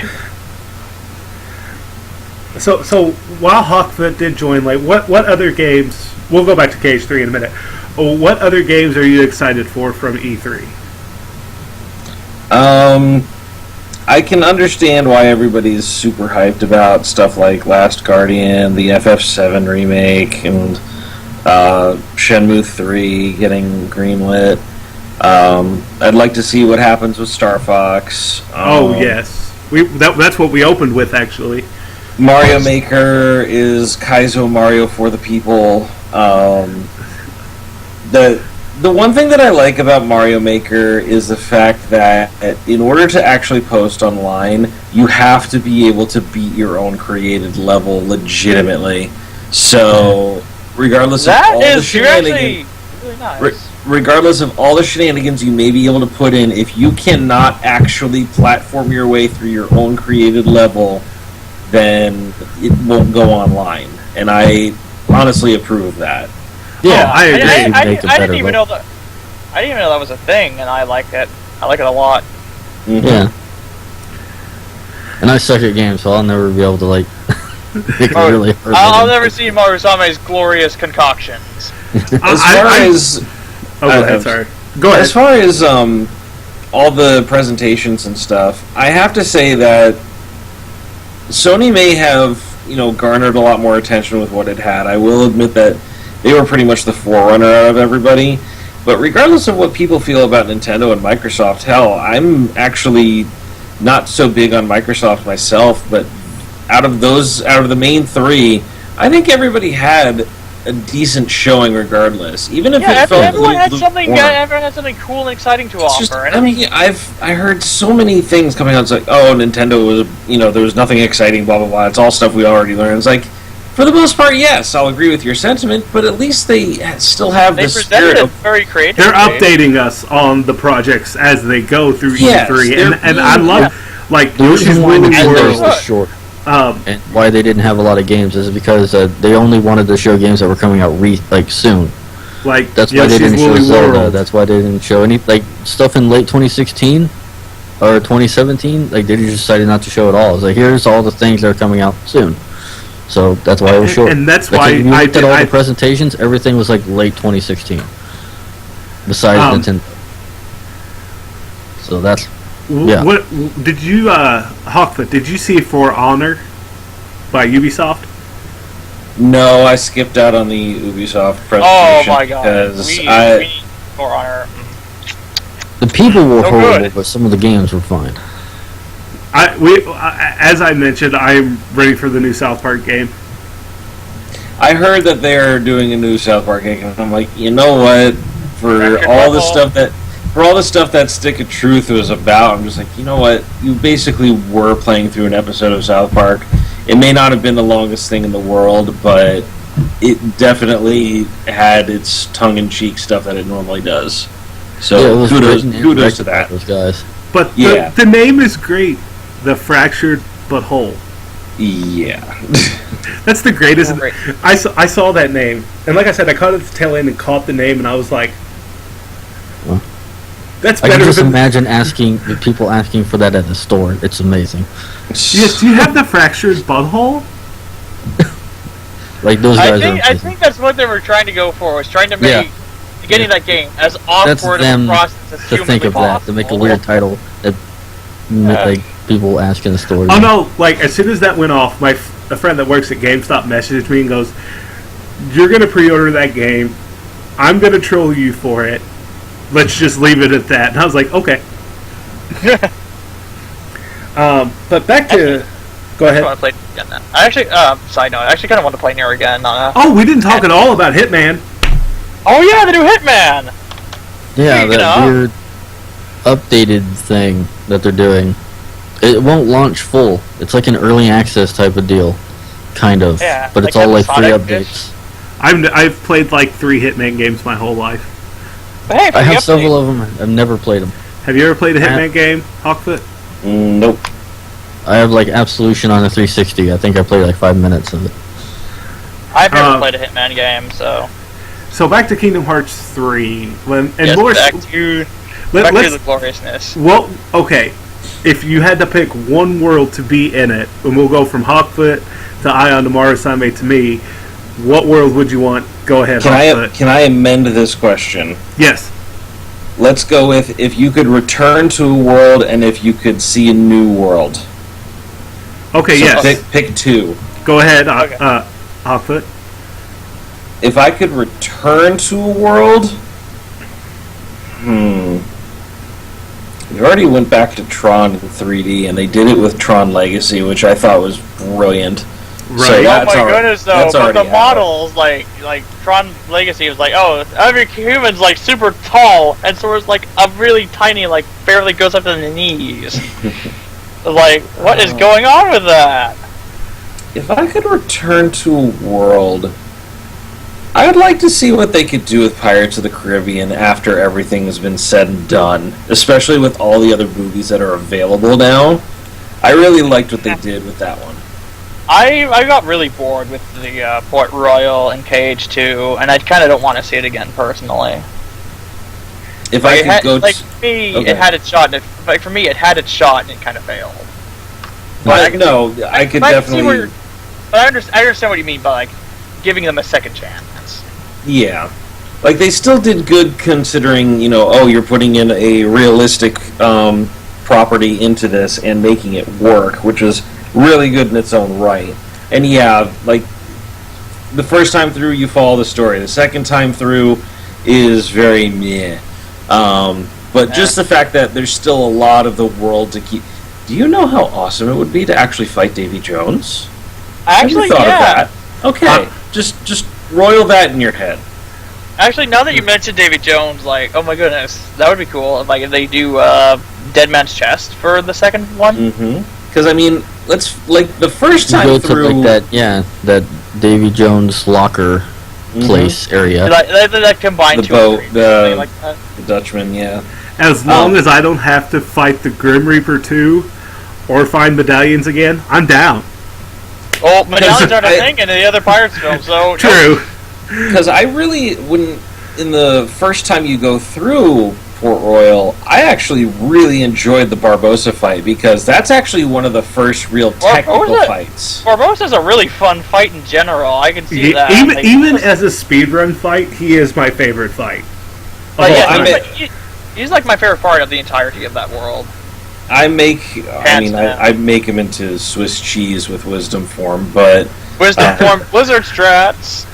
Speaker 1: So while Hawkfoot did join, like what other games? We'll go back to Cage 3 in a minute. What other games are you excited for from E E3?
Speaker 4: I can understand why everybody's super hyped about stuff like Last Guardian, the FF7 remake, and Shenmue 3 getting greenlit. I'd like to see what happens with Star Fox.
Speaker 1: Oh yes, that's what we opened with actually.
Speaker 4: Mario Maker is Kaizo Mario for the people. The one thing that I like about Mario Maker is the fact that in order to actually post online, you have to be able to beat your own created level legitimately. So, regardless of all the
Speaker 2: You're actually
Speaker 4: shenanigans,
Speaker 2: really nice.
Speaker 4: regardless of all the shenanigans you may be able to put in, if you cannot actually platform your way through your own created level, then it won't go online. And I honestly approve of that.
Speaker 1: Yeah, I agree.
Speaker 2: I
Speaker 3: Make it
Speaker 2: didn't
Speaker 3: better,
Speaker 2: even know that. I didn't even know that was a thing, and I like it. I like it a lot.
Speaker 4: Mhm.
Speaker 3: Yeah. And I suck at games, so I'll never be able to like. Make it
Speaker 2: Oh,
Speaker 3: really hurt.
Speaker 2: I'll never see Marusame's glorious concoctions.
Speaker 4: As far as
Speaker 1: Oh, go
Speaker 4: I
Speaker 1: ahead.
Speaker 4: have-
Speaker 1: Sorry. Go ahead.
Speaker 4: As far as all the presentations and stuff, I have to say that Sony may have garnered a lot more attention with what it had. I will admit that they were pretty much the forerunner out of everybody. But regardless of what people feel about Nintendo and Microsoft, hell, I'm actually not so big on Microsoft myself. But out of the main three, I think everybody had a decent showing regardless, even if
Speaker 2: Yeah,
Speaker 4: it felt
Speaker 2: everyone had something.
Speaker 4: lukewarm.
Speaker 2: Everyone had something cool and exciting to
Speaker 4: It's
Speaker 2: offer.
Speaker 4: just,
Speaker 2: and
Speaker 4: I mean, I heard so many things coming out. It's like, oh, Nintendo was, there was nothing exciting, blah blah blah. It's all stuff we already learned. It's like, for the most part, yes, I'll agree with your sentiment, but at least they still have
Speaker 2: they
Speaker 4: the
Speaker 2: presented
Speaker 4: spirit
Speaker 2: it
Speaker 4: of.
Speaker 2: very creatively.
Speaker 1: They're updating us on the projects as they go through
Speaker 4: Yes,
Speaker 1: E3,
Speaker 4: they're
Speaker 1: and I
Speaker 4: being-
Speaker 1: love like
Speaker 3: The
Speaker 1: Yoshi's
Speaker 3: reason why
Speaker 1: Woolly
Speaker 3: Nintendo
Speaker 1: World.
Speaker 3: was short
Speaker 1: Um,
Speaker 3: and why they didn't have a lot of games is because they only wanted to show games that were coming out soon.
Speaker 1: like
Speaker 3: That's why
Speaker 1: Yoshi's
Speaker 3: they didn't show
Speaker 1: Woolly
Speaker 3: Zelda.
Speaker 1: World.
Speaker 3: That's why they didn't show any stuff in late 2016 or 2017. Like they just decided not to show it all. It's like here's all the things that are coming out soon. So that's why it was short.
Speaker 1: And that's
Speaker 3: Like,
Speaker 1: why
Speaker 3: if you
Speaker 1: I
Speaker 3: looked at
Speaker 1: did.
Speaker 3: all
Speaker 1: I,
Speaker 3: the presentations. Everything was like late 2016. Besides Nintendo. So that's yeah.
Speaker 1: What did you, Hawkfoot? Did you see For Honor by Ubisoft?
Speaker 4: No, I skipped out on the Ubisoft
Speaker 2: Oh
Speaker 4: presentation
Speaker 2: my god!
Speaker 4: because
Speaker 2: We
Speaker 4: I
Speaker 2: need For Honor.
Speaker 3: the people were
Speaker 2: So
Speaker 3: horrible,
Speaker 2: good.
Speaker 3: but some of the games were fine.
Speaker 1: As I mentioned, I'm ready for the new South Park game.
Speaker 4: I heard that they're doing a new South Park game, and I'm like, you know what? For
Speaker 2: Record
Speaker 4: all the
Speaker 2: level.
Speaker 4: stuff that Stick of Truth was about, I'm just like, you know what? You basically were playing through an episode of South Park. It may not have been the longest thing in the world, but it definitely had its tongue-in-cheek stuff that it normally does. So
Speaker 3: Yeah, it was
Speaker 4: kudos
Speaker 3: written and
Speaker 4: to
Speaker 3: directed by
Speaker 4: that.
Speaker 3: those guys.
Speaker 1: But
Speaker 4: Yeah.
Speaker 1: the name is great. The Fractured But Whole.
Speaker 4: Yeah.
Speaker 1: That's the greatest.
Speaker 2: Great.
Speaker 1: I saw that name, and like I said, I caught it at the tail end and caught the name, and I was like,
Speaker 3: Well,
Speaker 1: "That's
Speaker 3: I can
Speaker 1: better
Speaker 3: just
Speaker 1: than."
Speaker 3: imagine the people asking for that at the store. It's amazing.
Speaker 1: Yes, do you have the Fractured Butthole?
Speaker 3: Like those guys
Speaker 2: I
Speaker 3: are.
Speaker 2: think that's what they were trying to go for. Was trying to
Speaker 3: Yeah.
Speaker 2: make getting that game as
Speaker 3: That's
Speaker 2: awkward of
Speaker 3: them
Speaker 2: a process as
Speaker 3: to
Speaker 2: humanly
Speaker 3: think of that, to make a
Speaker 2: possible.
Speaker 3: weird title that like people ask in the store.
Speaker 1: Oh no! Like as soon as that went off, a friend that works at GameStop messaged me and goes, "You're gonna pre-order that game. I'm gonna troll you for it. Let's just leave it at that." And I was like, "Okay." But back to, go
Speaker 2: I
Speaker 1: ahead.
Speaker 2: want to play again. Then. I actually, side note, I actually kind of want to play Nier again.
Speaker 1: Oh, we didn't talk at all about Hitman.
Speaker 2: Oh yeah, the new Hitman.
Speaker 3: Yeah,
Speaker 2: Speaking
Speaker 3: that
Speaker 2: of-
Speaker 3: weird updated thing that they're doing. It won't launch full. It's like an early access type of deal, kind of.
Speaker 2: Yeah,
Speaker 3: but it's
Speaker 2: like
Speaker 3: all like free
Speaker 2: episodic-ish.
Speaker 3: updates.
Speaker 1: I've played like 3 Hitman games my whole life.
Speaker 2: But hey,
Speaker 3: I have several of them. I've never played them.
Speaker 1: Have you ever played a Hitman game, Hawkfoot?
Speaker 4: Nope.
Speaker 3: I have like Absolution on the 360. I think I played like 5 minutes of it.
Speaker 2: I've never played a Hitman game, so
Speaker 1: So back to Kingdom Hearts 3.
Speaker 2: yes,
Speaker 1: More,
Speaker 2: back to
Speaker 1: let's,
Speaker 2: the gloriousness.
Speaker 1: well, okay. If you had to pick one world to be in it, and we'll go from Hawkfoot to Ion to Marusame to me, what world would you want? Go ahead, Hawkfoot.
Speaker 4: Can I amend this question?
Speaker 1: Yes.
Speaker 4: Let's go with if you could return to a world and if you could see a new world.
Speaker 1: Okay,
Speaker 4: So
Speaker 1: yes.
Speaker 4: pick 2.
Speaker 1: Go ahead,
Speaker 2: Okay.
Speaker 1: Hawkfoot.
Speaker 4: If I could return to a world, we already went back to Tron in 3D, and they did it with Tron Legacy, which I thought was brilliant. So
Speaker 1: Right.
Speaker 2: Oh
Speaker 4: that's
Speaker 2: my
Speaker 4: already-
Speaker 2: goodness, though!
Speaker 4: that's
Speaker 2: But
Speaker 4: already
Speaker 2: the
Speaker 4: out.
Speaker 2: models, like Tron Legacy, was like, oh, every human's like super tall, and so it's like a really tiny, like barely goes up to the knees. Like, what is going on with that?
Speaker 4: If I could return to a world, I would like to see what they could do with Pirates of the Caribbean after everything has been said and done, especially with all the other movies that are available now. I really liked what they did with that one.
Speaker 2: I got really bored with the Port Royal and KH2, and I kind of don't want to see it again personally.
Speaker 4: If
Speaker 2: Like,
Speaker 4: I
Speaker 2: it
Speaker 4: could
Speaker 2: had,
Speaker 4: go,
Speaker 2: like for me,
Speaker 4: okay.
Speaker 2: it had its shot. And for me, it had its shot, and it kind of failed.
Speaker 4: but no, I could
Speaker 2: But I can see where-
Speaker 4: definitely,
Speaker 2: But I understand what you mean by like giving them a second chance.
Speaker 4: yeah. Like they still did good considering, you're putting in a realistic property into this and making it work, which is really good in its own right. And yeah, like the first time through you follow the story. The second time through is very meh. But just the fact that there's still a lot of the world to keep. Do you know how awesome it would be to actually fight Davy Jones?
Speaker 2: Actually,
Speaker 4: Have you thought
Speaker 2: yeah.
Speaker 4: of that? Okay, just royal that in your head.
Speaker 2: Actually, now that you mentioned David Jones, like, oh my goodness, that would be cool. Like, if they do Dead Man's Chest for the second one.
Speaker 4: Mm-hmm. Because I mean, let's like the first
Speaker 3: You
Speaker 4: time
Speaker 3: go
Speaker 4: through.
Speaker 3: to like that Davy Jones locker place area.
Speaker 2: Like, that combined
Speaker 4: The
Speaker 2: two
Speaker 4: boat,
Speaker 2: or three,
Speaker 4: the-
Speaker 2: something like that.
Speaker 4: The Dutchman, yeah.
Speaker 1: As long as I don't have to fight the Grim Reaper 2 or find medallions again, I'm down.
Speaker 2: Oh, medallions aren't a
Speaker 4: I-
Speaker 2: thing in the other Pirates films, so
Speaker 1: True.
Speaker 4: Because I really wouldn't. In the first time you go through Port Royal, I actually really enjoyed the Barbossa fight because that's actually one of the first real technical
Speaker 2: Barbossa-
Speaker 4: fights.
Speaker 2: Barbossa's a really fun fight in general. I can see that.
Speaker 1: Even
Speaker 2: Like,
Speaker 1: even as a speedrun fight, he is my favorite fight.
Speaker 2: like,
Speaker 1: of
Speaker 2: yeah,
Speaker 1: all time.
Speaker 2: he's like my favorite part of the entirety of that world.
Speaker 4: I make
Speaker 2: Hands
Speaker 4: make him into Swiss cheese with wisdom form, but
Speaker 2: Wisdom form, Blizzard strats.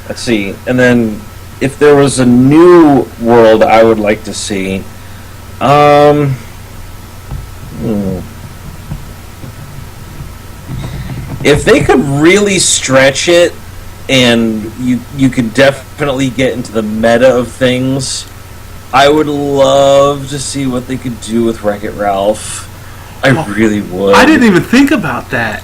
Speaker 4: let's see. And then if there was a new world I would like to see, If they could really stretch it, and you could definitely get into the meta of things, I would love to see what they could do with Wreck-It Ralph. I really would.
Speaker 1: I didn't even think about that.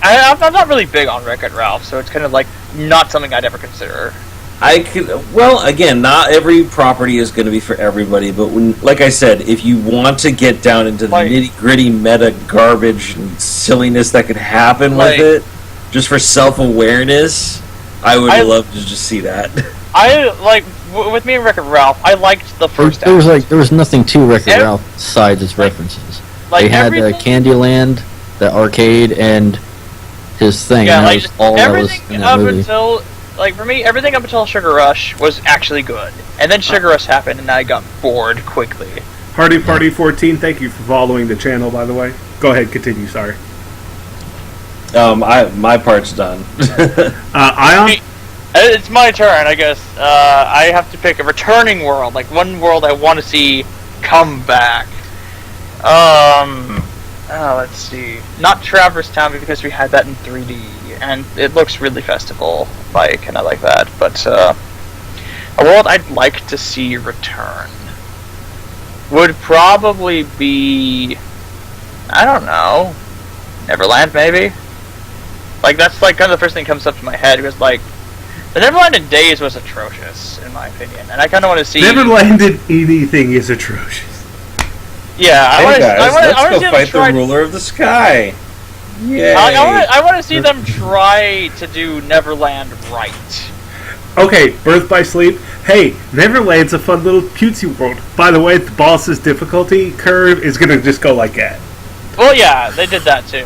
Speaker 2: I'm not really big on Wreck-It Ralph, so it's kind of like not something I'd ever consider.
Speaker 4: I could. Well, again, not every property is going to be for everybody, but like I said, if you want to get down into the nitty gritty meta garbage and silliness that could happen with it, just for self awareness, I would love to just see that.
Speaker 2: I like with me and Wreck-It Ralph. I liked the first.
Speaker 3: There was nothing to Wreck-It Ralph besides its references. They had Candyland, the arcade, and his thing.
Speaker 2: Yeah,
Speaker 3: that
Speaker 2: like
Speaker 3: was all that was
Speaker 2: everything
Speaker 3: in that
Speaker 2: up
Speaker 3: movie.
Speaker 2: until for me, everything up until Sugar Rush was actually good, and then Sugar Rush happened, and I got bored quickly.
Speaker 1: Hardy Party 14, thank you for following the channel, by the way. Go ahead, continue. Sorry.
Speaker 4: My part's done.
Speaker 1: Ion.
Speaker 2: It's my turn, I guess. I have to pick a returning world, like one world I want to see come back. Let's see. Not Traverse Town because we had that in 3D, and it looks really festival-like, and I like that. But a world I'd like to see return would probably be, I don't know, Neverland maybe. Like that's like kind of the first thing that comes up to my head because like the Neverland in Days was atrocious in my opinion, and I kind of want to see
Speaker 1: Neverland in anything is atrocious.
Speaker 2: Yeah, I
Speaker 4: Hey guys, let's
Speaker 2: want
Speaker 4: go
Speaker 2: to
Speaker 4: fight the ruler of the sky. Yay!
Speaker 2: I want to see them try to do Neverland right.
Speaker 1: Okay, Birth by Sleep. Hey, Neverland's a fun little cutesy world. By the way, the boss's difficulty curve is going to just go like that.
Speaker 2: Well, yeah, they did that too.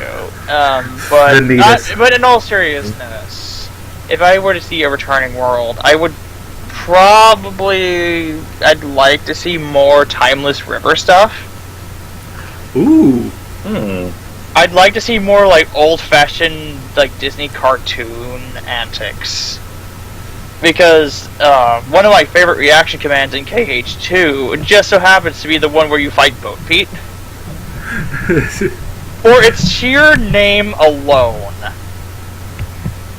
Speaker 2: But in all seriousness, if I were to see a returning world, I would I'd like to see more Timeless River stuff.
Speaker 1: Ooh.
Speaker 2: I'd like to see more like old-fashioned like Disney cartoon antics. Because one of my favorite reaction commands in KH2 just so happens to be the one where you fight Boat Pete. For its sheer name alone.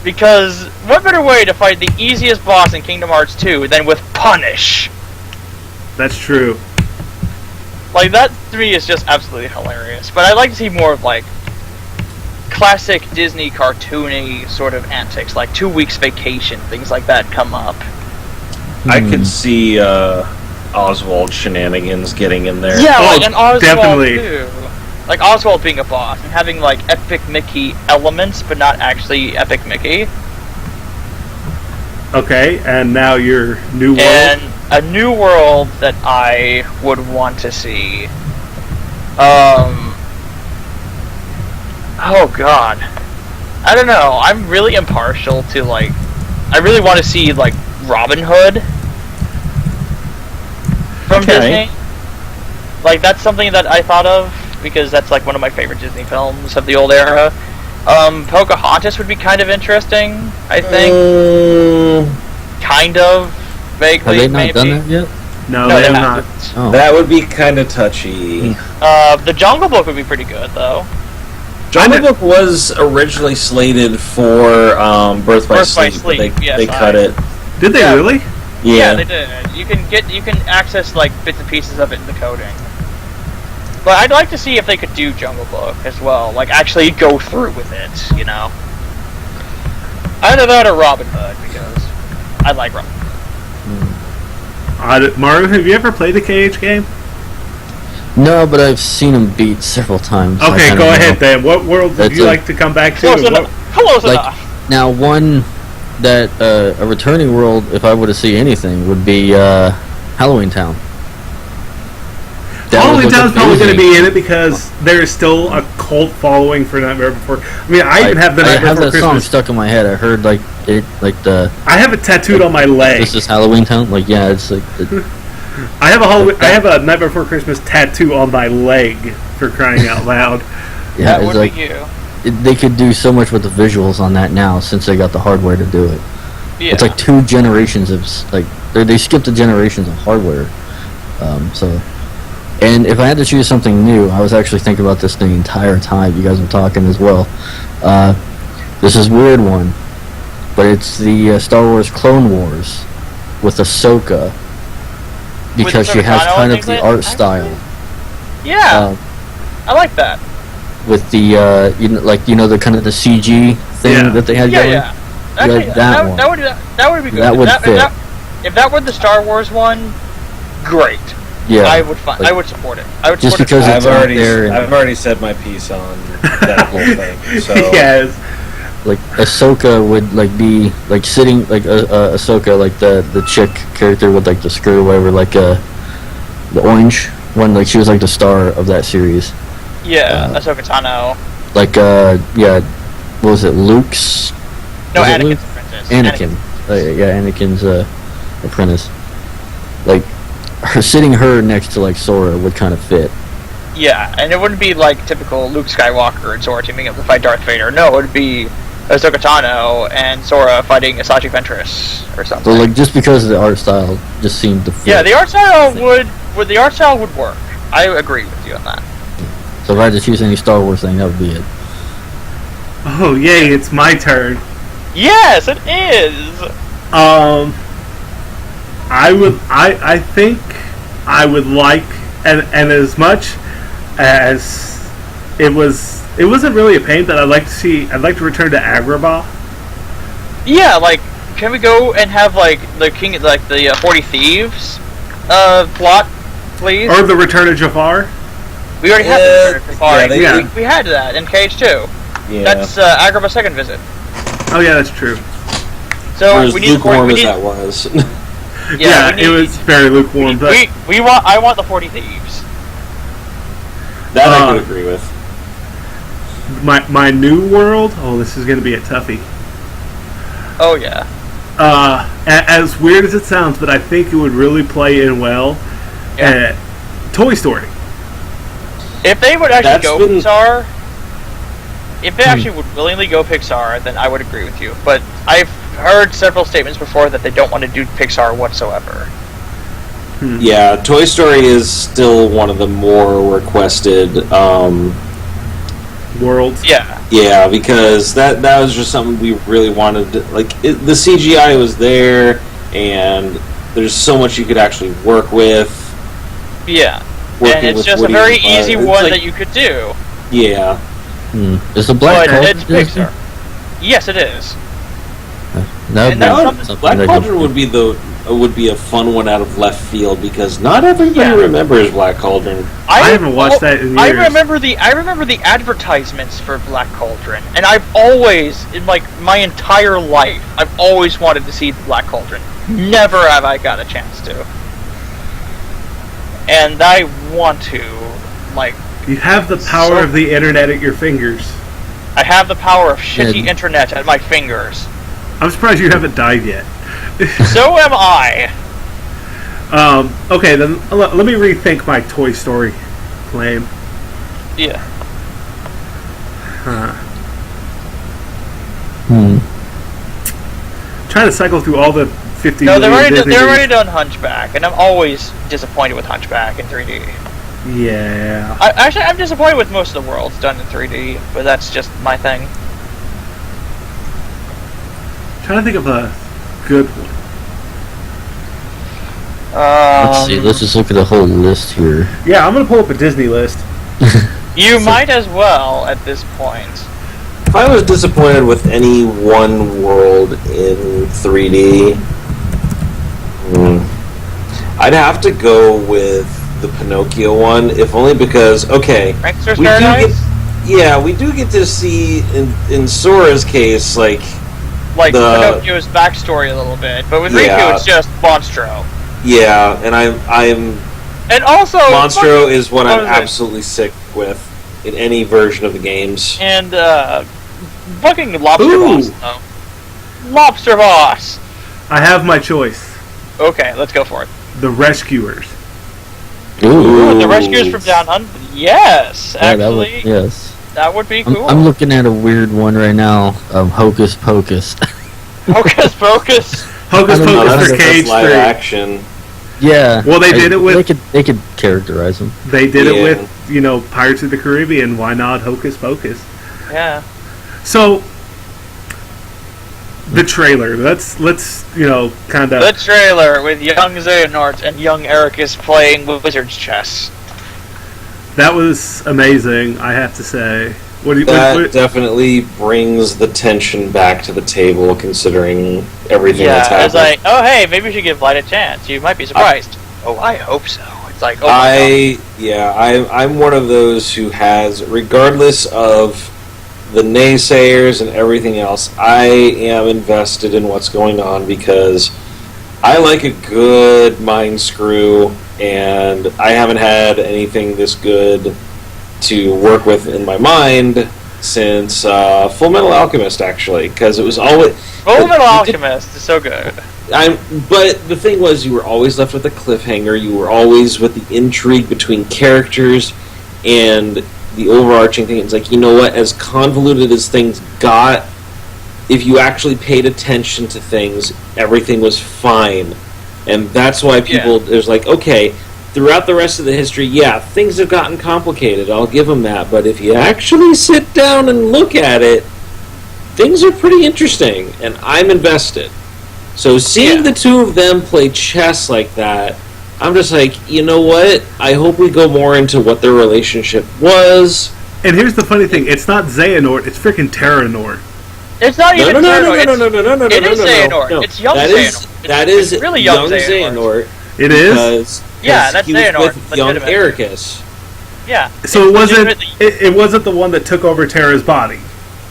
Speaker 2: Because what better way to fight the easiest boss in Kingdom Hearts 2 than with Punish?
Speaker 1: That's true.
Speaker 2: Like, that to me is just absolutely hilarious. But I'd like to see more of, like, classic Disney cartoony sort of antics, like 2 Weeks Vacation, things like that come up.
Speaker 4: I could see Oswald shenanigans getting in there.
Speaker 2: Yeah, like an Oswald
Speaker 1: definitely.
Speaker 2: too. Like Oswald being a boss and having like Epic Mickey elements, but not actually Epic Mickey.
Speaker 1: Okay, and now your new world.
Speaker 2: And a new world that I would want to see. Oh god. I don't know. I'm really impartial to like. I really want to see like Robin Hood from Disney. Like that's something that I thought of because that's like one of my favorite Disney films of the old era. Pocahontas would be kind of interesting, I think. Kind of, vaguely,
Speaker 3: Have they not
Speaker 2: maybe.
Speaker 3: done that yet?
Speaker 1: No,
Speaker 2: No,
Speaker 1: they
Speaker 2: they
Speaker 1: have not.
Speaker 2: haven't.
Speaker 3: Oh.
Speaker 4: That would be kind of touchy.
Speaker 2: The Jungle Book would be pretty good, though.
Speaker 4: Jungle Book was originally slated for Birth by Sleep. But they cut it.
Speaker 1: Did they
Speaker 2: Yeah.
Speaker 1: really?
Speaker 2: Yeah, they did. You can access like bits and pieces of it in the coding. But I'd like to see if they could do Jungle Book as well, like actually go through with it, you know. Either that or Robin Hood because I like Robin Hood.
Speaker 1: Mario, have you ever played a KH game?
Speaker 3: No, but I've seen him beat several times. I
Speaker 1: Okay,
Speaker 3: kinda
Speaker 1: go
Speaker 3: know.
Speaker 1: ahead then. What world would
Speaker 3: That's
Speaker 1: you
Speaker 3: it.
Speaker 1: like to come back to?
Speaker 2: Close
Speaker 1: and
Speaker 2: enough. Close
Speaker 3: Like,
Speaker 2: enough.
Speaker 3: now one that a returning world, if I were to see anything, would be Halloween Town. That would
Speaker 1: Halloween
Speaker 3: look
Speaker 1: Town's probably going to
Speaker 3: amazing.
Speaker 1: be in it because there is still a cult following for Nightmare Before. I mean, I even have the
Speaker 3: I
Speaker 1: Nightmare
Speaker 3: have
Speaker 1: Before
Speaker 3: that song
Speaker 1: Christmas.
Speaker 3: stuck in my head. I heard like it, like the
Speaker 1: I have it tattooed on my leg.
Speaker 3: this is Halloween Town. Like yeah, it's like
Speaker 1: I have I have a Nightmare Before Christmas tattoo on my leg for crying out loud.
Speaker 3: yeah,
Speaker 2: That
Speaker 3: it's
Speaker 2: would
Speaker 3: like
Speaker 2: be you.
Speaker 3: they could do so much with the visuals on that now since they got the hardware to do it.
Speaker 2: Yeah.
Speaker 3: It's like 2 generations of they skipped the generations of hardware. So And if I had to choose something new, I was actually thinking about this the entire time you guys were talking as well. This is a weird one, but it's the Star Wars Clone Wars with Ahsoka, because she has
Speaker 2: Ahsoka
Speaker 3: kind
Speaker 2: Tano
Speaker 3: of the
Speaker 2: thing,
Speaker 3: art
Speaker 2: actually?
Speaker 3: style.
Speaker 2: Yeah, I like that.
Speaker 3: With the you know the kind of the CG thing
Speaker 1: Yeah.
Speaker 3: that they had
Speaker 2: Yeah,
Speaker 3: going.
Speaker 2: yeah. Actually,
Speaker 3: that one.
Speaker 2: that would be good.
Speaker 3: That would fit.
Speaker 2: If that were the Star Wars one, great.
Speaker 3: Yeah,
Speaker 2: I would find.
Speaker 3: like-
Speaker 2: I would support it. I would
Speaker 3: Just
Speaker 2: support
Speaker 3: because
Speaker 2: it.
Speaker 3: it's out there and-
Speaker 5: I've already said my piece on that whole thing. So
Speaker 1: Yes.
Speaker 3: like Ahsoka would like be like sitting like Ahsoka, like the chick character with like the skirt or whatever, like the orange one, like she was like the star of that series.
Speaker 2: Yeah, Ahsoka Tano.
Speaker 3: Like yeah, what was it, Luke's?
Speaker 2: No,
Speaker 3: Was it
Speaker 2: Anakin's
Speaker 3: Luke?
Speaker 2: apprentice.
Speaker 3: Anakin. Yeah, Anakin's apprentice. Like sitting her next to like Sora would kind of fit.
Speaker 2: Yeah, and it wouldn't be like typical Luke Skywalker and Sora teaming up to fight Darth Vader. No, it would be Ahsoka Tano and Sora fighting Asajj Ventress or something.
Speaker 3: So like just because of the art style just seemed to fit.
Speaker 2: Yeah, the art style would work. I agree with you on that.
Speaker 3: So if I had to choose any Star Wars thing, that would be it.
Speaker 1: Oh, yay, it's my turn.
Speaker 2: Yes, it is.
Speaker 1: I think I would like, and as much as it wasn't really a pain, but I'd like to return to Agrabah.
Speaker 2: Yeah, like, can we go and have like the 40 Thieves plot, please?
Speaker 1: Or the Return of Jafar.
Speaker 2: We already had the Return of Jafar.
Speaker 1: yeah.
Speaker 2: We had that in Cage 2.
Speaker 5: yeah.
Speaker 2: That's Agrabah's second visit.
Speaker 1: Oh yeah, that's true.
Speaker 2: So
Speaker 4: Or as
Speaker 2: we need
Speaker 4: lukewarm
Speaker 2: we
Speaker 4: as
Speaker 2: need,
Speaker 4: that was.
Speaker 1: Yeah,
Speaker 2: we need,
Speaker 1: it was very lukewarm, but
Speaker 2: I want the 40 Thieves.
Speaker 4: That I
Speaker 1: Uh,
Speaker 4: could agree with.
Speaker 1: my new world. Oh, this is gonna be a toughie.
Speaker 2: Oh yeah.
Speaker 1: As weird as it sounds, but I think it would really play in well.
Speaker 2: Yeah.
Speaker 1: Toy Story.
Speaker 2: If they would actually
Speaker 4: That's
Speaker 2: go
Speaker 4: been-
Speaker 2: Pixar, if they actually would willingly go Pixar, then I would agree with you. But I've heard several statements before that they don't want to do Pixar whatsoever.
Speaker 4: Yeah, Toy Story is still one of the more requested.
Speaker 1: Worlds.
Speaker 2: Yeah.
Speaker 4: Yeah, because that was just something we really wanted. The CGI was there, and there's so much you could actually work with.
Speaker 2: Yeah.
Speaker 4: Working
Speaker 2: And it's
Speaker 4: with
Speaker 2: just
Speaker 4: Woody
Speaker 2: a very
Speaker 4: and Buzz.
Speaker 2: easy
Speaker 4: It's
Speaker 2: one
Speaker 4: like-
Speaker 2: that you could do.
Speaker 4: Yeah,
Speaker 3: Is the Black
Speaker 2: But
Speaker 3: Cauldron
Speaker 2: it's
Speaker 3: Disney?
Speaker 2: Pixar. Yes, it is.
Speaker 3: That would
Speaker 2: And
Speaker 3: be
Speaker 2: that's
Speaker 3: something
Speaker 2: something-
Speaker 4: Black
Speaker 3: I
Speaker 4: Cauldron
Speaker 3: could-
Speaker 4: would be a fun one out of left field because not everybody
Speaker 2: Yeah.
Speaker 4: remembers Black Cauldron.
Speaker 1: I haven't watched that in
Speaker 2: I
Speaker 1: years.
Speaker 2: remember the advertisements for Black Cauldron, and I've always, in like my entire life, I've always wanted to see the Black Cauldron. Never have I got a chance to. And I want to, like,
Speaker 1: You have the power
Speaker 2: So-
Speaker 1: of the internet at your fingers.
Speaker 2: I have the power of shitty
Speaker 3: Yeah.
Speaker 2: internet at my fingers.
Speaker 1: I'm surprised you haven't died yet.
Speaker 2: So am I.
Speaker 1: Okay, then let me rethink my Toy Story claim.
Speaker 2: Yeah.
Speaker 1: Trying to cycle through all the 50
Speaker 2: No,
Speaker 1: million Disney
Speaker 2: they're
Speaker 1: movies.
Speaker 2: already done Hunchback, and I'm always disappointed with Hunchback in 3D.
Speaker 1: Yeah.
Speaker 2: Actually, I'm disappointed with most of the worlds done in 3D, but that's just my thing.
Speaker 1: Trying to think of a good one.
Speaker 3: Let's see. Let's just look at the whole list here.
Speaker 1: Yeah, I'm gonna pull up a Disney list.
Speaker 2: You might as well at this point.
Speaker 4: If I was disappointed with any one world in 3D, I'd have to go with the Pinocchio one, if only because, okay,
Speaker 2: Prankster's
Speaker 4: we do
Speaker 2: Paradise?
Speaker 4: we do get to see, in Sora's case, like,
Speaker 2: Like
Speaker 4: the-
Speaker 2: Pinocchio's backstory a little bit, but with
Speaker 4: Yeah.
Speaker 2: Riku it's just Monstro.
Speaker 4: yeah, and I'm
Speaker 2: And also
Speaker 4: Monstro is what I'm
Speaker 2: what is it?
Speaker 4: absolutely sick with in any version of the games.
Speaker 2: And fucking Lobster
Speaker 1: Ooh.
Speaker 2: Boss though. Lobster Boss!
Speaker 1: I have my choice.
Speaker 2: Okay, let's go for it.
Speaker 1: The Rescuers.
Speaker 2: Ooh, the
Speaker 4: Ooh.
Speaker 2: Rescuers from Down Under. Yes,
Speaker 3: Yeah, that would,
Speaker 2: actually,
Speaker 3: yes.
Speaker 2: that would be cool.
Speaker 3: I'm looking at a weird one right now. Hocus Pocus.
Speaker 2: Hocus Pocus.
Speaker 1: Hocus
Speaker 3: I don't know,
Speaker 1: Pocus
Speaker 3: that's-
Speaker 1: for Cage
Speaker 4: live
Speaker 1: 3.
Speaker 4: action.
Speaker 3: Yeah.
Speaker 1: Well, they did it with-
Speaker 3: They could characterize them.
Speaker 1: They did it
Speaker 4: Yeah.
Speaker 1: with, Pirates of the Caribbean. Why not Hocus Pocus?
Speaker 2: Yeah.
Speaker 1: So, the trailer. Let's kind
Speaker 2: The
Speaker 1: of.
Speaker 2: trailer with young Xehanort and young Ericus playing wizard's chess.
Speaker 1: That was amazing, I have to say. What do you?
Speaker 4: That definitely brings the tension back to the table, considering everything that's
Speaker 2: Yeah, it's
Speaker 4: happened.
Speaker 2: like, oh hey, maybe we should give Light a chance. You might be surprised. Oh, I hope so. It's like, oh my god.
Speaker 4: I'm one of those who has, regardless of the naysayers and everything else, I am invested in what's going on because I like a good mind screw, and I haven't had anything this good to work with in my mind since Full Metal Alchemist, actually, because it was always
Speaker 2: Full Metal Alchemist is so good.
Speaker 4: But the thing was, you were always left with a cliffhanger. You were always with the intrigue between characters and the overarching thing. It's like, you know what? As convoluted as things got, if you actually paid attention to things, everything was fine. And that's why people, there's like, okay, throughout the rest of the history, yeah, things have gotten complicated. I'll give them that. But if you actually sit down and look at it, things are pretty interesting. And I'm invested. So seeing the two of them play chess like that, I'm just like, you know what? I hope we go more into what their relationship was.
Speaker 1: And here's the funny thing: it's not Xehanort, it's freaking Terranort.
Speaker 2: It's not even
Speaker 4: No.
Speaker 2: It is Xehanort. It's young Xehanort.
Speaker 4: That is
Speaker 2: really young Xehanort.
Speaker 1: It is.
Speaker 4: Because
Speaker 2: Yeah, that's
Speaker 4: he was
Speaker 2: Xehanort,
Speaker 4: with young
Speaker 2: legitimately.
Speaker 4: Ericus.
Speaker 2: Yeah.
Speaker 1: So it wasn't.
Speaker 2: legitimately-
Speaker 1: It wasn't the one that took over Terra's body.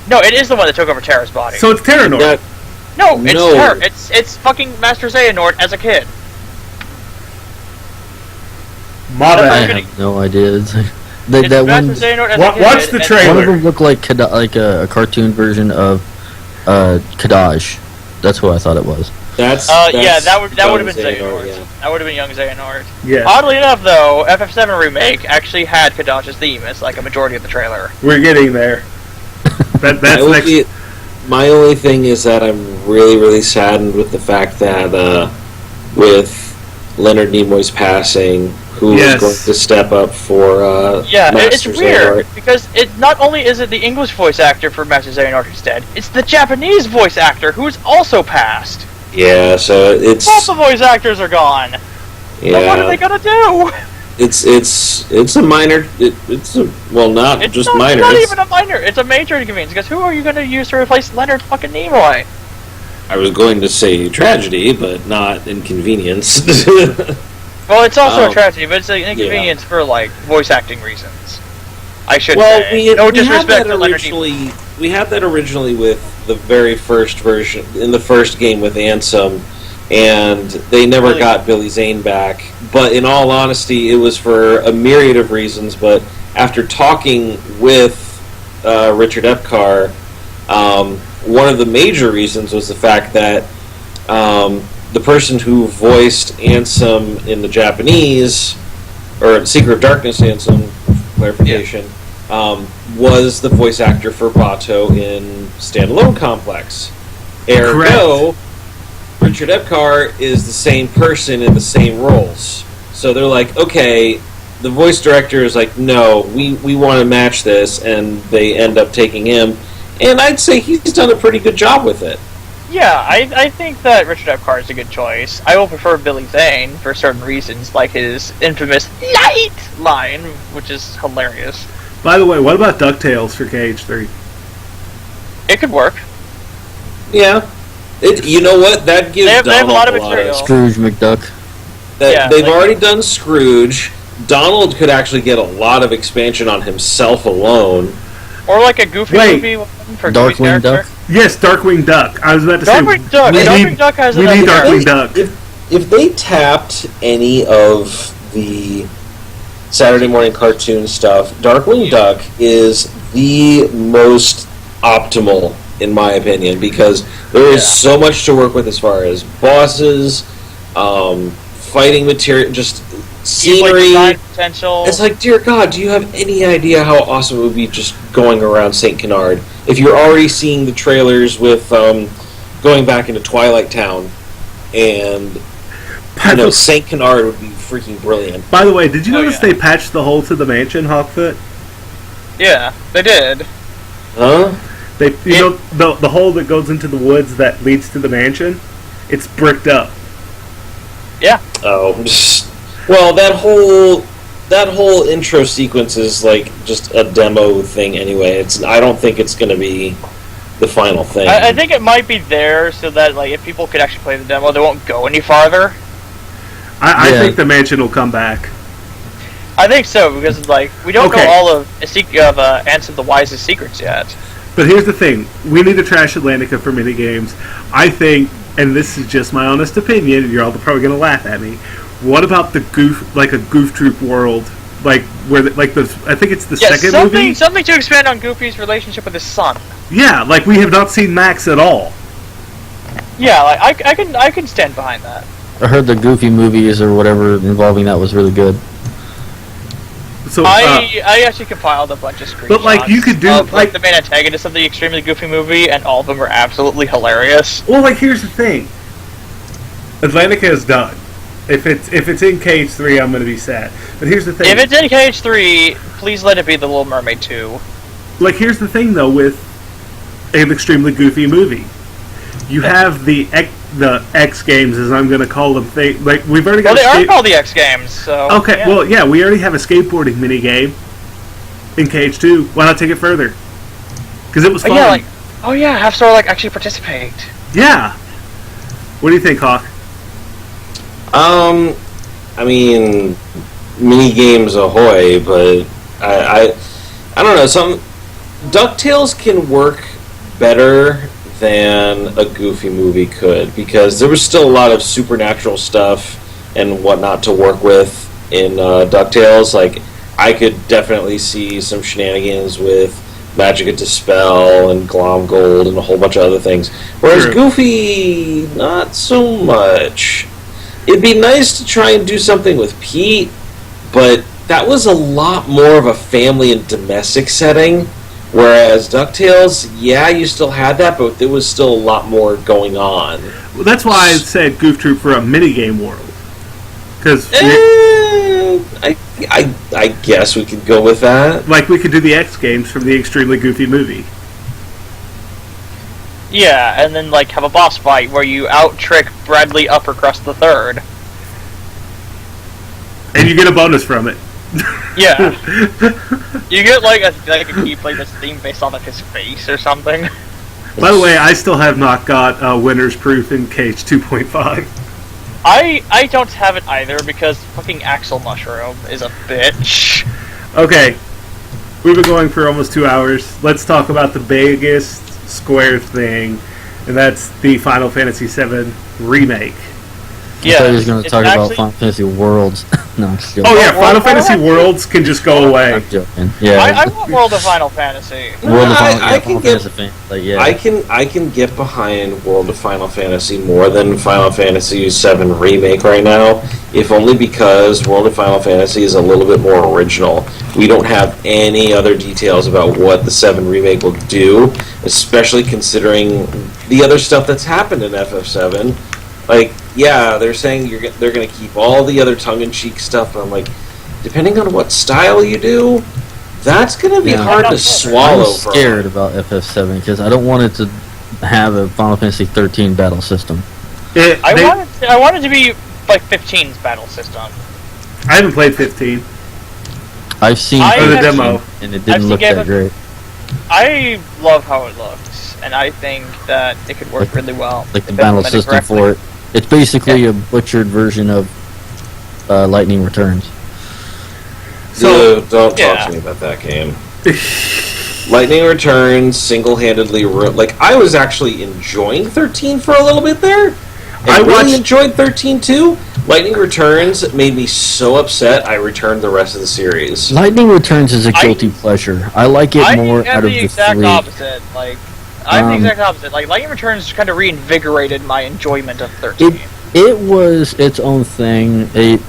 Speaker 2: No, it is the one that took over Terra's body.
Speaker 1: So it's Terranort.
Speaker 4: That,
Speaker 2: no, it's
Speaker 4: No.
Speaker 2: Terra. It's fucking Master Xehanort as a kid.
Speaker 1: My
Speaker 3: I
Speaker 1: bad.
Speaker 3: have no idea. It's like,
Speaker 2: It's
Speaker 3: that
Speaker 2: Master
Speaker 3: one.
Speaker 2: Xehanort as
Speaker 1: Wa-
Speaker 2: a kid.
Speaker 1: watch the
Speaker 2: and-
Speaker 1: trailer.
Speaker 3: One of them looked like a cartoon version of Kadaj. That's who I thought it was.
Speaker 4: that's
Speaker 2: yeah, that would
Speaker 4: young
Speaker 2: have been Xehanort.
Speaker 4: yeah.
Speaker 2: That would have been young Xehanort.
Speaker 1: Yeah,
Speaker 2: Oddly enough, though, FF7 Remake actually had Kadash's theme as like a majority of the trailer.
Speaker 1: we're getting there. That's next.
Speaker 4: My only thing is that I'm really, really saddened with the fact that with Leonard Nimoy's passing, who
Speaker 1: Yes.
Speaker 4: is going to step up for
Speaker 2: Yeah, it's
Speaker 4: Master
Speaker 2: weird
Speaker 4: Xehanort.
Speaker 2: because it not only is it the English voice actor for Master Xehanort who's dead, it's the Japanese voice actor who's also passed.
Speaker 4: Yeah, so
Speaker 2: Both
Speaker 4: it's
Speaker 2: the voice actors are gone. So what are they gonna do?
Speaker 4: it's a minor. It's a, well, not
Speaker 2: It's
Speaker 4: just
Speaker 2: not,
Speaker 4: minor.
Speaker 2: not
Speaker 4: it's-
Speaker 2: even a minor. It's a major inconvenience because who are you gonna use to replace Leonard fucking Nimoy?
Speaker 4: I was going to say tragedy, but not inconvenience.
Speaker 2: Well, it's also
Speaker 4: Oh.
Speaker 2: a tragedy, but it's an inconvenience for like voice acting reasons. I should
Speaker 4: Well,
Speaker 2: say. No disrespect to Leonard Nimoy.
Speaker 4: originally. We had that originally with the very first version in the first game with Ansem, and they never
Speaker 2: Really?
Speaker 4: got Billy Zane back. But in all honesty, it was for a myriad of reasons. But after talking with Richard Epcar, one of the major reasons was the fact that the person who voiced Ansem in the Japanese, or Secret of Darkness Ansem, clarification, was the voice actor for Bato in Standalone Complex. Ergo, Richard Epcar is the same person in the same roles. So they're like, okay, the voice director is like, no, we want to match this, and they end up taking him. And I'd say he's done a pretty good job with it.
Speaker 2: Yeah, I think that Richard Epcar is a good choice. I will prefer Billy Zane for certain reasons, like his infamous "light" line, which is hilarious.
Speaker 1: By the way, what about DuckTales for KH3?
Speaker 2: It could work.
Speaker 4: Yeah. You know what? That gives
Speaker 2: They have a
Speaker 4: Donald
Speaker 2: lot of material.
Speaker 3: Scrooge McDuck.
Speaker 2: Yeah,
Speaker 4: they've
Speaker 2: like-
Speaker 4: already done Scrooge. Donald could actually get a lot of expansion on himself alone.
Speaker 2: Or like a Goofy
Speaker 1: Wait.
Speaker 2: movie one for
Speaker 3: Darkwing
Speaker 2: Goofy's character.
Speaker 3: Duck?
Speaker 1: Yes, Darkwing Duck. I was about to say.
Speaker 2: Darkwing Duck.
Speaker 1: we
Speaker 2: Darkwing
Speaker 1: need-
Speaker 2: Duck has
Speaker 1: we
Speaker 2: enough
Speaker 1: need
Speaker 2: character.
Speaker 1: Darkwing Duck.
Speaker 4: If they tapped any of the Saturday morning cartoon stuff, Darkwing Duck is the most optimal, in my opinion, because there is so much to work with as far as bosses, fighting material, just
Speaker 2: He's like
Speaker 4: scenery.
Speaker 2: design potential.
Speaker 4: It's like, dear God, do you have any idea how awesome it would be just going around St. Canard? If you're already seeing the trailers with going back into Twilight Town, and
Speaker 1: By
Speaker 4: You know,
Speaker 1: the,
Speaker 4: Saint Canard would be freaking brilliant.
Speaker 1: by the way, did you
Speaker 2: Oh,
Speaker 1: notice
Speaker 2: yeah.
Speaker 1: they patched the hole to the mansion, Hawkfoot?
Speaker 2: Yeah, they did.
Speaker 4: Huh?
Speaker 1: They, you know, the hole that goes into the woods that leads to the mansion, it's bricked up.
Speaker 4: Oh, well, that whole intro sequence is like just a demo thing anyway. I don't think it's going to be the final thing.
Speaker 2: I think it might be there so that like if people could actually play the demo, they won't go any farther.
Speaker 1: I
Speaker 3: Yeah.
Speaker 1: think the mansion will come back.
Speaker 2: I think so because like we don't
Speaker 1: Okay.
Speaker 2: know all of Ansem the Wise's secrets yet.
Speaker 1: But here's the thing: we need to trash Atlantica for minigames. I think, and this is just my honest opinion, and you're all probably going to laugh at me. What about the like a Goof Troop world, like where, like the I think it's the
Speaker 2: Yeah,
Speaker 1: second
Speaker 2: something
Speaker 1: movie.
Speaker 2: something to expand on Goofy's relationship with his son.
Speaker 1: Yeah, like we have not seen Max at all.
Speaker 2: Yeah, like I can stand behind that.
Speaker 3: I heard the Goofy movies or whatever involving that was really good.
Speaker 1: So
Speaker 2: I actually compiled a bunch of screenshots.
Speaker 1: But, like, you could do,
Speaker 2: of,
Speaker 1: like-
Speaker 2: the main antagonist of the extremely goofy movie, and all of them were absolutely hilarious.
Speaker 1: well, like here's the thing: Atlantica is done. If it's in KH3, I'm going to be sad. But here's the thing:
Speaker 2: If it's in KH3, please let it be The Little Mermaid 2.
Speaker 1: like here's the thing though with an extremely goofy movie, you have the X Games, as I'm going to call them. Like we've already got.
Speaker 2: Well, they
Speaker 1: a
Speaker 2: are
Speaker 1: skate-
Speaker 2: called the X Games, so...
Speaker 1: Okay,
Speaker 2: yeah.
Speaker 1: well, yeah, we already have a skateboarding mini game in KH2. Why not take it further? Because it was fun.
Speaker 2: Have Sora, like, actually participate.
Speaker 1: Yeah. What do you think, Hawk?
Speaker 4: I mean, mini games ahoy, but I don't know. Some DuckTales can work better than a Goofy movie could because there was still a lot of supernatural stuff and whatnot to work with in DuckTales. Like, I could definitely see some shenanigans with Magic Dispel and Glom Gold and a whole bunch of other things. Whereas
Speaker 1: True.
Speaker 4: Goofy, not so much. It'd be nice to try and do something with Pete, but that was a lot more of a family and domestic setting. Whereas DuckTales, yeah, you still had that, but there was still a lot more going on.
Speaker 1: Well, that's why I said Goof Troop for a minigame world. Because,
Speaker 4: I guess we could go with that.
Speaker 1: like, we could do the X Games from the Extremely Goofy movie.
Speaker 2: Yeah, and then, like, have a boss fight where you out-trick Bradley Uppercrust the Third.
Speaker 1: And you get a bonus from it.
Speaker 2: Yeah. You get, like a key play this theme based on, like, his face or something.
Speaker 1: By the way, I still have not got winner's proof in KH 2.5.
Speaker 2: I don't have it either because fucking Axel Mushroom is a bitch.
Speaker 1: Okay. We've been going for almost 2 hours. Let's talk about the biggest Square thing, and that's the Final Fantasy VII Remake.
Speaker 3: I thought he was going
Speaker 2: it's
Speaker 3: to talk about
Speaker 2: actually-
Speaker 3: Final Fantasy Worlds. No, I'm just joking.
Speaker 1: Oh yeah,
Speaker 2: Well,
Speaker 1: Final
Speaker 2: Final
Speaker 1: Fantasy
Speaker 2: Fantasy-
Speaker 1: Worlds can just go away.
Speaker 3: I'm joking. Yeah.
Speaker 2: I want World of Final Fantasy.
Speaker 3: World of Final,
Speaker 4: I
Speaker 3: yeah,
Speaker 4: can
Speaker 3: Final
Speaker 4: get-
Speaker 3: Fantasy fan. Like, yeah.
Speaker 4: I can get behind World of Final Fantasy more than Final Fantasy VII Remake right now, if only because World of Final Fantasy is a little bit more original. We don't have any other details about what the 7 Remake will do, especially considering the other stuff that's happened in FF7. Like, yeah, they're saying they're going to keep all the other tongue-in-cheek stuff, but I'm like, depending on what style you do, that's going to be
Speaker 3: Yeah.
Speaker 4: hard to swallow.
Speaker 3: I'm scared about FF7 because I don't want it to have a Final Fantasy 13 battle system.
Speaker 2: I want it to be like 15's battle system.
Speaker 1: I haven't played 15.
Speaker 3: I've seen
Speaker 2: I-
Speaker 1: Or the
Speaker 3: 13,
Speaker 1: demo.
Speaker 3: and it
Speaker 2: I've
Speaker 3: didn't
Speaker 2: seen
Speaker 3: look
Speaker 2: Game
Speaker 3: that
Speaker 2: of-
Speaker 3: great.
Speaker 2: I love how it looks, and I think that it could work
Speaker 3: Like-
Speaker 2: really well.
Speaker 3: Like the
Speaker 2: if
Speaker 3: battle
Speaker 2: implemented
Speaker 3: system
Speaker 2: correctly.
Speaker 3: for it. It's basically a butchered version of Lightning Returns.
Speaker 1: So-
Speaker 4: Dude, don't
Speaker 2: yeah.
Speaker 4: talk to me about that game. Lightning Returns single-handedly I was actually enjoying 13 for a little bit there.
Speaker 1: I
Speaker 4: I really
Speaker 1: watched-
Speaker 4: enjoyed 13 too. Lightning Returns made me so upset I returned the rest of the series.
Speaker 3: Lightning Returns is a guilty pleasure. I like it
Speaker 2: I
Speaker 3: more
Speaker 2: have
Speaker 3: out of
Speaker 2: the
Speaker 3: the
Speaker 2: exact
Speaker 3: three.
Speaker 2: opposite. Like, I'm the
Speaker 3: Um,
Speaker 2: exact opposite. Like, Lightning Returns kind of reinvigorated my enjoyment of 13.
Speaker 3: It was its own thing. It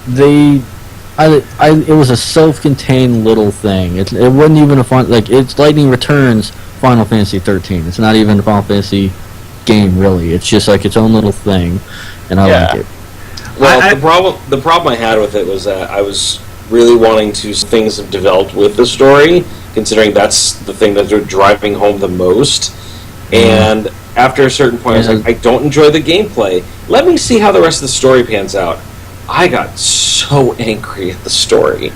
Speaker 3: was a self-contained little thing. It wasn't even a fun it's Lightning Returns Final Fantasy 13. It's not even a Final Fantasy game really. It's just like its own little thing, and I like it.
Speaker 4: Well,
Speaker 1: I-
Speaker 4: the problem I had with it was that I was really wanting to see things have developed with the story, considering that's the thing that they're driving home the most. And after a certain point, I was like, I don't enjoy the gameplay. Let me see how the rest of the story pans out. I got so angry at the story.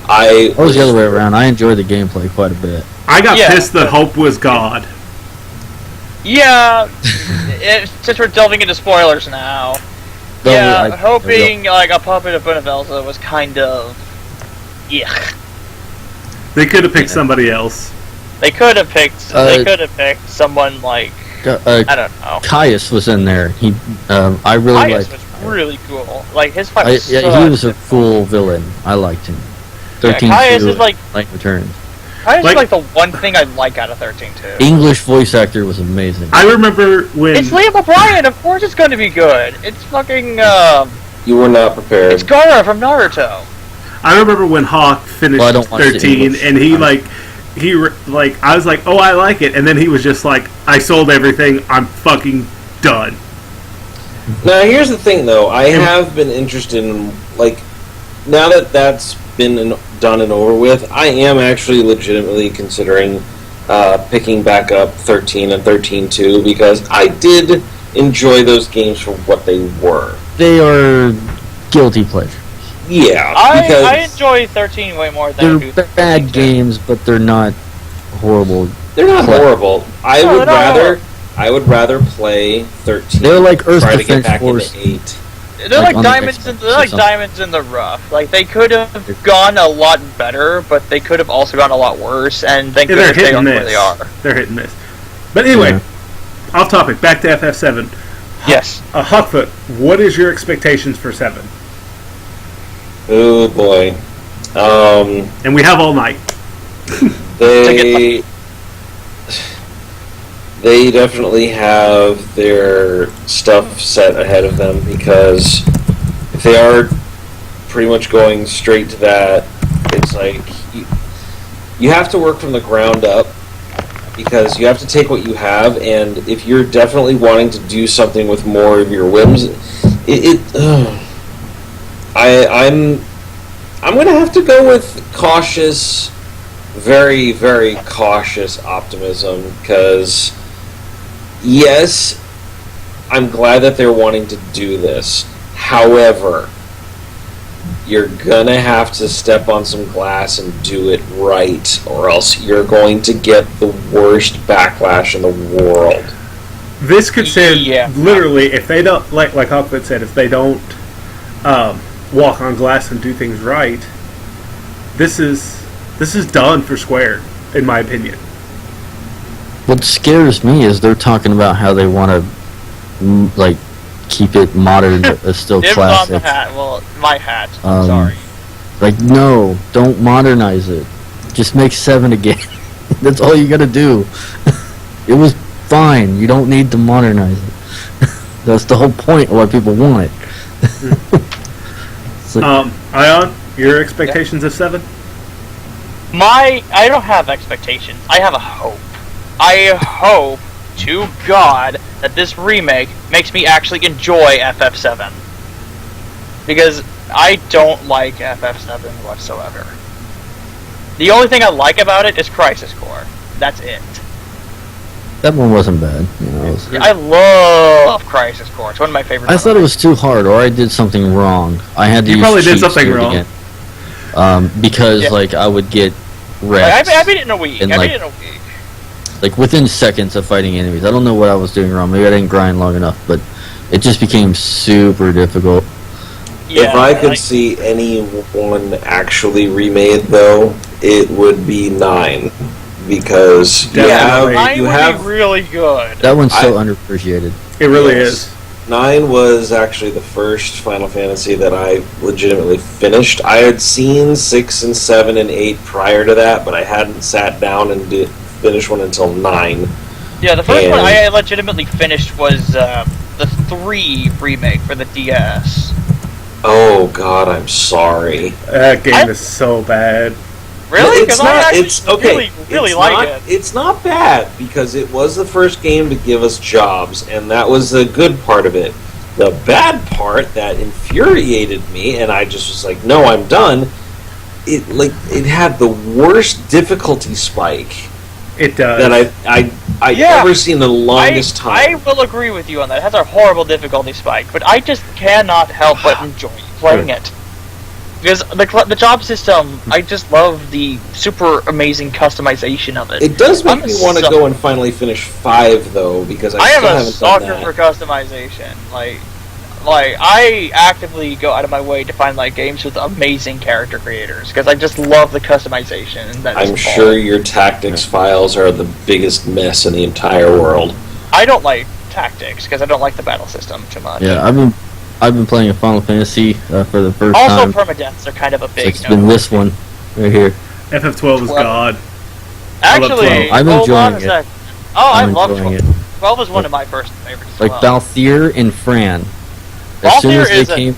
Speaker 3: I was the other way around. I enjoyed the gameplay quite a bit.
Speaker 1: I got
Speaker 2: Yeah.
Speaker 1: pissed that Hope was God.
Speaker 2: Yeah, since we're delving into spoilers now.
Speaker 3: Though
Speaker 2: Yeah,
Speaker 3: I-
Speaker 2: hoping like a puppet of Benevelza was kind of,
Speaker 1: They could have picked somebody else.
Speaker 2: They could have picked. They could have picked someone like I don't know.
Speaker 3: Caius was in there. I really
Speaker 2: Caius
Speaker 3: liked.
Speaker 2: was really cool. Like his fight. Was
Speaker 3: Yeah, he was a cool villain. I liked him. 13
Speaker 2: Caius is like
Speaker 3: returns.
Speaker 2: Caius
Speaker 1: like-
Speaker 2: is like the one thing I like out of 13-2.
Speaker 3: English voice actor was amazing.
Speaker 1: I remember when
Speaker 2: It's Liam O'Brien. Of course, it's going to be good. It's fucking.
Speaker 4: You were not prepared.
Speaker 2: It's Gaara from Naruto.
Speaker 1: I remember when Hawk finished
Speaker 3: Well, I don't watch the
Speaker 1: 13,
Speaker 3: English.
Speaker 1: and he I was like, oh, I like it, and then he was just like, I sold everything, I'm fucking done.
Speaker 4: Now, here's the thing, though. I have been interested in, like, now that that's been done and over with, I am actually legitimately considering picking back up 13 and 13-2, because I did enjoy those games for what they were.
Speaker 3: They are guilty pleasure.
Speaker 4: Yeah,
Speaker 2: I
Speaker 4: because
Speaker 2: enjoy 13 way more than I do
Speaker 3: They're bad
Speaker 2: 13-2.
Speaker 3: games, but they're not horrible.
Speaker 4: they're not
Speaker 3: Play.
Speaker 4: horrible. I
Speaker 2: No,
Speaker 4: would
Speaker 2: they're not
Speaker 4: rather. I would rather play 13.
Speaker 3: They're like Earth
Speaker 4: try to get
Speaker 3: Defense
Speaker 4: back
Speaker 3: Force.
Speaker 4: into 8.
Speaker 2: They're
Speaker 3: Like
Speaker 2: like
Speaker 3: on the
Speaker 2: diamonds.
Speaker 3: Xbox
Speaker 2: They're
Speaker 3: or
Speaker 2: like
Speaker 3: something.
Speaker 2: diamonds in the rough. Like they could have gone a lot better, but they could have also gone a lot worse. And thank
Speaker 1: Yeah, they're
Speaker 2: goodness they
Speaker 1: hit
Speaker 2: are
Speaker 1: and
Speaker 2: where
Speaker 1: miss.
Speaker 2: they are.
Speaker 1: They're hit and miss. But anyway, off topic, back to FF7.
Speaker 2: Yes.
Speaker 1: Hawkfoot, what is your expectations for 7?
Speaker 4: Oh boy.
Speaker 1: And we have all night.
Speaker 4: They they definitely have their stuff set ahead of them, because if they are pretty much going straight to that, it's like you have to work from the ground up, because you have to take what you have, and if you're definitely wanting to do something with more of your whims, I'm gonna have to go with cautious, very, very cautious optimism, because yes, I'm glad that they're wanting to do this. However, you're gonna have to step on some glass and do it right, or else you're going to get the worst backlash in the world.
Speaker 1: This could send,
Speaker 2: Yeah.
Speaker 1: literally, if they don't, like Hawkfoot said, if they don't walk on glass and do things right, this is done for Square, in my opinion.
Speaker 3: What scares me is they're talking about how they want to, like, keep it modern but still
Speaker 2: Dibs on the
Speaker 3: classic.
Speaker 2: hat. Well, my hat.
Speaker 3: Um,
Speaker 2: Sorry.
Speaker 3: Like, no, don't modernize it. Just make 7 again. That's all you gotta do. It was fine. You don't need to modernize it. That's the whole point of what people want it. It's like,
Speaker 1: Ion, your expectations of 7?
Speaker 2: I don't have expectations. I have a hope. I hope to God that this remake makes me actually enjoy FF7. Because I don't like FF7 whatsoever. The only thing I like about it is Crisis Core. That's it.
Speaker 3: that one wasn't bad. You know, it was-
Speaker 2: I love Crisis Core. It's one of my favorite.
Speaker 3: I thought it was too hard, or I did something wrong. I had to
Speaker 1: You
Speaker 3: use
Speaker 1: probably did
Speaker 3: cheats
Speaker 1: something
Speaker 3: to do it
Speaker 1: wrong.
Speaker 3: again. Because,
Speaker 2: Yeah.
Speaker 3: like, I would get
Speaker 2: Like,
Speaker 3: wrecked.
Speaker 2: I beat it in a week.
Speaker 3: And,
Speaker 2: I
Speaker 3: like,
Speaker 2: beat it in a week.
Speaker 3: Like, within seconds of fighting enemies. I don't know what I was doing wrong. Maybe I didn't grind long enough, but it just became super difficult.
Speaker 2: Yeah,
Speaker 4: If I could
Speaker 2: like,
Speaker 4: see any one actually remade, though, it would be 9, because
Speaker 1: Definitely.
Speaker 2: mine
Speaker 4: you
Speaker 2: would
Speaker 4: have
Speaker 2: be really good.
Speaker 3: That one's so underappreciated.
Speaker 1: It really
Speaker 4: Yes.
Speaker 1: is.
Speaker 4: 9 was actually the first Final Fantasy that I legitimately finished. I had seen 6 and 7 and 8 prior to that, but I hadn't sat down and finished one until 9.
Speaker 2: Yeah, the first one
Speaker 4: And-
Speaker 2: I legitimately finished was the 3 remake for the DS.
Speaker 4: Oh god, I'm sorry.
Speaker 1: That game
Speaker 2: I-
Speaker 1: is so bad.
Speaker 2: Really?
Speaker 4: It's
Speaker 2: Because I
Speaker 4: not.
Speaker 2: actually
Speaker 4: It's okay.
Speaker 2: really
Speaker 4: it's
Speaker 2: like
Speaker 4: not,
Speaker 2: it.
Speaker 4: It's not bad, because it was the first game to give us jobs, and that was a good part of it. The bad part that infuriated me, and I just was like, "No, I'm done." It had the worst difficulty spike
Speaker 1: It does.
Speaker 4: that I
Speaker 2: Yeah.
Speaker 4: ever seen in the longest
Speaker 2: I
Speaker 4: time.
Speaker 2: will agree with you on that. It has a horrible difficulty spike, but I just cannot help but enjoy playing it. Because the job system, I just love the super amazing customization of it.
Speaker 4: It does make
Speaker 2: I'm a
Speaker 4: me want to
Speaker 2: sucker.
Speaker 4: go and finally finish 5 though, because I
Speaker 2: I am
Speaker 4: still
Speaker 2: a
Speaker 4: haven't
Speaker 2: sucker
Speaker 4: done
Speaker 2: for
Speaker 4: that.
Speaker 2: customization. Like I actively go out of my way to find like games with amazing character creators because I just love the customization. And
Speaker 4: I'm sure your tactics files are the biggest mess in the entire world.
Speaker 2: I don't like tactics because I don't like the battle system too much.
Speaker 3: Yeah, I've been playing a Final Fantasy for the first
Speaker 2: Also,
Speaker 3: time.
Speaker 2: permadeaths are kind of a big.
Speaker 3: It's been this one right here.
Speaker 1: FF12 is
Speaker 2: 12.
Speaker 1: God.
Speaker 2: Actually,
Speaker 1: 12.
Speaker 3: I'm
Speaker 2: hold on
Speaker 3: enjoying
Speaker 2: a
Speaker 3: it.
Speaker 2: sec. Oh, I
Speaker 3: I'm
Speaker 2: love
Speaker 3: enjoying
Speaker 2: 12. 12 is one of my first favorites. As
Speaker 3: Like
Speaker 2: well.
Speaker 3: Balthier and Fran. As soon
Speaker 2: Balthier
Speaker 3: as they
Speaker 2: is a
Speaker 3: came,